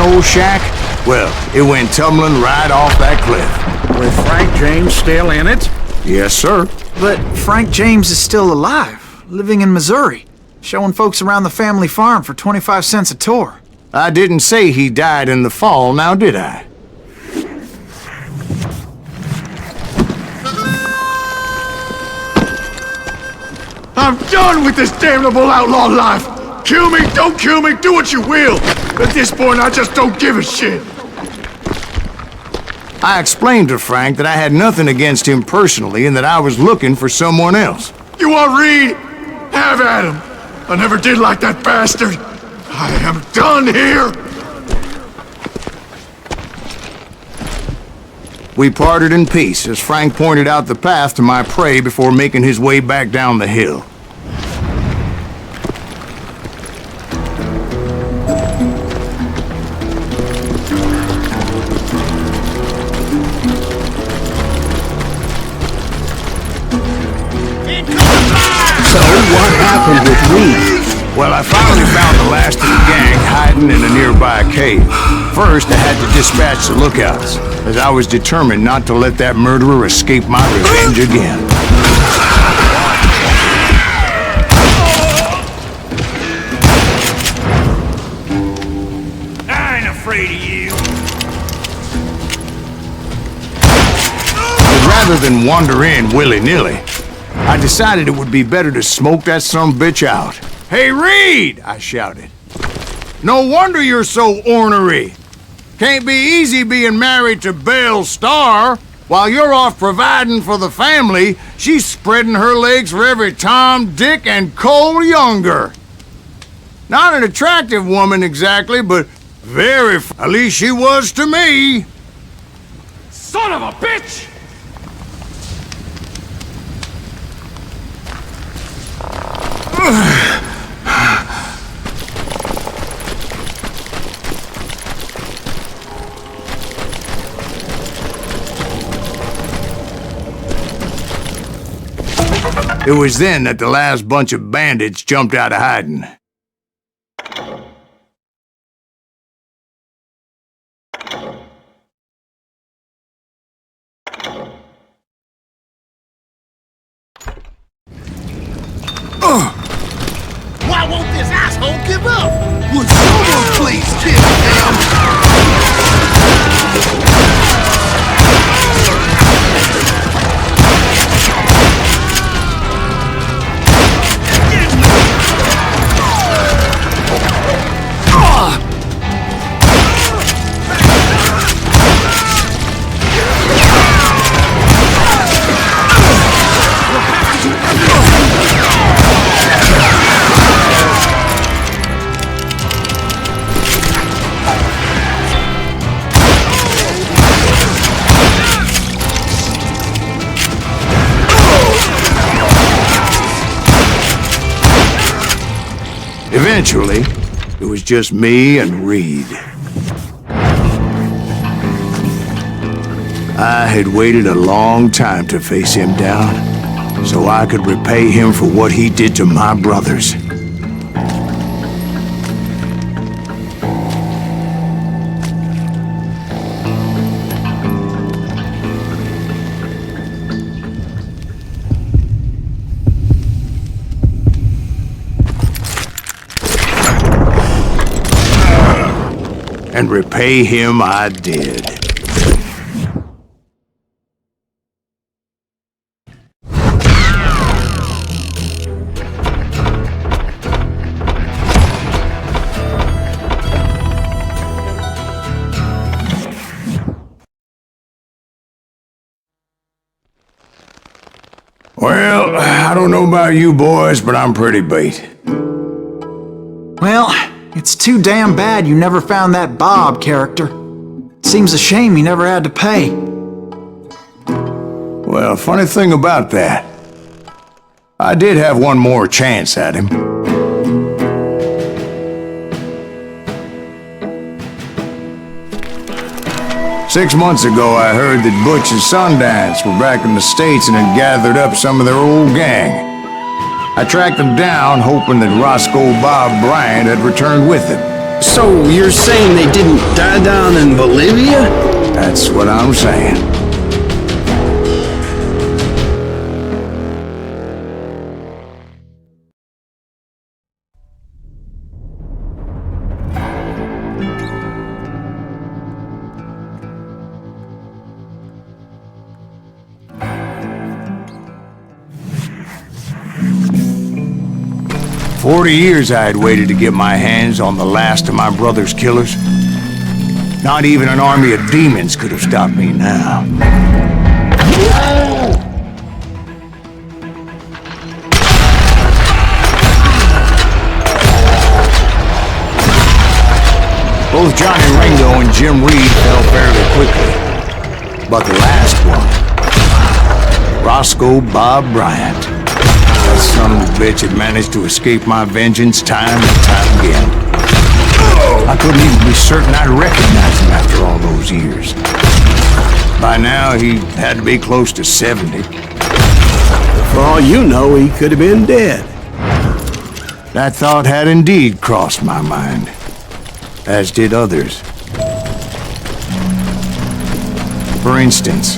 Speaker 2: Old shack? Well, it went tumbling right off that cliff.
Speaker 5: With Frank James still in it?
Speaker 2: Yes, sir.
Speaker 3: But Frank James is still alive, living in Missouri, showing folks around the family farm for 25 cents a tour.
Speaker 2: I didn't say he died in the fall, now did I?
Speaker 12: I'm done with this damnable outlaw life! Kill me, don't kill me, do what you will! At this point, I just don't give a shit!
Speaker 2: I explained to Frank that I had nothing against him personally and that I was looking for someone else.
Speaker 12: You want Reed? Have at him! I never did like that bastard! I am done here!
Speaker 2: We parted in peace as Frank pointed out the path to my prey before making his way back down the hill.
Speaker 1: What happened with Reed?
Speaker 2: Well, I finally found the last of the gang hiding in a nearby cave. First, I had to dispatch the lookouts, as I was determined not to let that murderer escape my revenge again.
Speaker 12: I ain't afraid of you!
Speaker 2: But rather than wander in willy-nilly, I decided it would be better to smoke that sumbitch out. Hey, Reed! I shouted. No wonder you're so ornery. Can't be easy being married to Belle Starr. While you're off providing for the family, she's spreading her legs for every Tom, Dick, and Cole Younger. Not an attractive woman exactly, but very... At least she was to me.
Speaker 12: Son of a bitch!
Speaker 2: It was then that the last bunch of bandits jumped out of hiding.
Speaker 6: Why won't this asshole give up? Would someone please kill him?
Speaker 2: Eventually, it was just me and Reed. I had waited a long time to face him down, so I could repay him for what he did to my brothers. And repay him I did. Well, I don't know about you boys, but I'm pretty beat.
Speaker 3: Well, it's too damn bad you never found that Bob character. Seems a shame you never had to pay.
Speaker 2: Well, funny thing about that, I did have one more chance at him. Six months ago, I heard that Butch and Sundance were back in the States and had gathered up some of their old gang. I tracked them down, hoping that Roscoe Bob Bryant had returned with them.
Speaker 7: So you're saying they didn't die down in Bolivia?
Speaker 2: That's what I'm saying. "40 years I had waited to get my hands on the last of my brother's killers. Not even an army of demons could have stopped me now. Both Johnny Ringo and Jim Reed fell fairly quickly. But the last one, Roscoe Bob Bryant, that son of a bitch had managed to escape my vengeance time and time again. I couldn't even be certain I'd recognize him after all those years. By now, he had to be close to 70.
Speaker 1: For all you know, he could have been dead.
Speaker 2: That thought had indeed crossed my mind, as did others. For instance,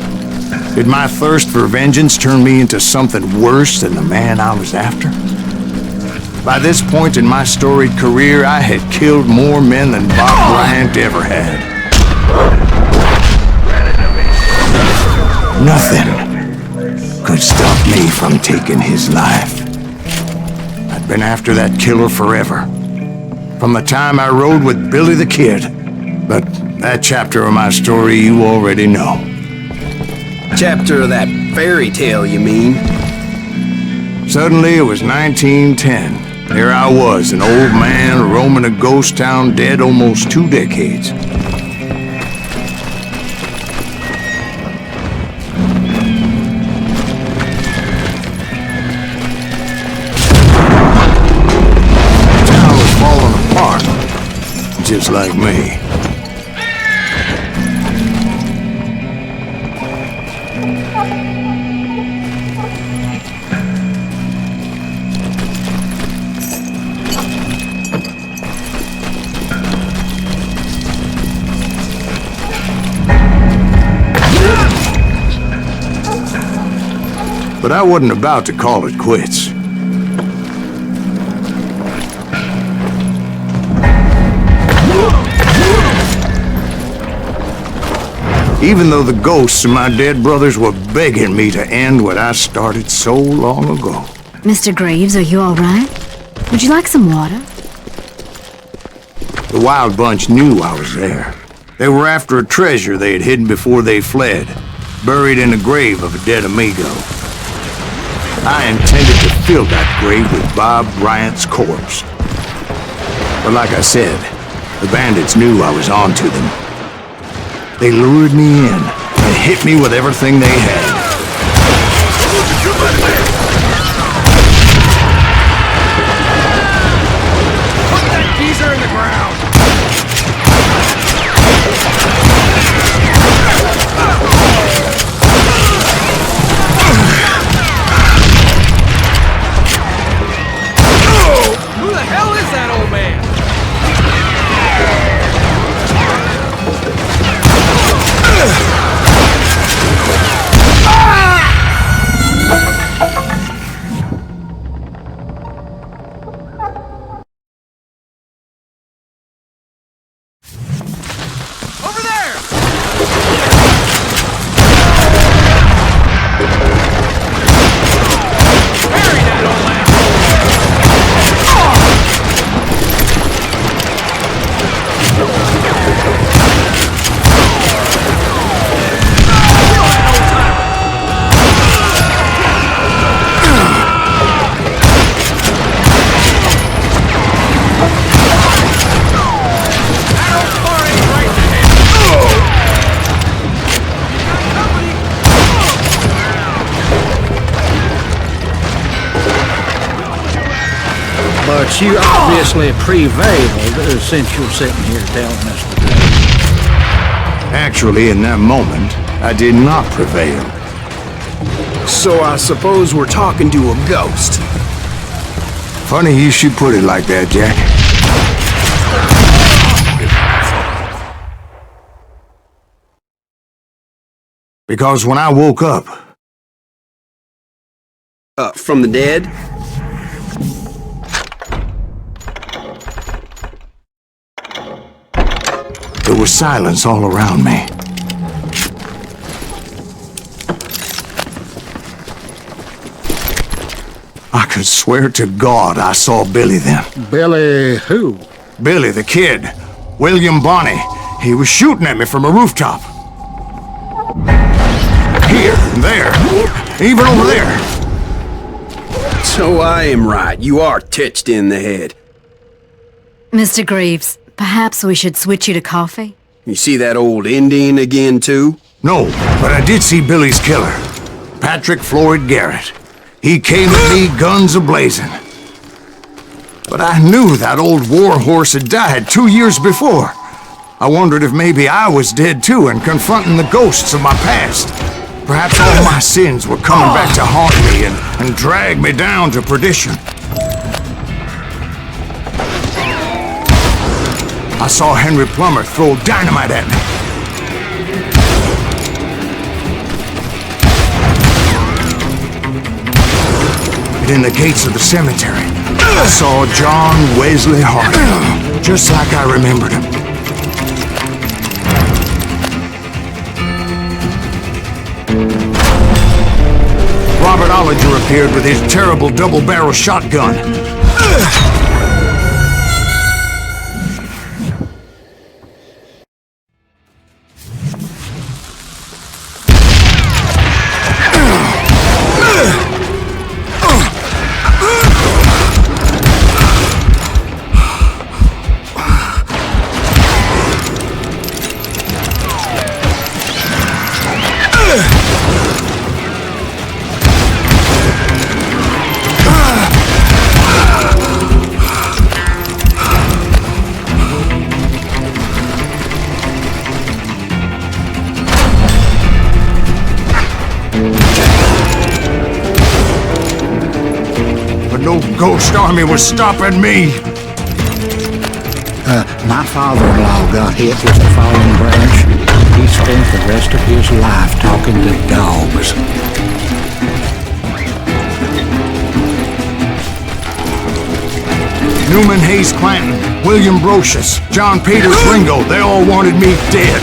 Speaker 2: did my thirst for vengeance turn me into something worse than the man I was after? By this point in my storied career, I had killed more men than Bob Bryant ever had. Nothing could stop me from taking his life. I'd been after that killer forever, from the time I rode with Billy the Kid. But that chapter of my story you already know.
Speaker 7: Chapter of that fairy tale, you mean?
Speaker 2: Suddenly, it was 1910. Here I was, an old man roaming a ghost town dead almost 2 decades. The town was falling apart, just like me. But I wasn't about to call it quits. Even though the ghosts of my dead brothers were begging me to end what I started so long ago.
Speaker 4: Mr. Greaves, are you all right? Would you like some water?
Speaker 2: The Wild Bunch knew I was there. They were after a treasure they had hidden before they fled, buried in the grave of a dead amigo. I intended to fill that grave with Bob Bryant's corpse. But like I said, the bandits knew I was on to them. They lured me in and hit me with everything they had.
Speaker 6: Put that geezer in the ground! Who the hell is that old man?
Speaker 5: But you obviously prevailed since you're sitting here telling us today.
Speaker 2: Actually, in that moment, I did not prevail.
Speaker 7: So I suppose we're talking to a ghost.
Speaker 2: Funny you should put it like that, Jack. Because when I woke up...
Speaker 7: From the dead?
Speaker 2: There was silence all around me. I could swear to God I saw Billy then.
Speaker 5: Billy who?
Speaker 2: Billy, the kid. William Bonney. He was shooting at me from a rooftop. Here, there, even over there.
Speaker 7: So I am right. You are titched in the head.
Speaker 4: Mr. Greaves, perhaps we should switch you to coffee?
Speaker 7: You see that old Indian again, too?
Speaker 2: No, but I did see Billy's killer. Patrick Floyd Garrett. He came at me guns a-blazing. But I knew that old war horse had died 2 years before. I wondered if maybe I was dead too and confronting the ghosts of my past. Perhaps all my sins were coming back to haunt me and drag me down to perdition. I saw Henry Plummer throw dynamite at me. And in the gates of the cemetery, I saw John Wesley Hart, just like I remembered him. Robert Ollinger appeared with his terrible double-barrel shotgun. No ghost army was stopping me.
Speaker 5: My father-in-law got hit with the falling branch. He spent the rest of his life talking to dogs.
Speaker 2: Newman Hayes Clanton, William Brocious, John Peters Ringo, they all wanted me dead.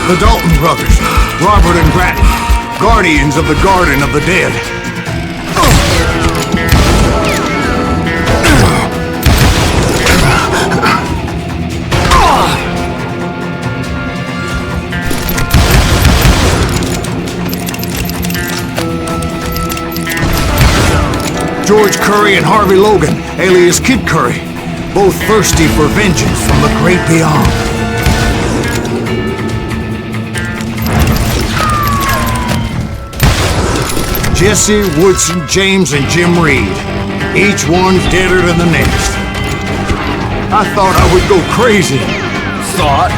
Speaker 2: The Dalton brothers, Robert and Grattan, guardians of the Garden of the Dead. George Curry and Harvey Logan, alias Kid Curry, both thirsty for vengeance from the great beyond. Jesse, Woodson, James, and Jim Reed. Each one's deader than the next. I thought I would go crazy. Thought?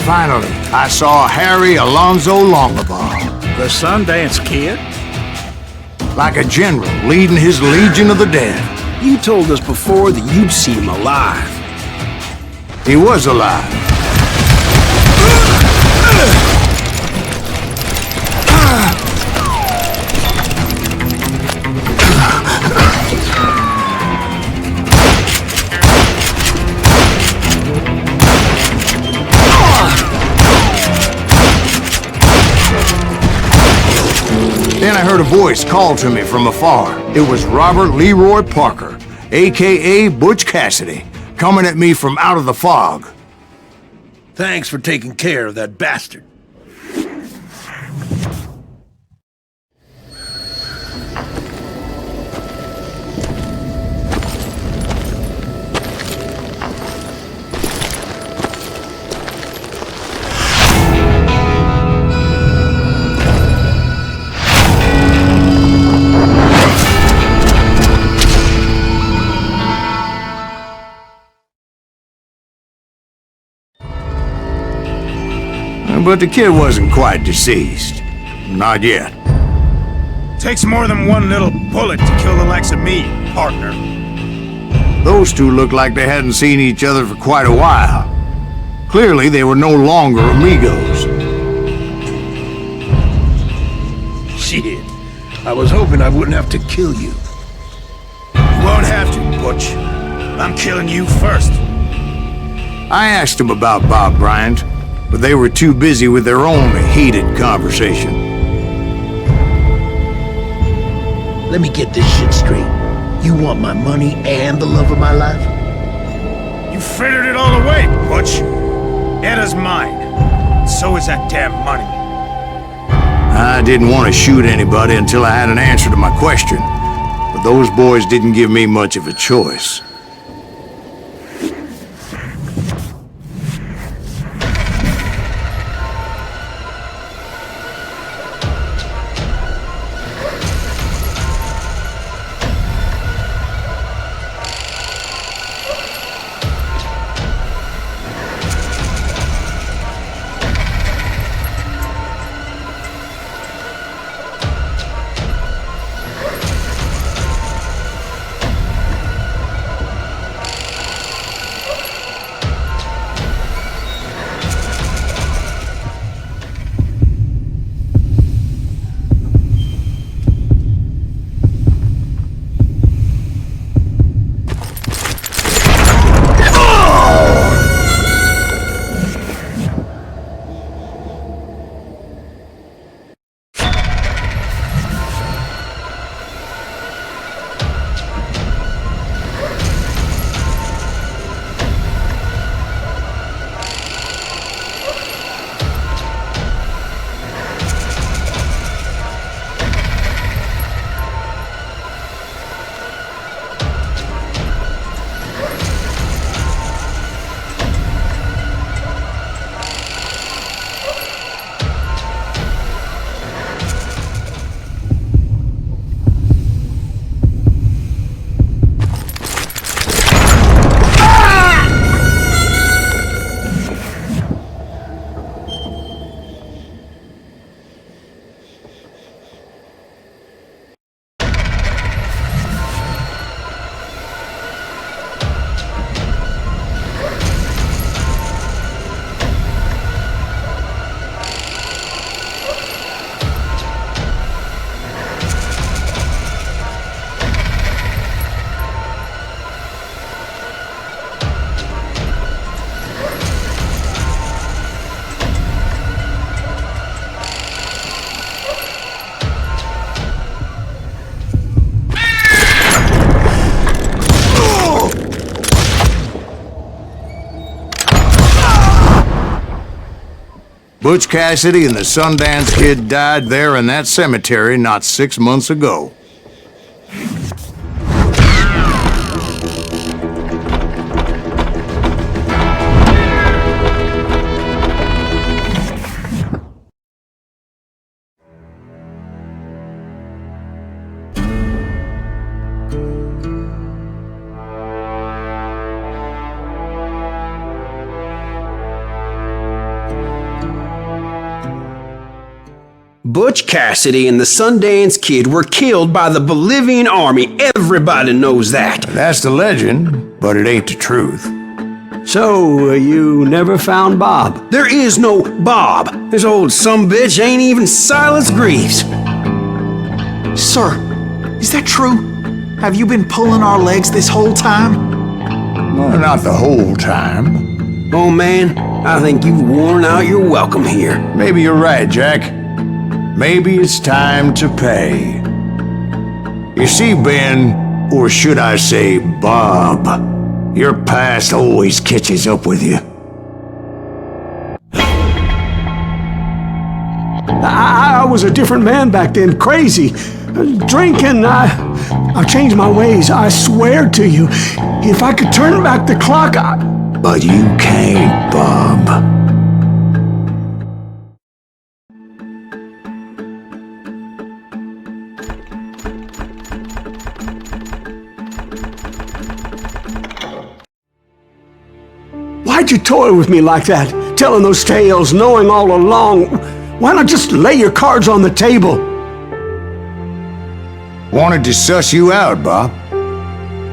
Speaker 2: Finally, I saw Harry Alonzo Longabaugh.
Speaker 5: The Sundance Kid?
Speaker 2: Like a general leading his legion of the dead.
Speaker 7: You told us before that you'd seen him alive.
Speaker 2: He was alive. Then I heard a voice call to me from afar. It was Robert Leroy Parker, a.k.a. Butch Cassidy, coming at me from out of the fog.
Speaker 6: Thanks for taking care of that bastard.
Speaker 2: But the kid wasn't quite deceased. Not yet.
Speaker 10: Takes more than one little bullet to kill the likes of me, partner.
Speaker 2: Those two looked like they hadn't seen each other for quite a while. Clearly, they were no longer amigos.
Speaker 6: Shit. I was hoping I wouldn't have to kill you.
Speaker 10: You won't have to, Butch. I'm killing you first.
Speaker 2: I asked them about Bob Bryant, but they were too busy with their own heated conversation.
Speaker 6: Let me get this shit straight. You want my money and the love of my life?
Speaker 10: You frittered it all away, Butch. Edda's mine. So is that damn money.
Speaker 2: I didn't want to shoot anybody until I had an answer to my question, but those boys didn't give me much of a choice. Butch Cassidy and the Sundance Kid died there in that cemetery not 6 months ago.
Speaker 7: Butch Cassidy and the Sundance Kid were killed by the Bolivian army. Everybody knows that.
Speaker 2: That's the legend, but it ain't the truth.
Speaker 1: So, you never found Bob?
Speaker 7: There is no Bob. This old sumbitch ain't even Silas Greaves.
Speaker 3: Sir, is that true? Have you been pulling our legs this whole time?
Speaker 2: Well, not the whole time.
Speaker 7: Oh man, I think you've worn out your welcome here.
Speaker 2: Maybe you're right, Jack. maybe it's time to pay. You see, Ben, or should I say Bob, your past always catches up with you.
Speaker 1: I was a different man back then, crazy. Drinking, I've changed my ways, I swear to you. If I could turn back the clock,
Speaker 2: But you can't, Bob.
Speaker 1: Why'd you toy with me like that? Telling those tales, knowing all along. Why not just lay your cards on the table?
Speaker 2: Wanted to suss you out, Bob.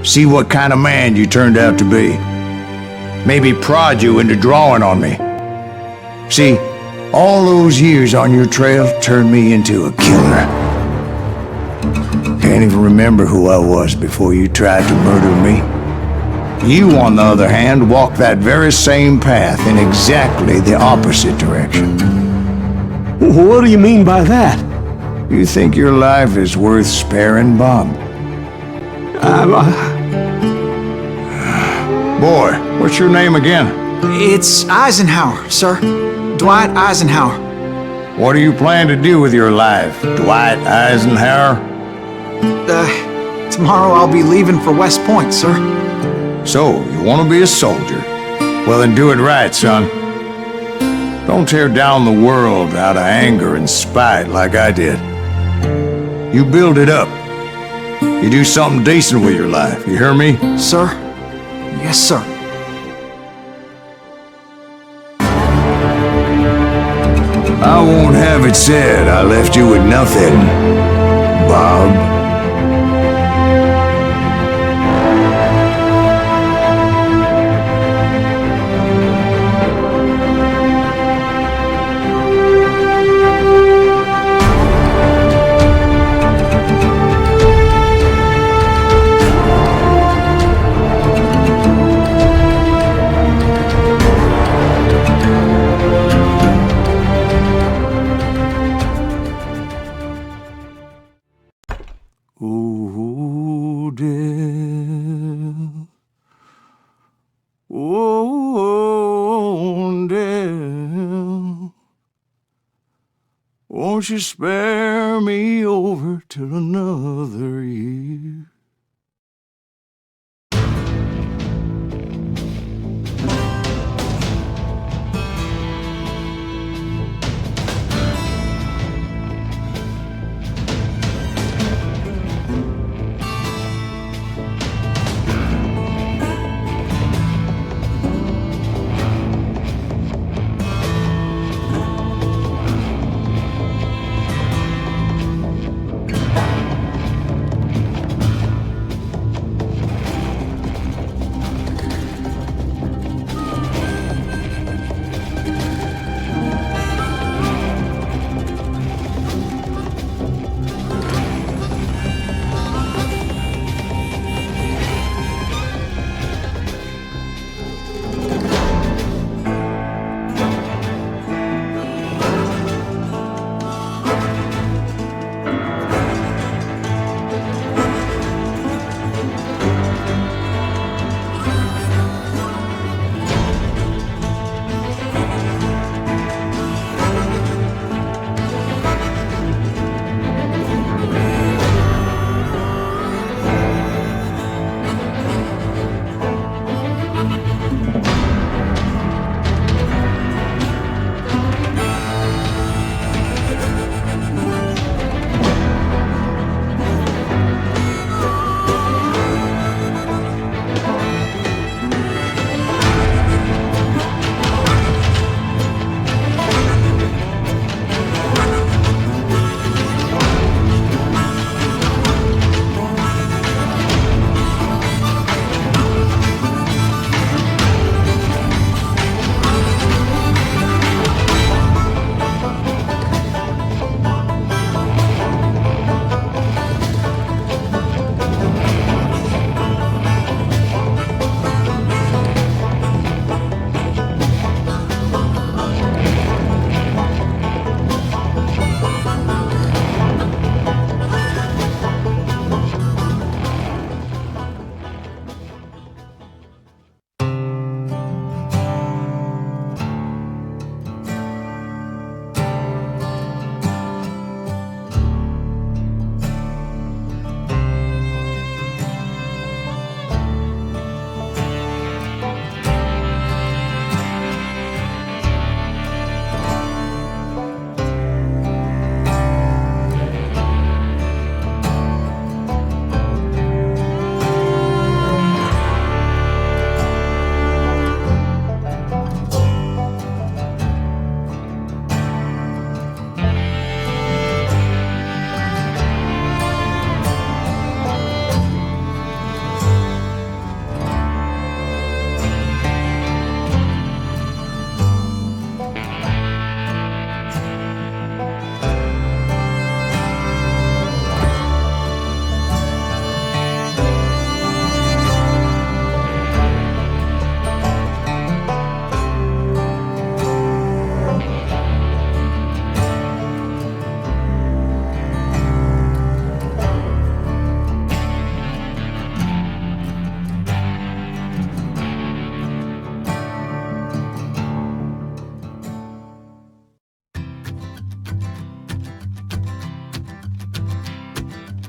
Speaker 2: See what kind of man you turned out to be. Maybe prod you into drawing on me. See, all those years on your trail turned me into a killer. Can't even remember who I was before you tried to murder me. You, on the other hand, walked that very same path in exactly the opposite direction.
Speaker 1: What do you mean by that?
Speaker 2: You think your life is worth sparing, Bob? Boy, what's your name again?
Speaker 3: It's Eisenhower, sir. Dwight Eisenhower.
Speaker 2: What do you plan to do with your life, Dwight Eisenhower?
Speaker 3: Tomorrow I'll be leaving for West Point, sir.
Speaker 2: So, you want to be a soldier? Well, then do it right, son. Don't tear down the world out of anger and spite like I did. You build it up. You do something decent with your life, you hear me?
Speaker 3: Sir? Yes, sir.
Speaker 2: I won't have it said I left you with nothing, Bob. Oh, dear. Oh, dear. Won't you spare me over till another year?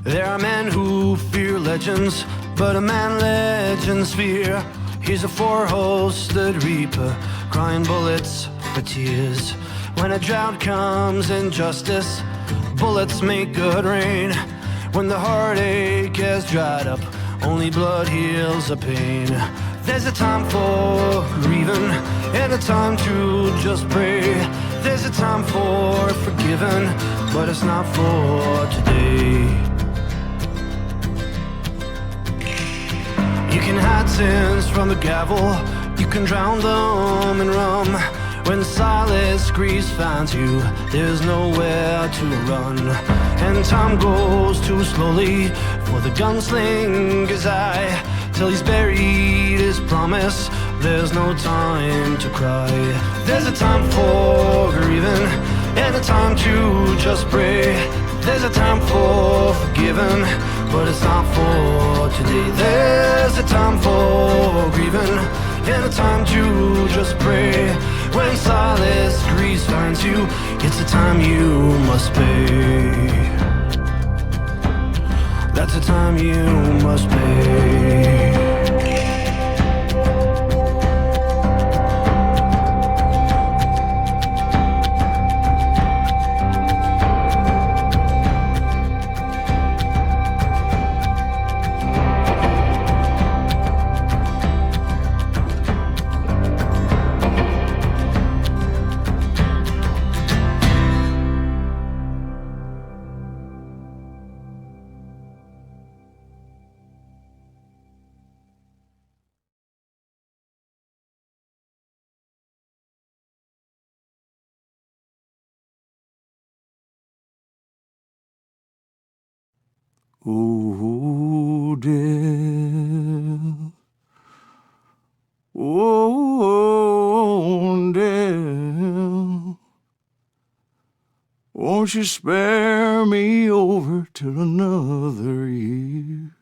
Speaker 13: There are men who fear legends, but a man legends fear. He's a four-hosted reaper, crying bullets for tears. When a drought comes in justice, bullets make good rain. When the heartache has dried up, only blood heals the pain. There's a time for grieving, and a time to just pray. There's a time for forgiving, but it's not for today. You can hide sins from the gavel, you can drown them in rum. When Silas Greaves finds you, there's nowhere to run. And time goes too slowly for the gunslinger's eye. Till he's buried his promise, there's no time to cry. There's a time for grieving, and a time to just pray. There's a time for forgiving, but it's not for today. There's a time for grieving, and a time to just pray. When Silas Greaves finds you, it's a time you must pay. That's a time you must pay.
Speaker 12: Oh, dear. Oh, dear. Won't you spare me over till another year?